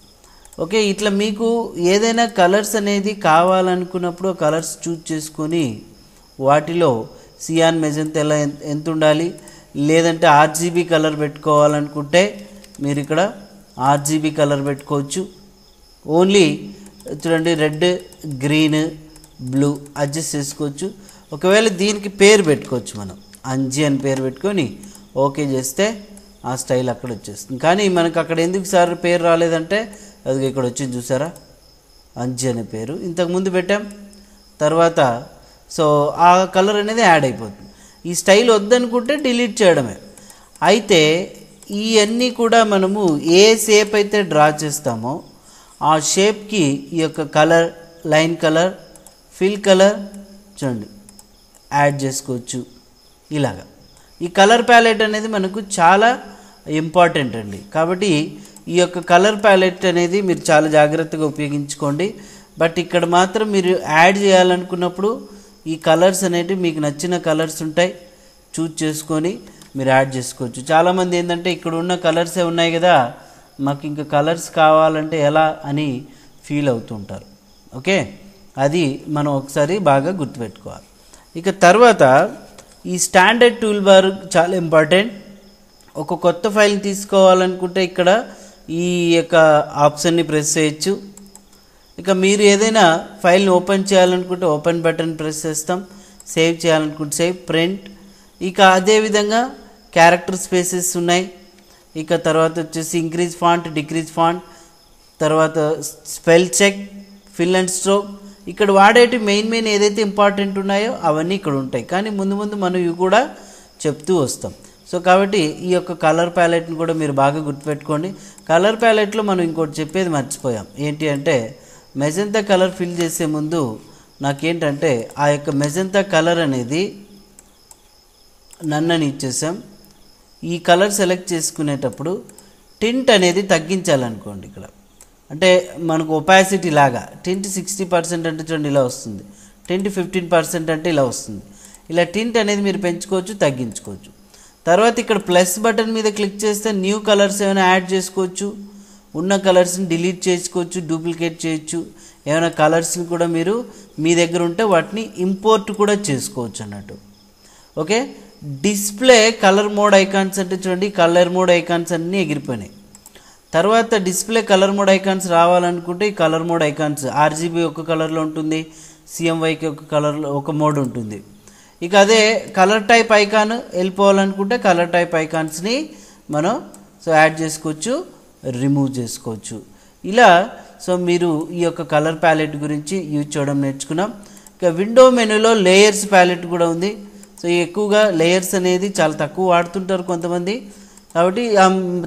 ఓకే, ఇట్లా మీకు ఏదైనా కలర్స్ అనేది కావాలనుకున్నప్పుడు కలర్స్ చూజ్ చేసుకొని వాటిలో సియాన్ మెజెంతా ఎలా ఎంత ఉండాలి, లేదంటే ఆర్జీబీ కలర్ పెట్టుకోవాలనుకుంటే మీరు ఇక్కడ ఆర్జీబీ కలర్ పెట్టుకోవచ్చు. ఓన్లీ చూడండి రెడ్, గ్రీన్, బ్లూ అడ్జస్ట్ చేసుకోవచ్చు. ఒకవేళ దీనికి పేరు పెట్టుకోవచ్చు, మనం అంజీ అని పేరు పెట్టుకొని ఓకే చేస్తే ఆ స్టైల్ అక్కడ వచ్చేస్తుంది. కానీ మనకు అక్కడ ఎందుకు సార్ పేరు రాలేదంటే అది ఇక్కడ వచ్చింది చూసారా, అంజీ అనే పేరు ఇంతకుముందు పెట్టాం. తర్వాత సో ఆ కలర్ అనేది యాడ్ అయిపోతుంది. ఈ స్టైల్ వద్దనుకుంటే డిలీట్ చేయడమే. అయితే ఇవన్నీ కూడా మనము ఏ షేప్ అయితే డ్రా చేస్తామో ఆ షేప్కి ఈ యొక్క colour, line colour, fill colour చూడండి యాడ్ చేసుకోవచ్చు ఇలాగా. ఈ కలర్ ప్యాలెట్ అనేది మనకు చాలా ఇంపార్టెంట్ అండి. కాబట్టి ఈ యొక్క కలర్ ప్యాలెట్ అనేది మీరు చాలా జాగ్రత్తగా ఉపయోగించుకోండి. బట్ ఇక్కడ మాత్రం మీరు యాడ్ చేయాలనుకున్నప్పుడు ఈ కలర్స్ అనేవి మీకు నచ్చిన కలర్స్ ఉంటాయి, చూజ్ చేసుకొని మీరు యాడ్ చేసుకోవచ్చు. చాలామంది ఏంటంటే ఇక్కడ ఉన్న కలర్సే ఉన్నాయి కదా, మాకు ఇంకా కలర్స్ కావాలంటే ఎలా అని ఫీల్ అవుతుంటారు. ఓకే, అది మనం ఒకసారి బాగా గుర్తుపెట్టుకోవాలి. ఇక తర్వాత ఈ స్టాండర్డ్ టూల్ బార్ చాలా ఇంపార్టెంట్. ఒక కొత్త ఫైల్ని తీసుకోవాలనుకుంటే ఇక్కడ ఈ యొక్క ఆప్షన్ని ప్రెస్ చేయొచ్చు. ఇక మీరు ఏదైనా ఫైల్ని ఓపెన్ చేయాలనుకుంటే ఓపెన్ బటన్ ప్రెస్ చేస్తాం, సేవ్ చేయాలనుకుంటే సేవ్, ప్రింట్. ఇక అదేవిధంగా క్యారెక్టర్ స్పేసెస్ ఉన్నాయి. ఇక తర్వాత వచ్చేసి ఇంక్రీజ్ ఫాంట్, డిక్రీజ్ ఫాంట్, తర్వాత spell check, fill and stroke. ఇక్కడ వాడేటి మెయిన్ ఏదైతే ఇంపార్టెంట్ ఉన్నాయో అవన్నీ ఇక్కడ ఉంటాయి. కానీ ముందు మనం ఇవి కూడా చెప్తూ వస్తాం. సో కాబట్టి ఈ యొక్క కలర్ ప్యాలెట్ని కూడా మీరు బాగా గుర్తుపెట్టుకోండి. కలర్ ప్యాలెట్లో మనం ఇంకోటి చెప్పేది మర్చిపోయాం. ఏంటి అంటే మెజంతా కలర్ ఫిల్ చేసే ముందు నాకేంటంటే ఆ యొక్క మెజంతా కలర్ అనేది నన్నని ఇచ్చేసాం. ఈ కలర్ సెలెక్ట్ చేసుకునేటప్పుడు టింట్ అనేది తగ్గించాలనుకోండి. ఇక్కడ అంటే మనకు ఒపాసిటీ లాగా టింట్ 60% అంటే చూడండి ఇలా వస్తుంది, టింట్ 15% అంటే ఇలా వస్తుంది. ఇలా టింట్ అనేది మీరు పెంచుకోవచ్చు, తగ్గించుకోవచ్చు. తర్వాత ఇక్కడ ప్లస్ బటన్ మీద క్లిక్ చేస్తే న్యూ కలర్స్ ఏమైనా యాడ్ చేసుకోవచ్చు, ఉన్న కలర్స్ని డిలీట్ చేసుకోవచ్చు, డూప్లికేట్ చేయొచ్చు. ఏమైనా కలర్స్ని కూడా మీరు మీ దగ్గర ఉంటే వాటిని ఇంపోర్ట్ కూడా చేసుకోవచ్చు అన్నట్టు. Okay, display colour mode icons అంటే చూడండి కలర్ మోడ్ ఐకాన్స్ అన్నీ ఎగిరిపోయినాయి. తర్వాత డిస్ప్లే కలర్ మోడ్ ఐకాన్స్ రావాలనుకుంటే ఈ కలర్ మోడ్ ఐకాన్స్ ఆర్జీబీ ఒక కలర్లో ఉంటుంది, సిఎంవైకి ఒక కలర్లో ఒక మోడ్ ఉంటుంది. ఇక అదే కలర్ టైప్ ఐకాన్ వెళ్ళిపోవాలనుకుంటే కలర్ టైప్ ఐకాన్స్ని మనం యాడ్ చేసుకోవచ్చు, రిమూవ్ చేసుకోవచ్చు. ఇలా మీరు ఈ యొక్క కలర్ ప్యాలెట్ గురించి యూజ్ చేయడం నేర్చుకున్నాం. ఇక విండో మెనూలో లేయర్స్ ప్యాలెట్ కూడా ఉంది. ఎక్కువగా లేయర్స్ అనేది చాలా తక్కువ వాడుతుంటారు కొంతమంది, కాబట్టి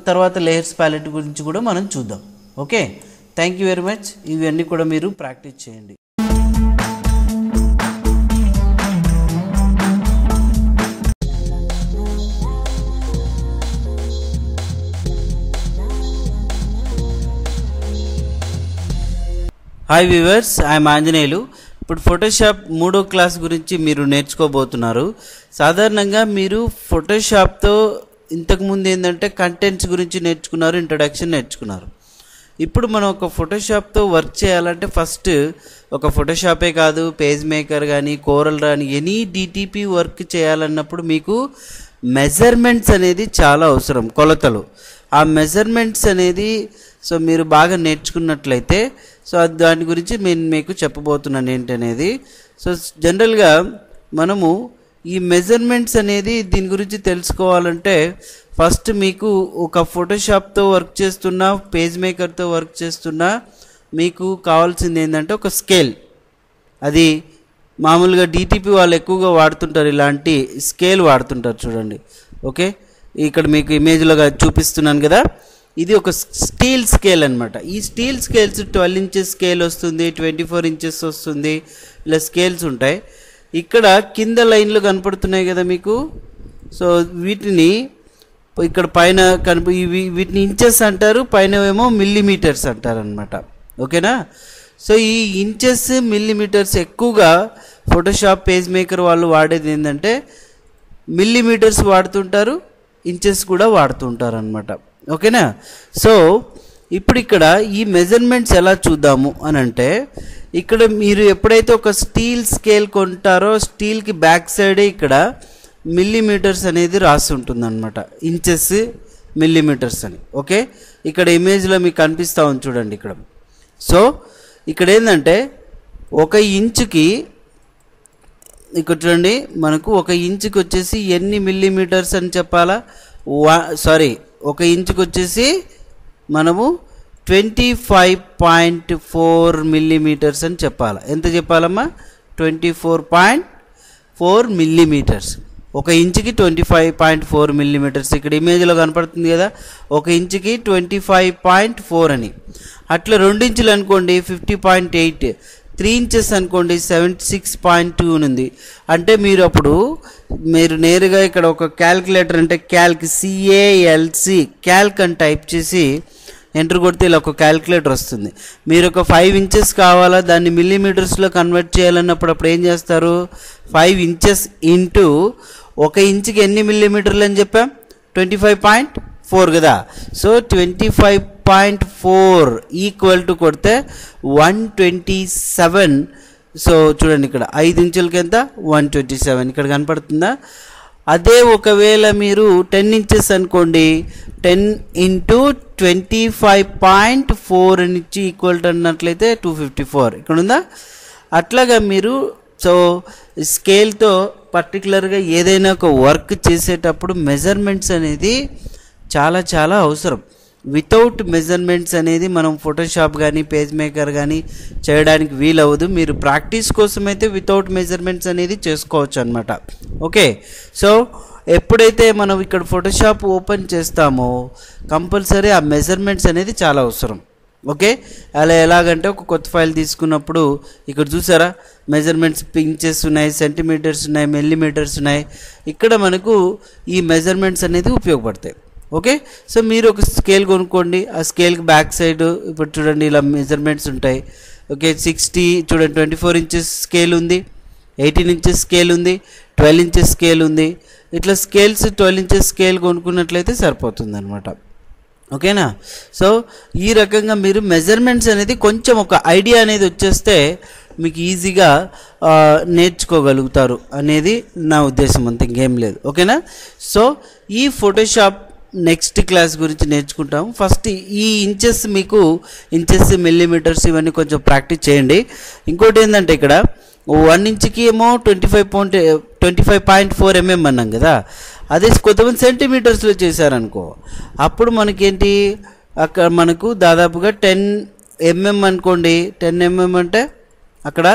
తర్వాత లేయర్స్ ప్యాలెట్ గురించి కూడా మనం చూద్దాం. Okay, thank you very much. ఇవన్నీ కూడా మీరు ప్రాక్టీస్ చేయండి. Hi viewers, I'm Anjaneyulu. ఇప్పుడు ఫోటోషాప్ 3వ క్లాస్ గురించి మీరు నేర్చుకోబోతున్నారు. సాధారణంగా మీరు ఫోటోషాప్తో ఇంతకుముందు ఏంటంటే కంటెంట్స్ గురించి నేర్చుకున్నారు, ఇంట్రడక్షన్ నేర్చుకున్నారు. ఇప్పుడు మనం ఒక ఫోటోషాప్తో వర్క్ చేయాలంటే ఫస్ట్ ఒక ఫోటోషాపే కాదు, పేజ్ మేకర్ కానీ, కోరల్ కానీ ఎనీ డిటిపి వర్క్ చేయాలన్నప్పుడు మీకు మెజర్మెంట్స్ అనేది చాలా అవసరం, కొలతలు. ఆ మెజర్మెంట్స్ అనేది మీరు బాగా నేర్చుకున్నట్లయితే దాని గురించి నేను మీకు చెప్పబోతున్నాను ఏంటనేది. జనరల్గా మనము ఈ మెజర్మెంట్స్ అనేది దీని గురించి తెలుసుకోవాలంటే ఫస్ట్ మీకు ఒక ఫోటోషాప్తో వర్క్ చేస్తున్నా, పేజ్ మేకర్తో వర్క్ చేస్తున్నా మీకు కావాల్సింది ఏంటంటే ఒక స్కేల్. అది మామూలుగా డిటిపి వాళ్ళు ఎక్కువగా వాడుతుంటారు, ఇలాంటి స్కేల్ వాడుతుంటారు చూడండి. ఓకే, ఇక్కడ మీకు ఇమేజ్లో చూపిస్తున్నాను కదా, ఇది ఒక స్టీల్ స్కేల్ అనమాట. ఈ స్టీల్ స్కేల్స్ 12 ఇంచెస్ స్కేల్ వస్తుంది, 24 ఇంచెస్ వస్తుంది, ఇలా స్కేల్స్ ఉంటాయి. ఇక్కడ కింద లైన్లు కనపడుతున్నాయి కదా మీకు. వీటిని ఇక్కడ పైన వీటిని ఇంచెస్ అంటారు, పైన ఏమో మిల్లీమీటర్స్ అంటారు అనమాట. ఓకేనా, ఈ ఇంచెస్ మిల్లీమీటర్స్ ఎక్కువగా ఫోటోషాప్ పేజ్ మేకర్ వాళ్ళు వాడేది ఏంటంటే మిల్లీమీటర్స్ వాడుతుంటారు, ఇంచెస్ కూడా వాడుతుంటారు అనమాట. ఓకేనా, ఇప్పుడు ఇక్కడ ఈ మెజర్మెంట్స్ ఎలా చూద్దాము అని అంటే, ఇక్కడ మీరు ఎప్పుడైతే ఒక స్టీల్ స్కేల్ కొంటారో స్టీల్కి బ్యాక్ సైడే ఇక్కడ మిల్లీమీటర్స్ అనేది రాసి ఉంటుంది అనమాట, ఇంచెస్ మిల్లీమీటర్స్ అని. ఓకే, ఇక్కడ ఇమేజ్లో మీకు కనిపిస్తూ ఉంది చూడండి. ఇక్కడ ఏంటంటే ఒక ఇంచుకి ఇక్కడ చూడండి, మనకు ఒక ఇంచుకి వచ్చేసి ఎన్ని మిల్లీమీటర్స్ అని చెప్పాలా, ఒక ఇంచుకి వచ్చేసి మనము 25.4 మిల్లీమీటర్స్ అని చెప్పాలి. ఎంత చెప్పాలమ్మా, 24.4 మిల్లీమీటర్స్. ఒక ఇంచుకి 25.4 మిల్లీమీటర్స్. ఇక్కడ ఇమేజ్లో కనపడుతుంది కదా, ఒక ఇంచుకి 25.4 అని. అట్లా 2 ఇంచులు అనుకోండి 50.8, 3 ఇంచెస్ అనుకోండి 76.2 ఉంది. అంటే మీరు నేరుగా ఇక్కడ ఒక క్యాల్కులేటర్ అంటే క్యాల్క్ అని టైప్ చేసి ఎంటర్ కొడితే ఇలా ఒక క్యాల్కులేటర్ వస్తుంది. మీరు ఒక 5 ఇంచెస్ కావాలా, దాన్ని మిల్లీమీటర్స్లో కన్వర్ట్ చేయాలన్నప్పుడు అప్పుడు ఏం చేస్తారు, 5 ఇంచెస్ ఇంటూ ఒక ఇంచుకి ఎన్ని మిల్లీమీటర్లు అని చెప్పాం, 25.4 కదా. 25.4 ఈక్వల్ టు కొడితే 127. చూడండి ఇక్కడ 5 ఇంచులకి ఎంత, 127 ఇక్కడ కనపడుతుందా. అదే ఒకవేళ మీరు 10 ఇంచెస్ అనుకోండి, 10 ఇంటూ 25.4 నుంచి ఈక్వల్ టు అన్నట్లయితే 254 ఇక్కడ ఉందా. అట్లాగా మీరు స్కేల్తో పర్టికులర్గా ఏదైనా ఒక వర్క్ చేసేటప్పుడు మెజర్మెంట్స్ అనేది చాలా చాలా అవసరం. వితౌట్ మెజర్మెంట్స్ అనేది మనం ఫోటోషాప్ కానీ పేజ్ మేకర్ కానీ చేయడానికి వీలవ్వదు. మీరు ప్రాక్టీస్ కోసం అయితే వితౌట్ మెజర్మెంట్స్ అనేది చేసుకోవచ్చు అనమాట. ఓకే, ఎప్పుడైతే మనం ఇక్కడ ఫోటోషాప్ ఓపెన్ చేస్తామో కంపల్సరీ ఆ మెజర్మెంట్స్ అనేది చాలా అవసరం. ఓకే, అలా ఎలాగంటే ఒక కొత్త ఫైల్ తీసుకున్నప్పుడు ఇక్కడ చూసారా మెజర్మెంట్స్ ఇంచెస్ ఉన్నాయి, సెంటీమీటర్స్ ఉన్నాయి, మిల్లీమీటర్స్ ఉన్నాయి. ఇక్కడ మనకు ఈ మెజర్మెంట్స్ అనేది ఉపయోగపడతాయి. ఓకే. సో మీరు ఒక స్కేల్ కొనుక్కోండి. ఆ స్కేల్కి బ్యాక్ సైడ్ ఇప్పుడు చూడండి ఇలా మెజర్మెంట్స్ ఉంటాయి. ఓకే, 60 చూడండి 24 ఇంచెస్ స్కేల్ ఉంది, 18 ఇంచెస్ స్కేల్ ఉంది, 12 ఇంచెస్ స్కేల్ ఉంది. ఇట్లా స్కేల్స్ 12 ఇంచెస్ స్కేల్ కొనుక్కున్నట్లయితే సరిపోతుంది అనమాట. ఓకేనా. సో ఈ రకంగా మీరు మెజర్మెంట్స్ అనేది కొంచెం ఒక ఐడియా అనేది వచ్చేస్తే మీకు ఈజీగా నేర్చుకోగలుగుతారు అనేది నా ఉద్దేశం, అంత ఇంకేం లేదు. ఓకేనా. సో ఈ ఫోటోషాప్ నెక్స్ట్ క్లాస్ గురించి నేర్చుకుంటాము. ఫస్ట్ ఈ ఇంచెస్ మీకు ఇంచెస్ మిల్లీమీటర్స్ ఇవన్నీ కొంచెం ప్రాక్టీస్ చేయండి. ఇంకోటి ఏంటంటే ఇక్కడ 1 ఇంచ్కి ఏమో 25.4 mm అన్నాం కదా, అదే కొంతమంది సెంటీమీటర్స్లో చేశారనుకో అప్పుడు మనకేంటి అక్కడ మనకు దాదాపుగా 10 mm అనుకోండి. 10 mm అంటే అక్కడ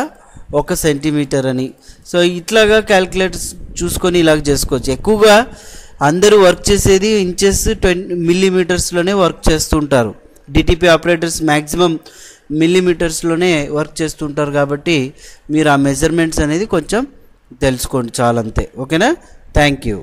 1 సెంటీమీటర్ అని. సో ఇట్లాగా క్యాల్కులేటర్స్ చూసుకొని ఇలాగ చేసుకోవచ్చు. ఎక్కువగా అందరూ వర్క్ చేసేది ఇంచెస్ 20 మిల్లీమీటర్స్లోనే వర్క్ చేస్తుంటారు. డిటిపి ఆపరేటర్స్ మ్యాక్సిమం మిల్లీమీటర్స్లోనే వర్క్ చేస్తుంటారు. కాబట్టి మీరు ఆ మెజర్మెంట్స్ అనేది కొంచెం తెలుసుకోండి చాలంతే. ఓకేనా. Thank you.